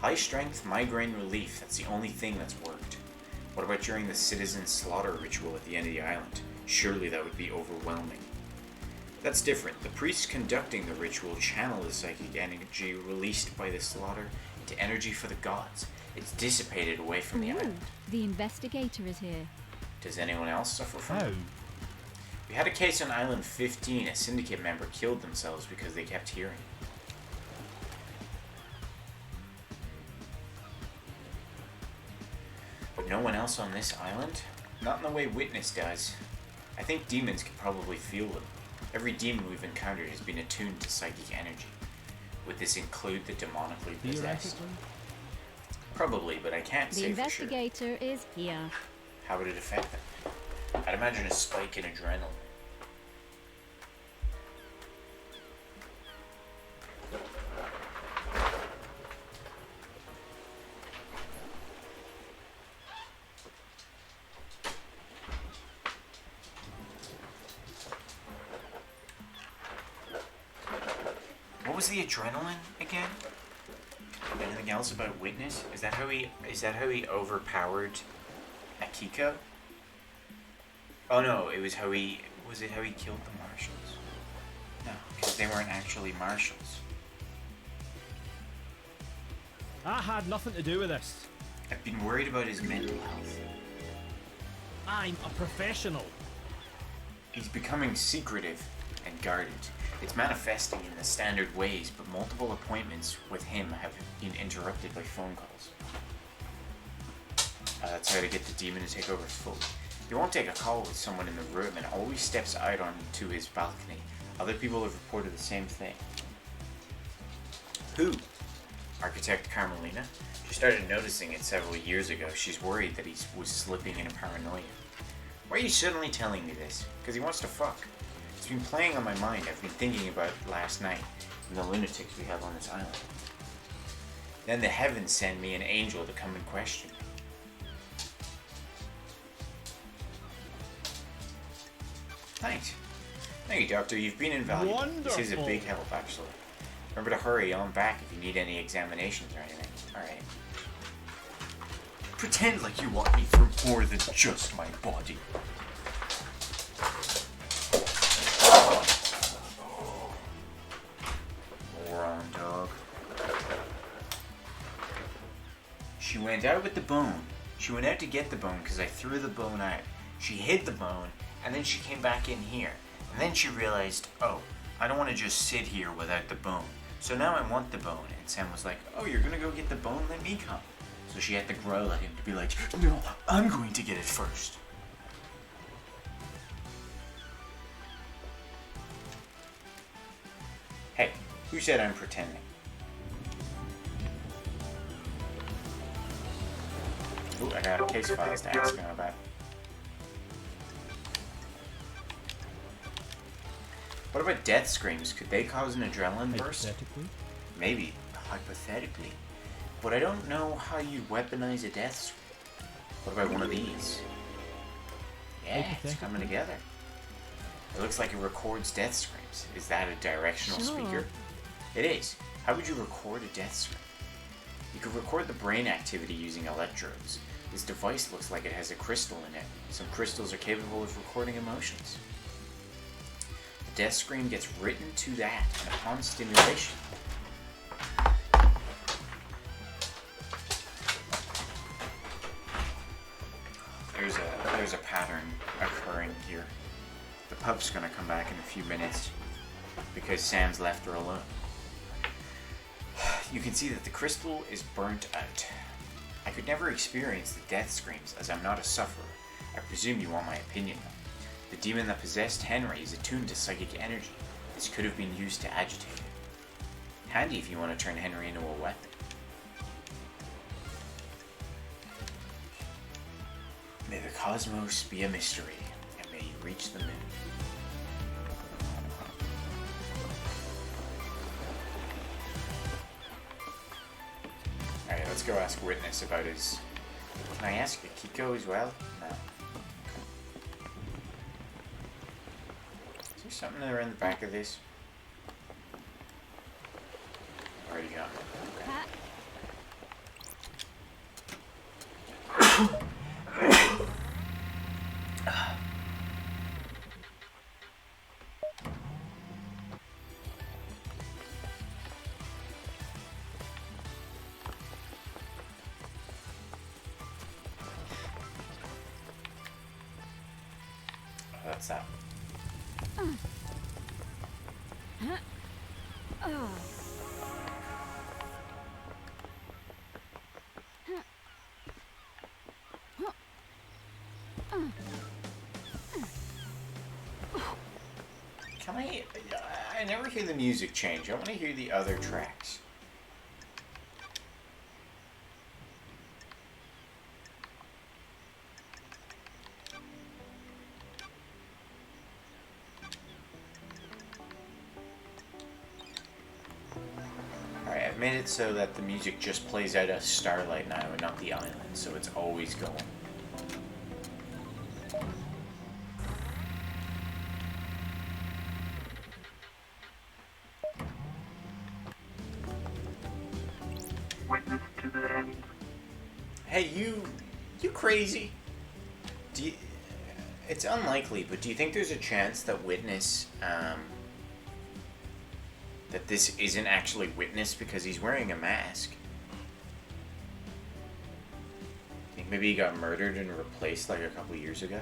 High strength migraine relief, that's the only thing that's worked. What about during the citizen slaughter ritual at the end of the island? Surely that would be overwhelming. That's different. The priests conducting the ritual channel the psychic energy released by the slaughter into energy for the gods. It's dissipated away from the Ooh, island. the investigator is here. Does anyone else suffer from How? it? We had a case on Island 15. A syndicate member killed themselves because they kept hearing. But no one else on this island? Not in the way Witness does. I think demons can probably feel them. Every demon we've encountered has been attuned to psychic energy. Would this include the demonically possessed? Theoretically? Probably, but I can't The say for sure. investigator is here. How would it affect them? I'd imagine a spike in adrenaline. What was the adrenaline again? Anything else about Witness? Is that how he overpowered Akiko? Oh no, it was how he killed the marshals? No, because they weren't actually marshals. I had nothing to do with this. I've been worried about his mental health. I'm a professional. He's becoming secretive and guarded. It's manifesting in the standard ways, but multiple appointments with him have been interrupted by phone calls. That's how to get the demon to take over fully. He won't take a call with someone in the room and always steps out onto his balcony. Other people have reported the same thing. Who? architect Carmelina. She started noticing it several years ago. She's worried that he was slipping into paranoia. Why are you suddenly telling me this? Because he wants to fuck. It's been playing on my mind. I've been thinking about it last night and the lunatics we have on this island. Then the heavens send me an angel to come and question me. Thanks. Thank you, Doctor. You've been invaluable. This is a Wonderful. big help, actually. Remember to hurry on back if you need any examinations or anything. Alright. Pretend like you want me for more than just my body. Moron dog. She went out with the bone. She went out to get the bone because I threw the bone out. She hid the bone, and then she came back in here. And then she realized, oh, I don't want to just sit here without the bone. So now I want the bone. And Sam was like, oh, you're going to go get the bone? Let me come. So she had to growl at him to be like, no, I'm going to get it first. Hey, who said I'm pretending? Ooh, I got case files to ask him about. What about death screams? Could they cause an adrenaline burst? Hypothetically. Maybe, hypothetically. But I don't know how you weaponize a death scream. What about one of these? Yeah, it's coming together. It looks like it records death screams. Is that a directional Sure. speaker? It is. How would you record a death scream? You could record the brain activity using electrodes. This device looks like it has a crystal in it. Some crystals are capable of recording emotions. The death scream gets written to that, and upon stimulation, there's a pattern occurring here. The pup's gonna come back in a few minutes because Sam's left her alone. You can see that the crystal is burnt out. I could never experience the death screams as I'm not a sufferer. I presume you want my opinion though. The demon that possessed Henry is attuned to psychic energy. This could have been used to agitate it. Handy if you want to turn Henry into a weapon. May the cosmos be a mystery, and may you reach the moon. Alright, let's go ask Witness about his... Can I ask Akiko as well? No. Is there something around the back of this? Already got it. Okay. That's that. Can I never hear the music change. I want to hear the other tracks. Alright, I've made it so that the music just plays out as Starlight now and not the island, so it's always going. Witness to the end. Hey, you crazy? Do you, it's unlikely, but do you think there's a chance that Witness, that this isn't actually Witness because he's wearing a mask? Think maybe he got murdered and replaced like a couple years ago?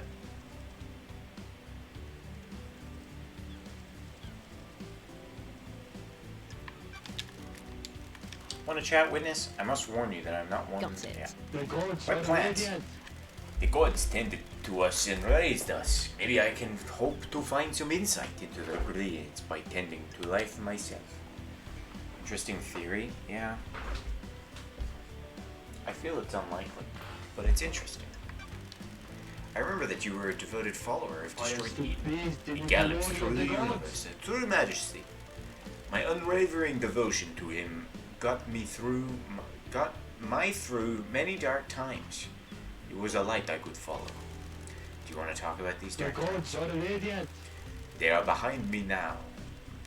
Want to chat, Witness? I must warn you that I'm not one. Got it. Yeah. The gods My are plans. radiant. The gods tended to us and raised us. Maybe I can hope to find some insight into their brilliance by tending to life myself. Interesting theory, yeah. I feel it's unlikely, but it's interesting. I remember that you were a devoted follower of I am Destroyed still Eden. bathed in He the galloped glory through of the the universe gods. in true majesty. My unwavering devotion to him got me through many dark times. It was a light I could follow. Do you want to talk about these The dark times? gods are radiant. They are behind me now.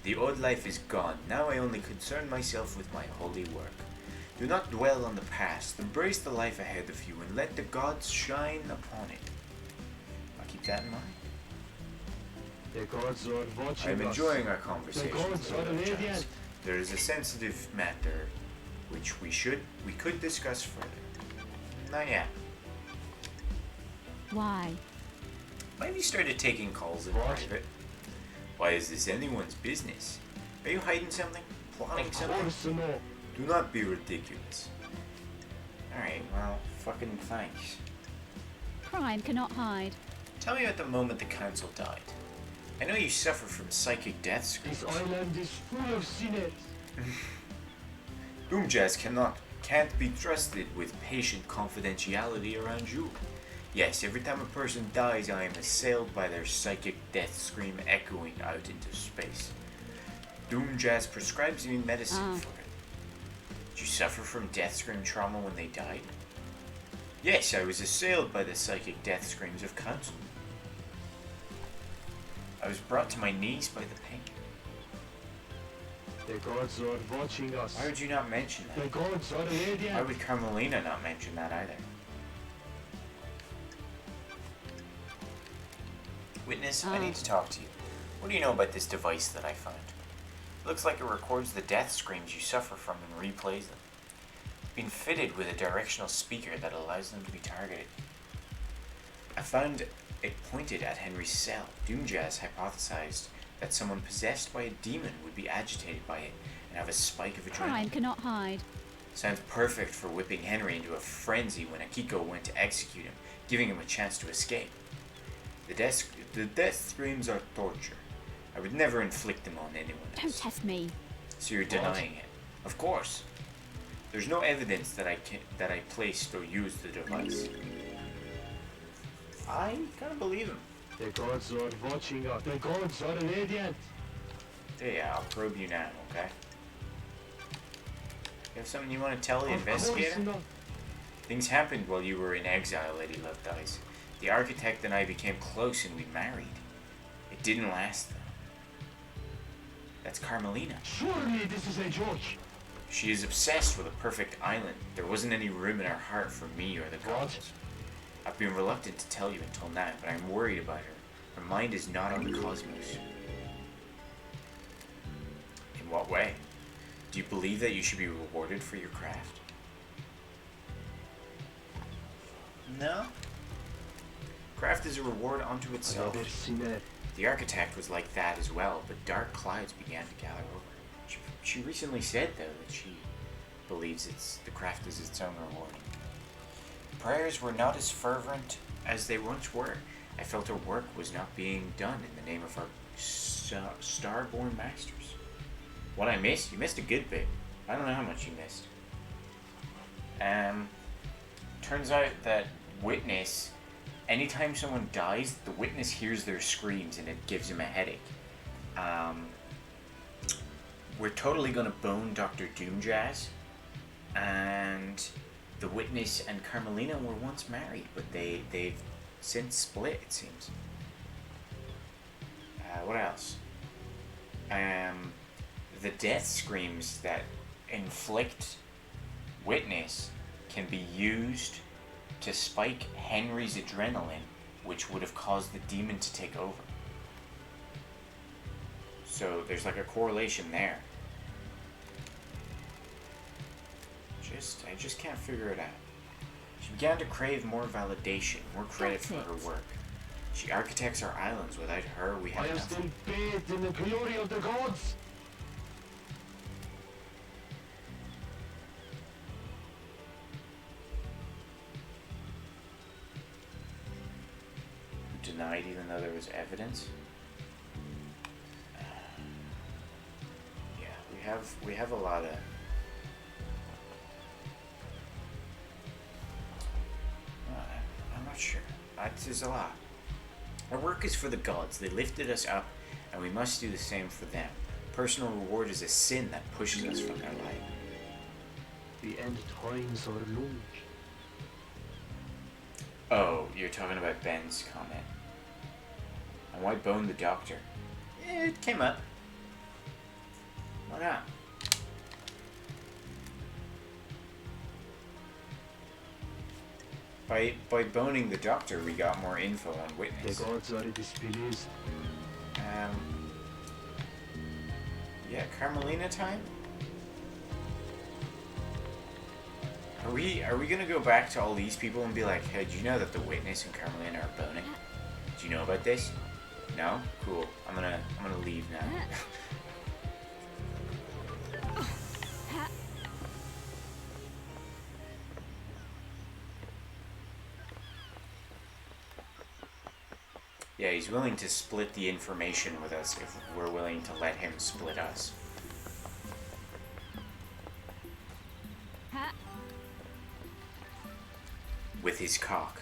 The old life is gone. Now I only concern myself with my holy work. Do not dwell on the past. Embrace the life ahead of you and let the gods shine upon it. I'll keep that in mind. The gods are watching I'm us. enjoying our conversation. gods are radiant. There is a sensitive matter which we could discuss further. Not yet. Why? Why have you started taking calls in What? private? Why is this anyone's business? Are you hiding something? Plotting Of something? course no. Do not be ridiculous. Alright, well, fucking thanks. Crime cannot hide. Tell me about the moment the council died. I know you suffer from psychic death This screams. island is full of sinners. Doomjazz can't be trusted with patient confidentiality around you. Yes, every time a person dies, I am assailed by their psychic death scream echoing out into space. Doomjazz prescribes me medicine for it. Did you suffer from death scream trauma when they died? Yes, I was assailed by the psychic death screams of council. I was brought to my knees by the pain. The gods are watching us. Why would you not mention The that? gods are Why radiant. would Carmelina not mention that either? Witness, I need to talk to you. What do you know about this device that I found? It looks like it records the death screams you suffer from and replays them. It's been fitted with a directional speaker that allows them to be targeted. I found it pointed at Henry's cell. Doomjazz hypothesized that someone possessed by a demon would be agitated by it and have a spike of Crime adrenaline. cannot hide. Sounds perfect for whipping Henry into a frenzy when Akiko went to execute him, giving him a chance to escape. The death screams are torture. I would never inflict them on anyone Don't else. test me. So you're denying it? Of course. There's no evidence that I placed or used the device. I gotta believe him. The gods are watching us. The gods are radiant. Yeah, I'll probe you now, okay? You have something you want to tell the Of investigator? course not. Things happened while you were in exile, Lady Love Dice. The architect and I became close and we married. It didn't last though. That's Carmelina. Surely this is a joke. She is obsessed with a perfect island. There wasn't any room in her heart for me or the gods. I've been reluctant to tell you until now, but I'm worried about her. Her mind is not on the cosmos. In what way? Do you believe that you should be rewarded for your craft? No. Craft is a reward unto itself. Another sinner. The architect was like that as well, but dark clouds began to gather over. She recently said, though, that she believes the craft is its own reward. Prayers were not as fervent as they once were. I felt her work was not being done in the name of our starborn masters. What I missed? You missed a good bit. I don't know how much you missed. Turns out that Witness, anytime someone dies, the Witness hears their screams and it gives him a headache. We're totally gonna bone Dr. Doomjazz, and the Witness and Carmelina were once married, but they've since split, it seems. What else? The death screams that inflict Witness can be used to spike Henry's adrenaline, which would have caused the demon to take over. So there's like a correlation there. I just can't figure it out. She began to crave more validation, more credit That's for it. her work. She architects our islands. Without her, we I have am nothing. still bathed in the glory of the gods. Denied even though there was evidence. Yeah, we have a lot of sure. That is a lot. Our work is for the gods. They lifted us up, and we must do the same for them. Personal reward is a sin that pushes us from their light. The end times are long. Oh, you're talking about Ben's comment. And why bone the doctor? It came up. Why not? By boning the doctor, we got more info on The Witness. gods are displeased. Yeah, Carmelina time? Are we gonna go back to all these people and be like, hey, do you know that the Witness and Carmelina are boning? Do you know about this? No? Cool. I'm gonna leave now. Yeah, he's willing to split the information with us if we're willing to let him split us. With his cock.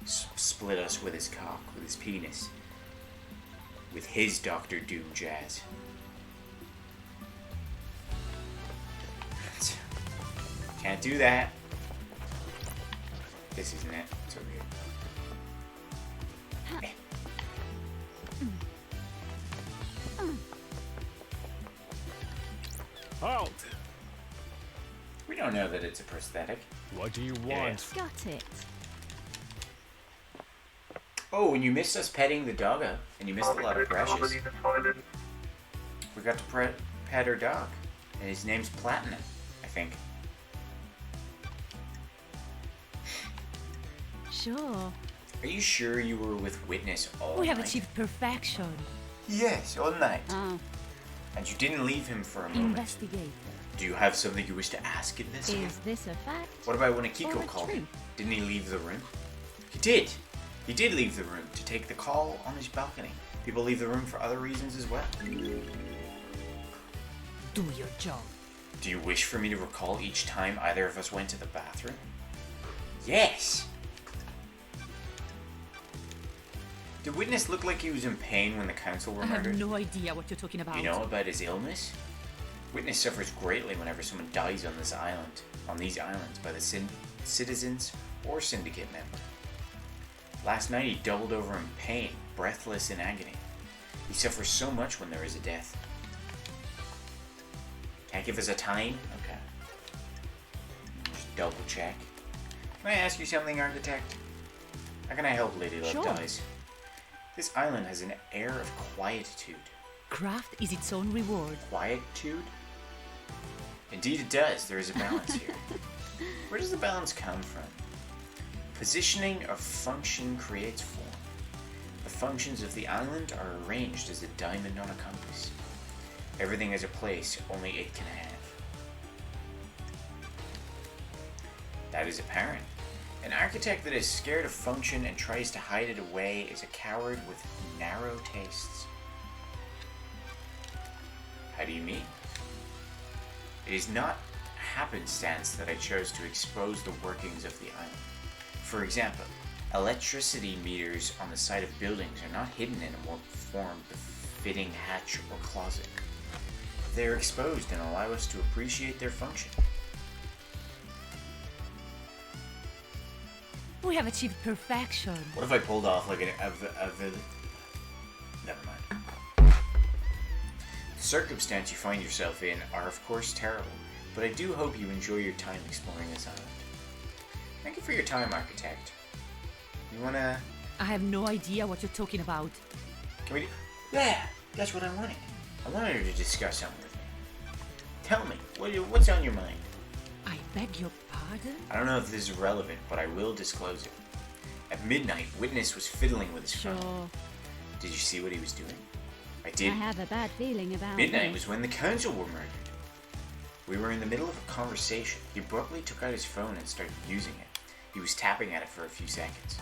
Split us with his cock, with his penis. With his Doctor Doom jazz. Can't do that. This isn't it. It's over here. Halt! We don't know that it's a prosthetic. What do you want? Got it. Oh, and you missed us petting the doggo, and you missed a lot of precious. Carmelina's Island. We got to pet her dog, and his name's Platinum, I think. Sure. Are you sure you were with Witness all We have night? achieved perfection. Yes, all night. Oh, And you didn't leave him for a moment. Investigator. Do you have something you wish to ask in this? is this a fact? What about when Akiko Or a called him? truth? Didn't he leave the room? He did. He did leave the room to take the call on his balcony. People leave the room for other reasons as well. Do your job. Do you wish for me to recall each time either of us went to the bathroom? Yes! Did Witness look like he was in pain when the council were I have murdered? no idea what you're talking about. You know about his illness? Witness suffers greatly whenever someone dies on this island, on these islands, by the citizens or syndicate member. Last night he doubled over in pain, breathless in agony. He suffers so much when there is a death. Can't give us a time? Okay. Just double check. Can I ask you something, Architect? How can I help Lady Love Sure. Dies? This island has an air of quietude. Craft is its own reward. Quietude? Indeed it does. There is a balance here. Where does the balance come from? Positioning of function creates form. The functions of the island are arranged as a diamond on a compass. Everything has a place only it can have. That is apparent. An architect that is scared of function and tries to hide it away is a coward with narrow tastes. How do you mean? It is not happenstance that I chose to expose the workings of the island. For example, electricity meters on the side of buildings are not hidden in a more form befitting hatch or closet. They are exposed and allow us to appreciate their function. We have achieved perfection. What if I pulled off like never mind. The circumstance you find yourself in are of course terrible, but I do hope you enjoy your time exploring this island. Thank you for your time, Architect. You wanna... I have no idea what you're talking about. Can we... Yeah, that's what I wanted. I wanted her to discuss something with me. Tell me, what's on your mind? I beg your pardon? I don't know if this is relevant, but I will disclose it. At midnight, Witness was fiddling with his phone. Sure. Did you see what he was doing? I I did. have a bad feeling about Midnight this. was when the council were murdered. We were in the middle of a conversation. He abruptly took out his phone and started using it. He was tapping at it for a few seconds.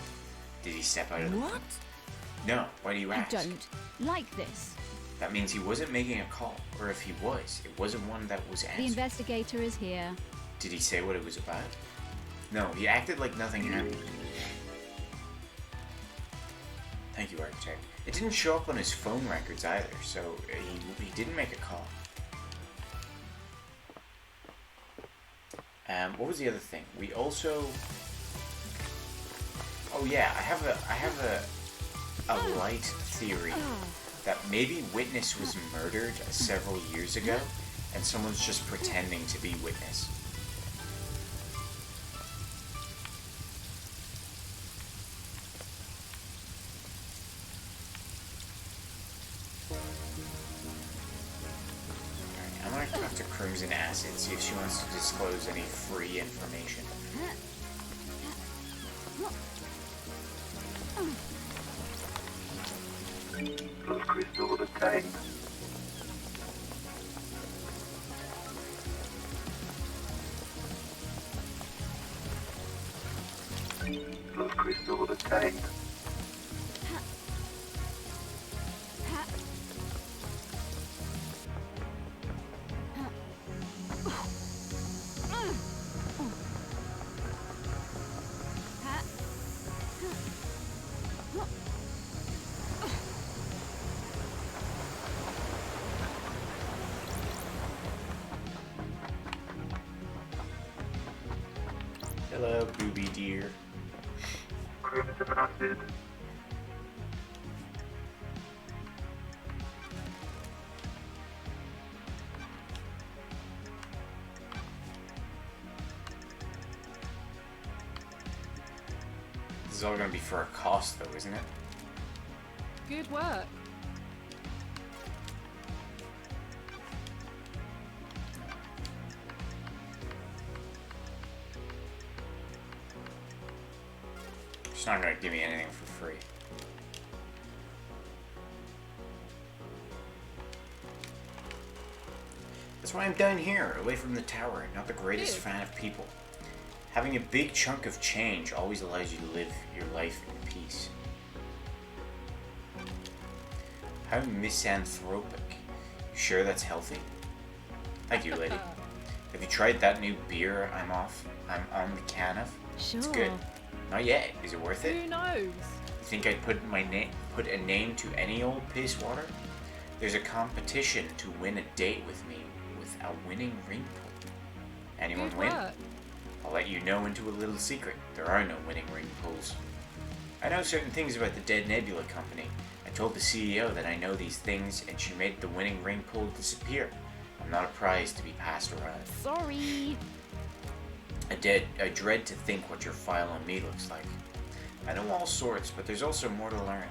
Did he step out of the... What? No, why do you I ask? don't like this. That means he wasn't making a call, or if he was, it wasn't one that was The answered. investigator is here. Did he say what it was about? No, he acted like nothing happened. Thank you, Architect. It didn't show up on his phone records either, so he didn't make a call. What was the other thing? We also... Oh yeah, I have a light theory that maybe Witness was murdered several years ago, and someone's just pretending to be Witness. Alright, I'm gonna talk to Crimson Acid, see if she wants to disclose any free information. Those crystals obtained. Those crystals obtained. Hello, booby dear. Crimson acid. This is all gonna be for a cost, though, isn't it? Good work. She's not gonna give me anything for free. That's why I'm down here, away from the tower. Not the greatest Good. fan of people. Having a big chunk of change always allows you to live your life in peace. How misanthropic. You sure that's healthy? Thank you, lady. Have you tried that new beer I'm on the can of? Sure. It's good. Not yet. Is it worth it? Who knows? You think I'd put a name to any old piss water? There's a competition to win a date with me with a winning ring pull. Anyone Good win? work. I'll let you know into a little secret. There are no winning ring pulls. I know certain things about the Dead Nebula Company. I told the CEO that I know these things, and she made the winning ring pull disappear. I'm not a prize to be passed around. Sorry. I dread to think what your file on me looks like. I know all sorts, but there's also more to learn.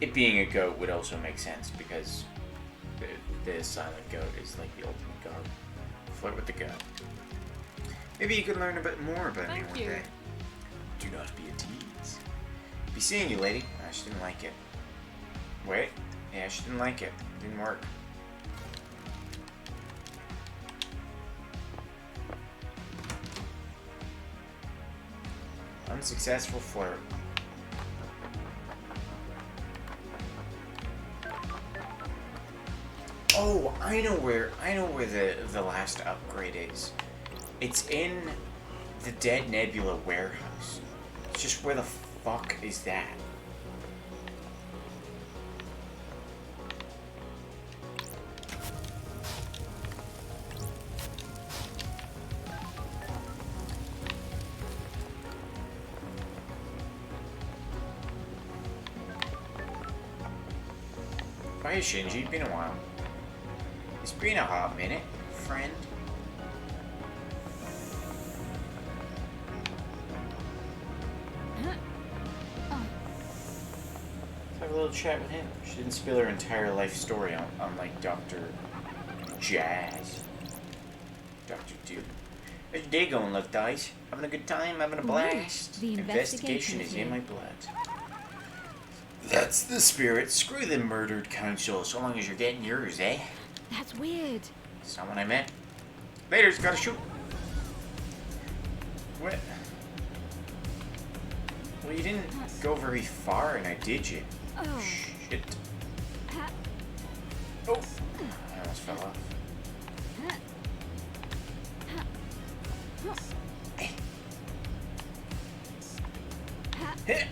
It being a goat would also make sense because the silent goat is like the ultimate god. Flirt with the goat. Maybe you could learn a bit more about me Thank one you. day. Do not be a tease. Be seeing you, lady. She didn't like it. Wait. Yeah, she didn't like it. Didn't work. Unsuccessful flirt. Oh, I know where the last upgrade is. It's in the Dead Nebula warehouse. It's just where the fuck is that? Bye, Shinji. Been a while. It's been a hot minute, friend. Let's have a little chat with him. She didn't spill her entire life story unlike Dr. Jazz. Dr. Duke. How's your day going, Love Dice? Having a good time? Having a blast? The investigation is is in here. my blood. That's the spirit. Screw the murdered council, so long as you're getting yours, eh? That's weird. It's not what I meant. Later's gotta shoot. What? Well, you didn't go very far now, did you? Oh. Shit. Oh! I almost fell off. Hit.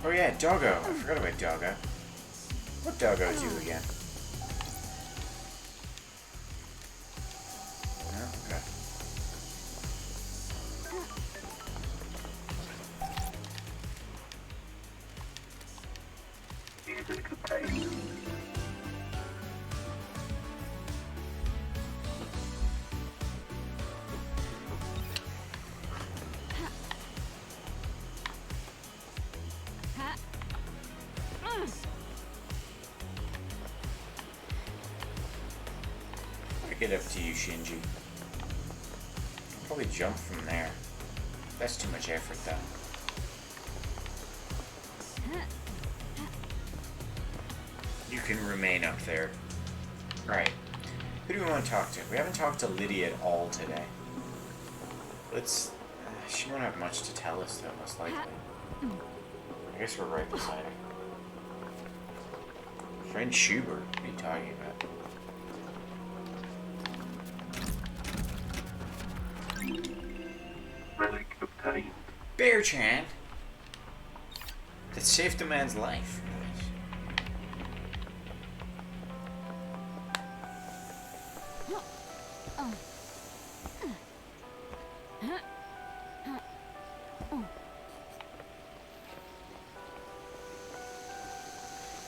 Oh yeah, Doggo. I forgot about Doggo. What Doggo do again? Oh, okay. Music obtained. I get up to you, Shinji. I'll probably jump from there. That's too much effort, though. You can remain up there. Right. Who do we want to talk to? We haven't talked to Lydia at all today. Let's... she won't have much to tell us, though, most likely. I guess we're right beside her. Friend Schubert, what are you talking about? Relic obtained. Bear-chan! That saved a man's life.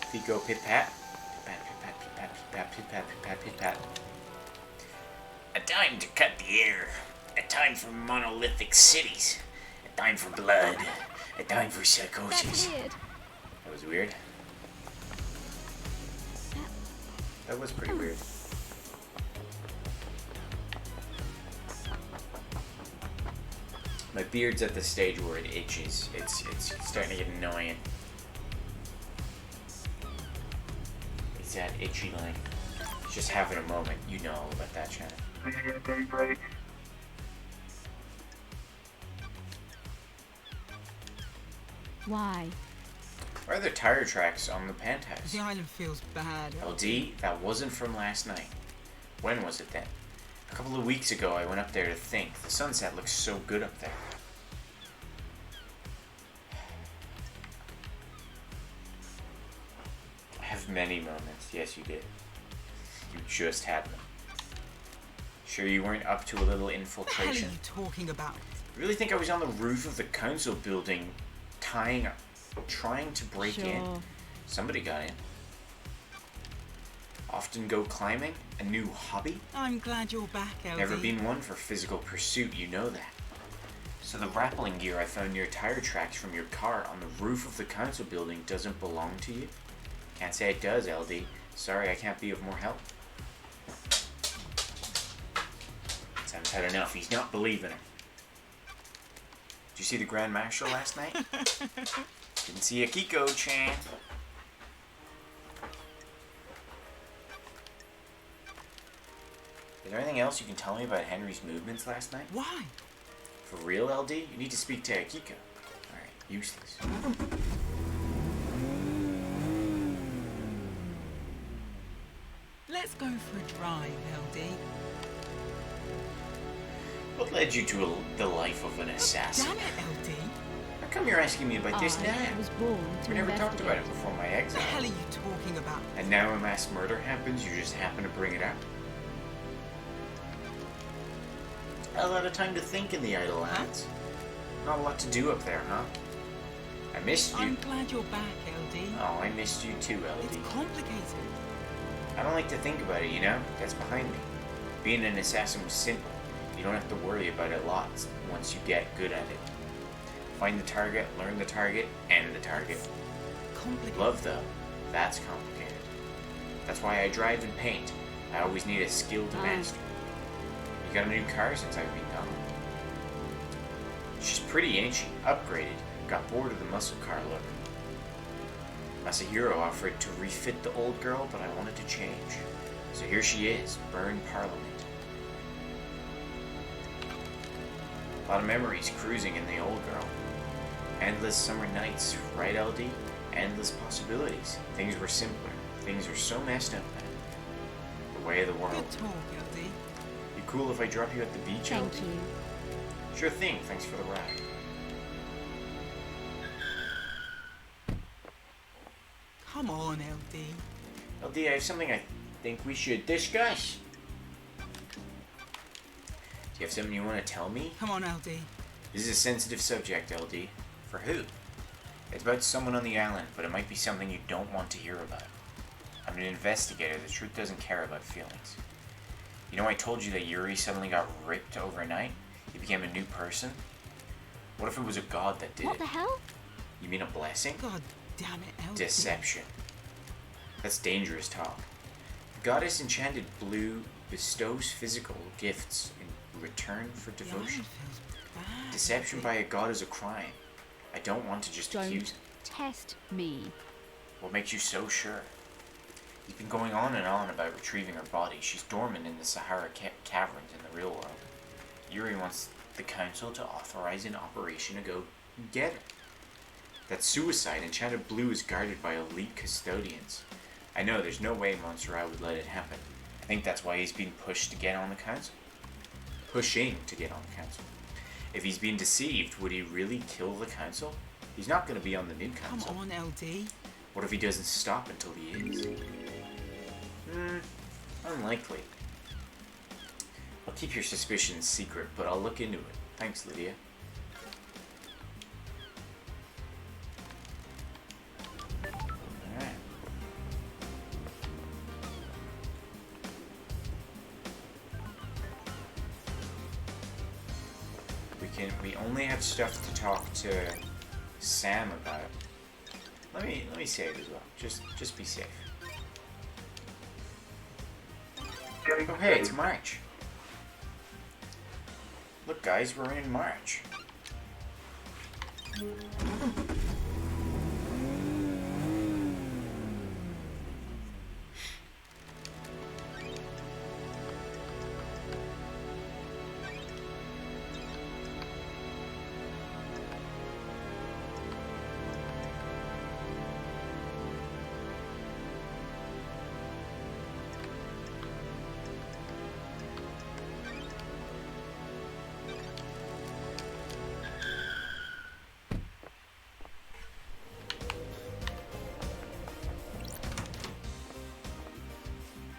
If you go pit-pat. Pit-pat, pit-pat, pit-pat, pit-pat, pit-pat, pit-pat, pit-pat. A time to cut the air. A time for monolithic cities. A time for blood. A time for That's psychosis. weird. That was weird. That was pretty weird. My beard's at the stage where it itches. It's starting to get annoying. It's that itchy line. Just having a moment. You know all about that, Shannon. Clear daybreak. Why? Why are there tire tracks on the penthouse? The island feels bad. LD, that wasn't from last night. When was it then? A couple of weeks ago I went up there to think. The sunset looks so good up there. I have many moments. Yes, you did. You just had them. Sure you weren't up to a little What the hell are infiltration? you talking about? Really think I was on the roof of the council building trying to break in? Sure. Somebody got in. Often go climbing? A new hobby? I'm glad you're back, LD. Never been one for physical pursuit, you know that. So the rappelling gear I found near tire tracks from your car on the roof of the council building doesn't belong to you? Can't say it does, LD. Sorry, I can't be of more help. Sam's had enough. He's not believing it. Did you see the Grand Marshal last night? Didn't see Akiko-chan. Is there anything else you can tell me about Henry's movements last night? Why? For real, LD? You need to speak to Akiko. Alright, useless. Let's go for a drive, LD. What led you to the life of an assassin? Damn it, LD. How come you're asking me about this I now? was born to We never talked about investigate. it before my What the exile. hell are you talking about? And now a mass murder happens, you just happen to bring it up? A lot of time to think in the Idle Lands. Not a lot to do up there, huh? I missed you. I'm glad you're back, LD. Oh, I missed you too, It's LD. complicated. I don't like to think about it, you know? That's behind me. Being an assassin was simple. You don't have to worry about it lots once you get good at it. Find the target, learn the target, end the target. Complicated. Love, though, that's complicated. That's why I drive and paint. I always need a skill to master. You got a new car since I've been gone. She's pretty, ain't she? Upgraded. Got bored of the muscle car look. Masahiro offered to refit the old girl, but I wanted to change. So here she is, Burn Parliament. A lot of memories cruising in the old girl. Endless summer nights, right, LD? Endless possibilities. Things were simpler. Things are so messed up now. The way of the world. Good talk, LD. You cool if I drop you at the beach, Thank LD? you. Sure thing, thanks for the ride. Come on, LD. LD, I have something I think we should discuss. Do you have something you want to tell me? Come on, LD. This is a sensitive subject, LD. For who? It's about someone on the island, but it might be something you don't want to hear about. I'm an investigator. The truth doesn't care about feelings. You know I told you that Yuri suddenly got ripped overnight? He became a new person? What if it was a god that did What it? the hell? You mean a blessing? God damn it, LD. Deception. That's dangerous talk. The goddess Enchanted Blue bestows physical gifts in return for The devotion. island feels bad. Deception by a god is a crime. I don't want to just accuse. Don't test me. What makes you so sure? He's been going on and on about retrieving her body. She's dormant in the Sahara caverns in the real world. Yuri wants the council to authorize an operation to go get her. That's suicide. Enchanted Blue is guarded by elite custodians. I know there's no way Montserrat would let it happen. I think that's why he's being pushed to get on the council. Pushing to get on the council. If he's being deceived, would he really kill the council? He's not going to be on the new Come council. on, LD. What if he doesn't stop until he is? Unlikely. I'll keep your suspicions secret, but I'll look into it. Thanks, Lydia. Alright. We only have stuff to talk to Sam about. Let me save as well. Just be safe. Getting Oh hey, it's March. Look guys, we're in March.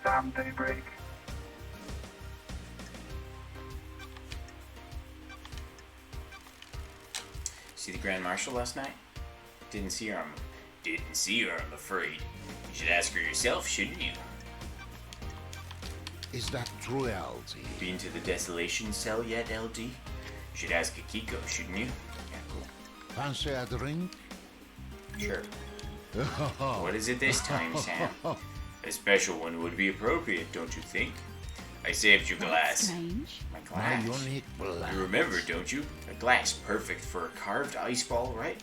Sam Daybreak. See the Grand Marshal last night? Didn't see her, I'm afraid. You should ask her yourself, shouldn't you? Is that true, LD? Been to the Desolation Cell yet, LD? You should ask Akiko, shouldn't you? Yeah, cool. Fancy a drink? Sure. What is it this time, Sam? A special one would be appropriate, don't you think? I saved you That's glass. strange. My My glass. unique blend. You remember, don't you? A glass perfect for a carved ice ball, right?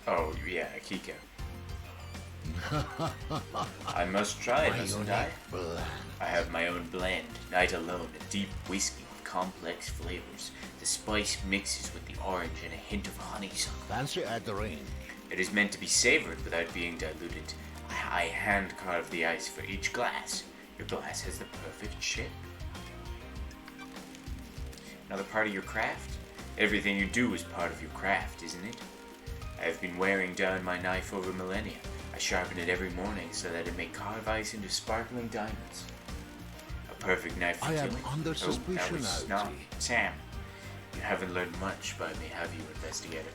Oh, yeah, Akiko. I must try, My mustn't I? unique blend. I have my own blend, night alone, a deep whiskey with complex flavors. The spice mixes with the orange and a hint of honeysuckle. Fancy a drink? It is meant to be savored without being diluted. I hand carve the ice for each glass. Your glass has the perfect shape. Another part of your craft? Everything you do is part of your craft, isn't it? I have been wearing down my knife over millennia. I sharpen it every morning so that it may carve ice into sparkling diamonds. A perfect knife for I am killing. under that suspicion, was not LT. Sam. You haven't learned much about me, have you, investigator?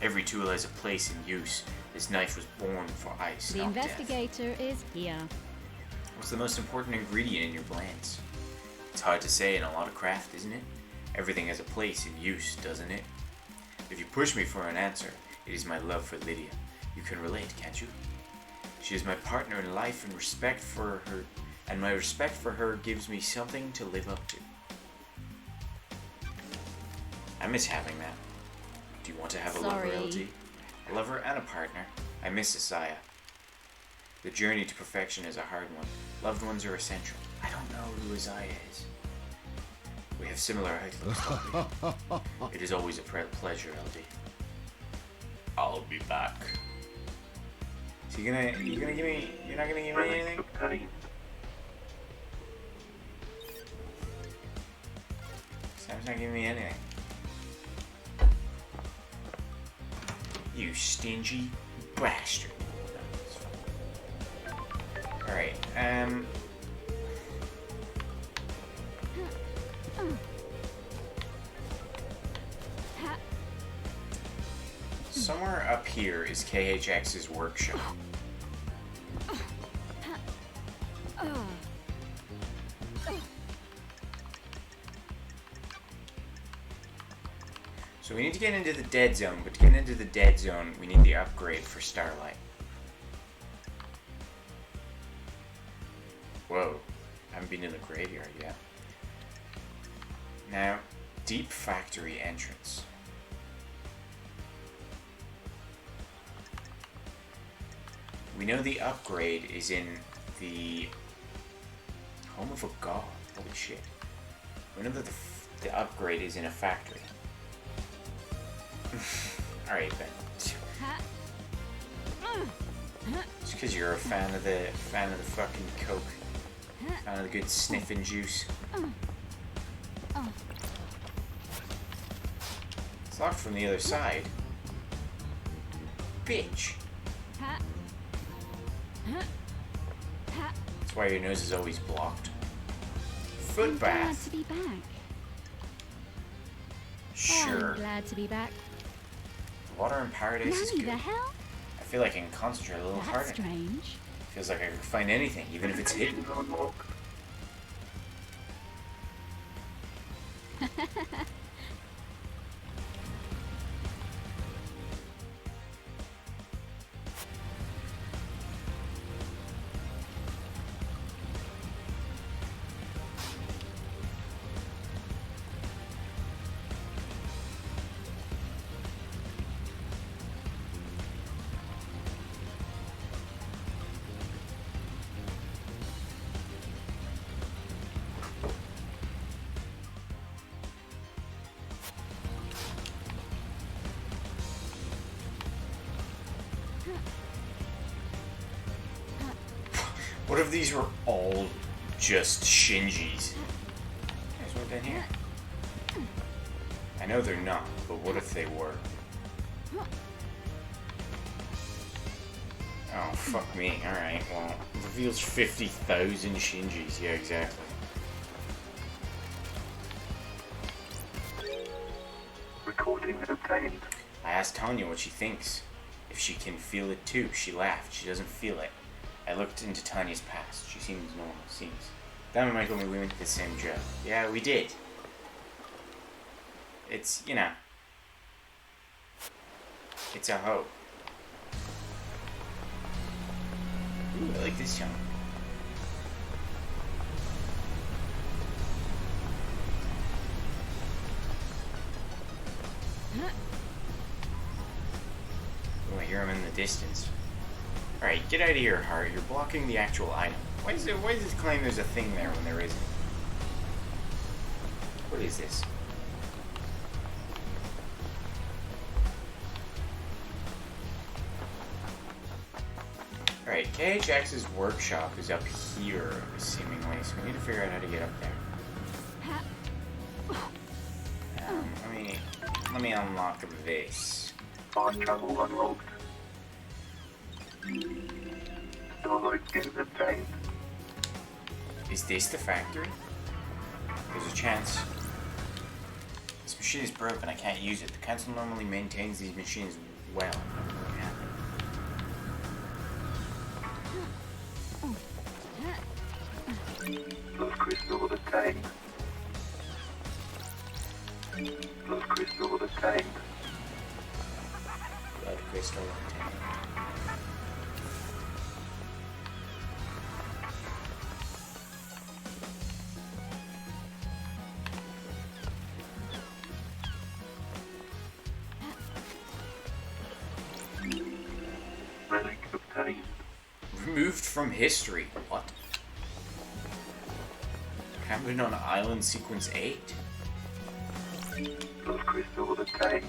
Every tool has a place in use. This knife was born for ice, The not death. investigator is here. What's the most important ingredient in your blends? It's hard to say in a lot of craft, isn't it? Everything has a place in use, doesn't it? If you push me for an answer, it is my love for Lydia. You can relate, can't you? She is my partner in life and respect for her, and my respect for her gives me something to live up to. I miss having that. Do you want to have a lover, Sorry. LT? A lover and a partner. I miss Isaiah. The journey to perfection is a hard one. Loved ones are essential. I don't know who Isaiah is. We have similar outlooks, don't we? It is always a pleasure, LD. I'll be back. So you're not gonna give me anything? Obtained. Sam's not giving me anything. You stingy bastard. Alright, somewhere up here is KHX's workshop. So we need to get into the dead zone, but to get into the dead zone, we need the upgrade for Starlight. Whoa, I haven't been in the graveyard yet. Now, deep factory entrance. We know the upgrade is in the home of a god. Holy shit. We know that the upgrade is in a factory. Alright then. Just because you're a fan of the fucking coke. Fan of the good sniffing juice. It's locked from the other side. Bitch. That's why your nose is always blocked. Foot I'm glad bath. to be back. Sure. I'm glad to be back. Water in paradise is Nanny, good. the hell? I feel like I can concentrate a little That's harder. strange. Feels like I can find anything, even if it's hidden. Unlocked. What if these were all just Shinjis? There's one down here. I know they're not, but what if they were? Oh, fuck me. Alright, well, it reveals 50,000 Shinjis. Yeah, exactly. Recording obtained. I asked Tanya what she thinks. If she can feel it too. She laughed. She doesn't feel it. I looked into Tanya's past. She seems normal, seems. Damn it, Michael, we went to the same job. Yeah, we did. It's, you know. It's a hope. Ooh, I like this song. Oh, I hear him in the distance. Alright, get out of here, Heart. You're blocking the actual item. Why does it claim there's a thing there when there isn't? What is this? Alright, KHX's workshop is up here, seemingly, so we need to figure out how to get up there. Let me unlock this. Fast travel unlocked. Starlight skins obtained. Is this the factory? There's a chance. This machine is broken, I can't use it. The council normally maintains these machines well. Yeah. Blood crystal obtained. Blood crystal obtained. Blood crystal obtained. Relic obtained. Remove from history. What? Happened on Island Sequence 8. Those crystals obtained.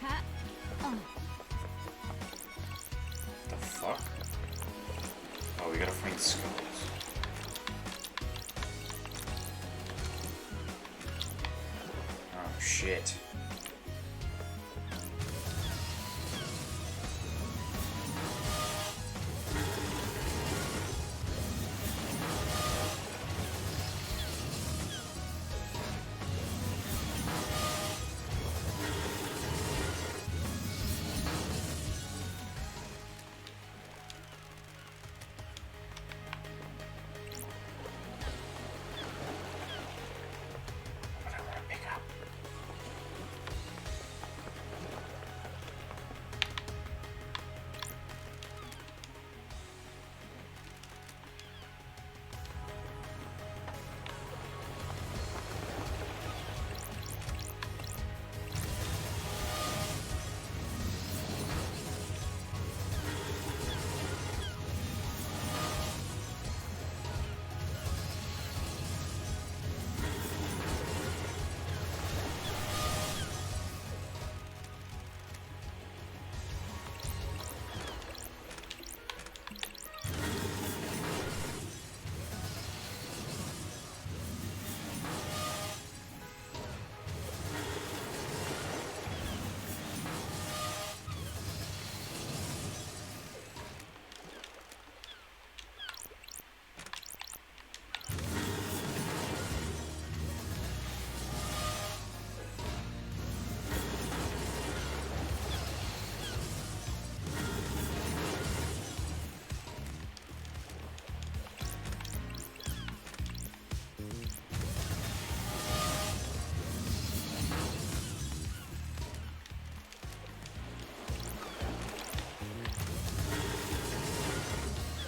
Ha. Oh. The fuck? Oh, we gotta find skulls. Oh shit. What I wanna pick up?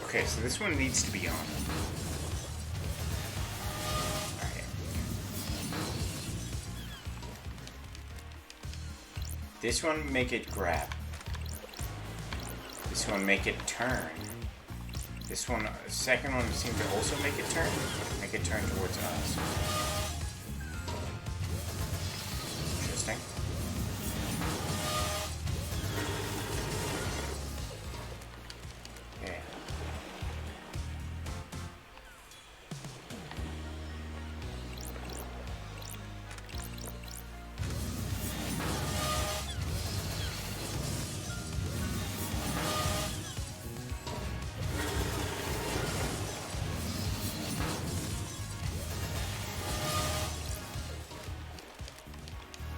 Okay, so this one needs to be on. Alright. This one, make it grab. This one, make it turn. This one, second one seemed to also make it turn. Make it turn towards us. Interesting. Yeah.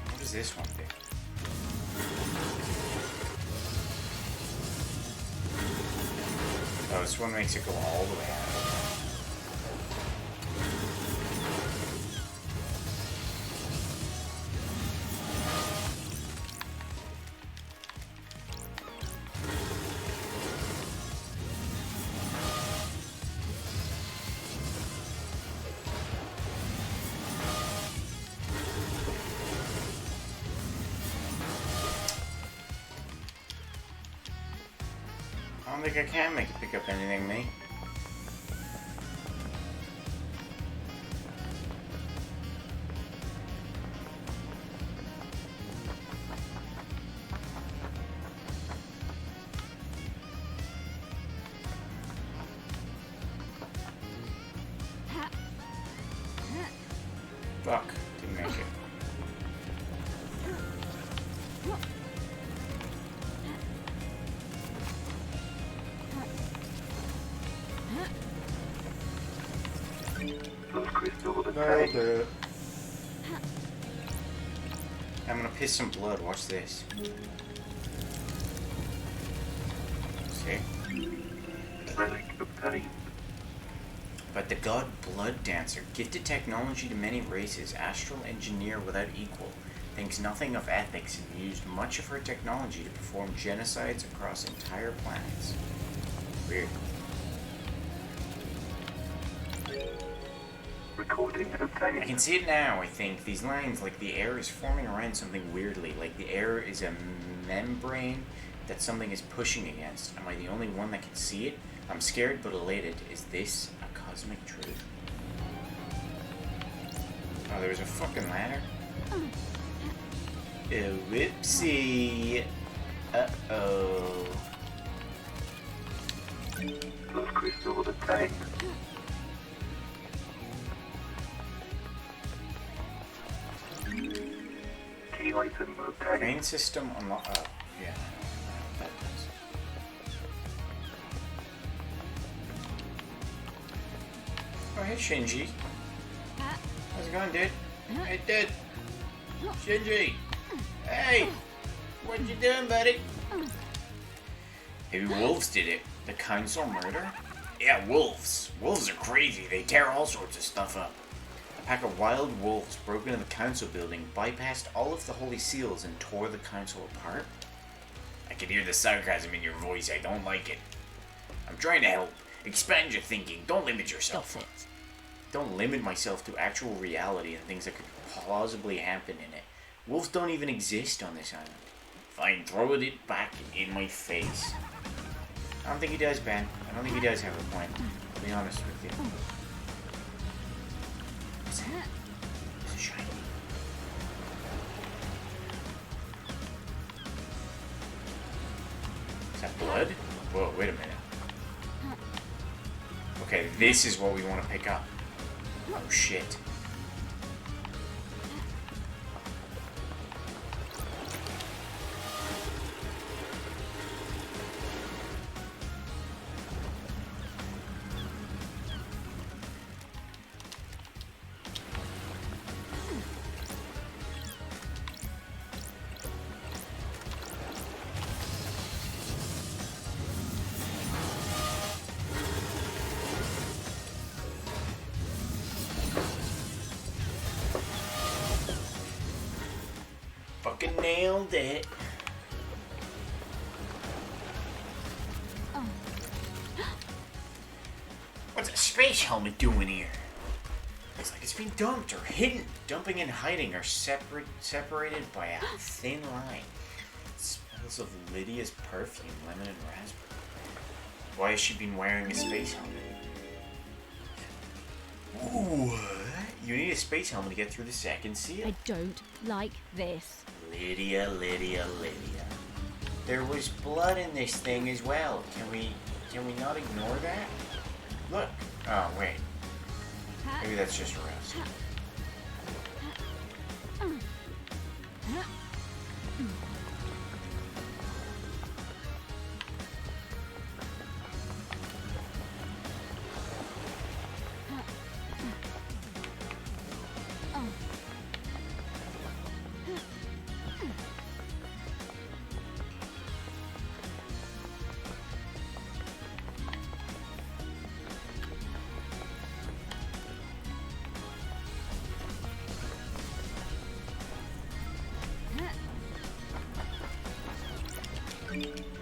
What does this one do? Oh, this one makes it go all the way out. I don't think I can make it pick up anything, me. Fuck, didn't make it. Those crystals obtained. I'm gonna piss some blood, watch this. See? Relic obtained. But the god Blood Dancer, gifted technology to many races, astral engineer without equal, thinks nothing of ethics and used much of her technology to perform genocides across entire planets. Weird. Recording I obtained. can see it now, I think. These lines, like the air is forming around something weirdly. Like the air is a membrane that something is pushing against. Am I the only one that can see it? I'm scared but elated. Is this a cosmic truth? Oh, there's a fucking ladder? Oh, whoopsie. Uh-oh. Lost crystal obtained. Key item obtained. Main system unlock. Oh, yeah. That does. Oh, hey, Shinji. How's it going, dude? Hey, dude. Shinji. Hey. What you doing, buddy? Maybe wolves did it. The council murder? Yeah, wolves. Wolves are crazy. They tear all sorts of stuff up. A pack of wild wolves broke into the council building, bypassed all of the holy seals, and tore the council apart. I can hear the sarcasm in your voice. I don't like it. I'm trying to help. Expand your thinking. Don't limit yourself. Stop it. Don't limit myself to actual reality and things that could plausibly happen in it. Wolves don't even exist on this island. Fine, throw it back in my face. I don't think he does, Ben. I don't think he does have a point. To be honest with you. What's that? It's a shiny. Is that blood? Whoa, wait a minute. Okay, this is what we want to pick up. Oh shit. Fucking nailed it. What's a space helmet doing here? It's like it's been dumped or hidden. Dumping and hiding are separated by a thin line. It smells of Lydia's perfume, lemon and raspberry. Why has she been wearing a space helmet? Ooh, you need a space helmet to get through the second seal. I don't like this. Lydia. There was blood in this thing as well. Can we not ignore that? Look. Oh, wait. Maybe that's just rust.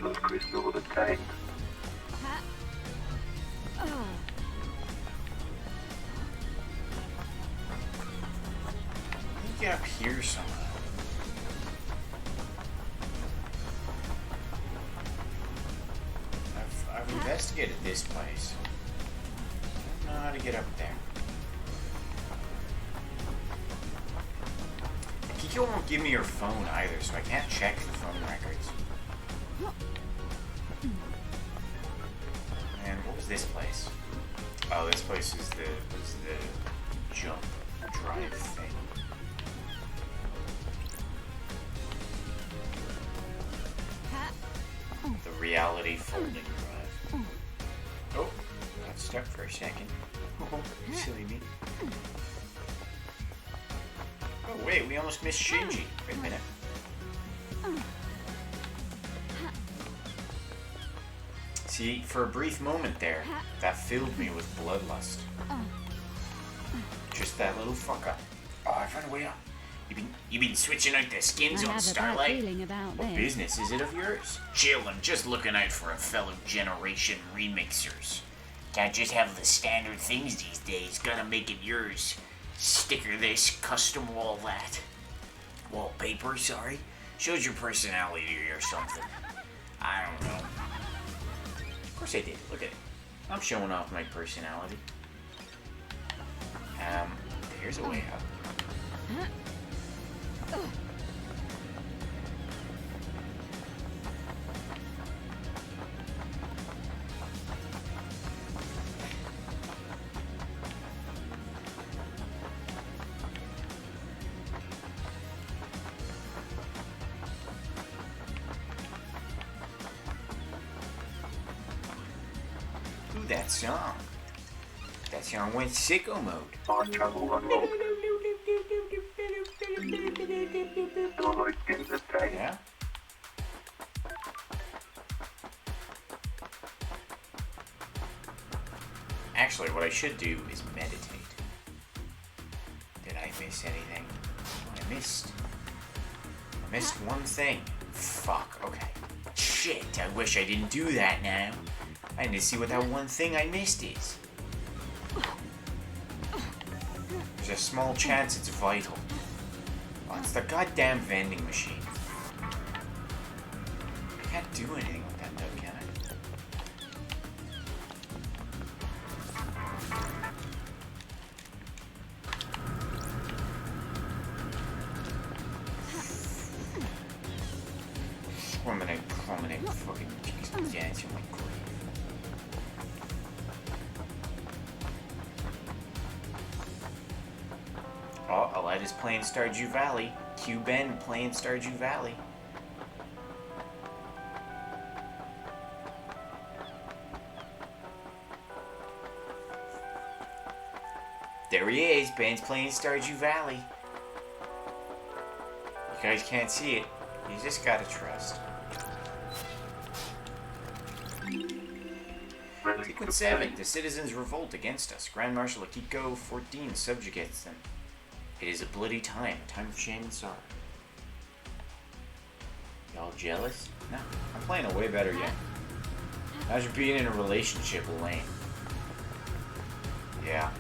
Lost crystal obtained. Get up here somehow. I've investigated this place. I don't know how to get up there. Kiko won't give me her phone either, so I can't check the phone records. And what was this place? Oh, this place was the jump drive thing. The reality folding drive. Oh, got stuck for a second. Oh, silly me. Oh wait, we almost missed Shinji. Wait a minute. See, for a brief moment there, that filled me with bloodlust. Just that little fucker. Oh, I found a way up. You been switching out the skins I on have a bad Starlight? feeling about What this. business is it of yours? Chill, I'm just looking out for a fellow generation remixers. Can't just have the standard things these days. Gotta make it yours. Sticker this, custom wall that. Wallpaper, sorry. Shows your personality or something. I don't know. Of course I did. Look at it. I'm showing off my personality. Here's a way out. Ooh, that song. That song went sicko mode. Our travel unlocked. Starlight in the day. Yeah? Actually, what I should do is meditate. Did I miss anything? I missed one thing. Fuck, okay. Shit, I wish I didn't do that now. I need to see what that one thing I missed is. There's a small chance it's vital. Oh, it's the goddamn vending machine. I can't do anything with that though, can I? Prominent fucking Jesus dancing like crazy. Oh, Allied is playing Stardew Valley. Q Ben playing Stardew Valley. There he is, Ben's playing Stardew Valley. You guys can't see it. You just gotta trust. Sequence 7. The citizens revolt against us. Grand Marshal Akiko 14 subjugates them. It is a bloody time, a time of shame and sorrow. Y'all jealous? No, I'm playing it way better yet. Imagine being in a relationship with Lane. Yeah.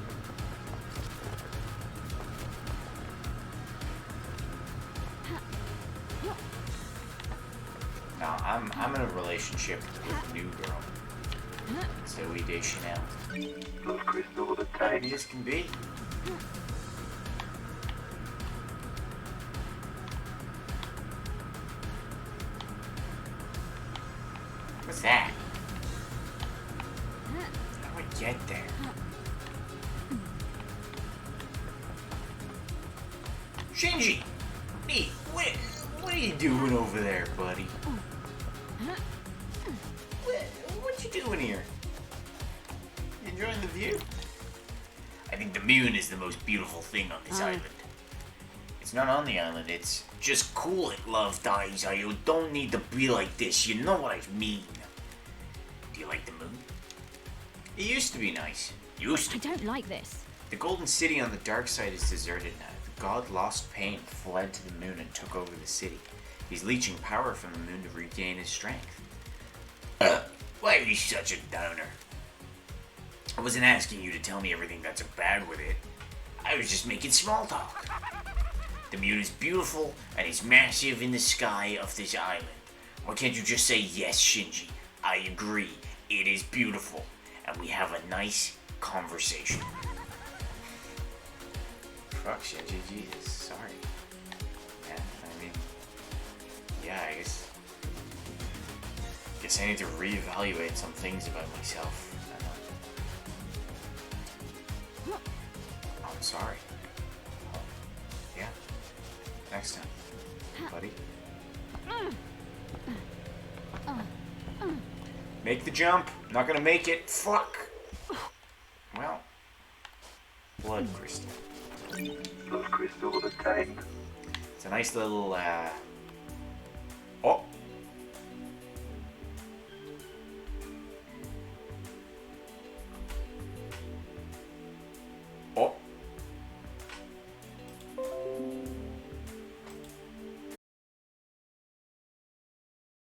No, I'm in a relationship with a new girl. Zoe Deschanel. Blood crystal of the tank. Maybe this can be. What's that? How do I get there? Shinji! Hey, what are you doing over there, buddy? What you doing here? You enjoying the view? I think the moon is the most beautiful thing on this island. It's not on the island, it's just cool it, love dies. You don't need to be like this, you know what I mean. Do you like the moon? It used to be nice. Used to. I don't like this. The Golden City on the dark side is deserted now. The god lost pain, fled to the moon and took over the city. He's leeching power from the moon to regain his strength. Why are you such a downer? I wasn't asking you to tell me everything that's bad with it. I was just making small talk. The moon is beautiful and is massive in the sky of this island. Why can't you just say, yes, Shinji, I agree, it is beautiful, and we have a nice conversation. Fuck Shinji, Jesus, sorry. Yeah, I mean, yeah, I guess I need to reevaluate some things about myself. I'm sorry. Yeah. Next time, buddy. Make the jump. Not gonna make it. Fuck. Well. Blood crystal. Blood crystal of the tank. It's a nice little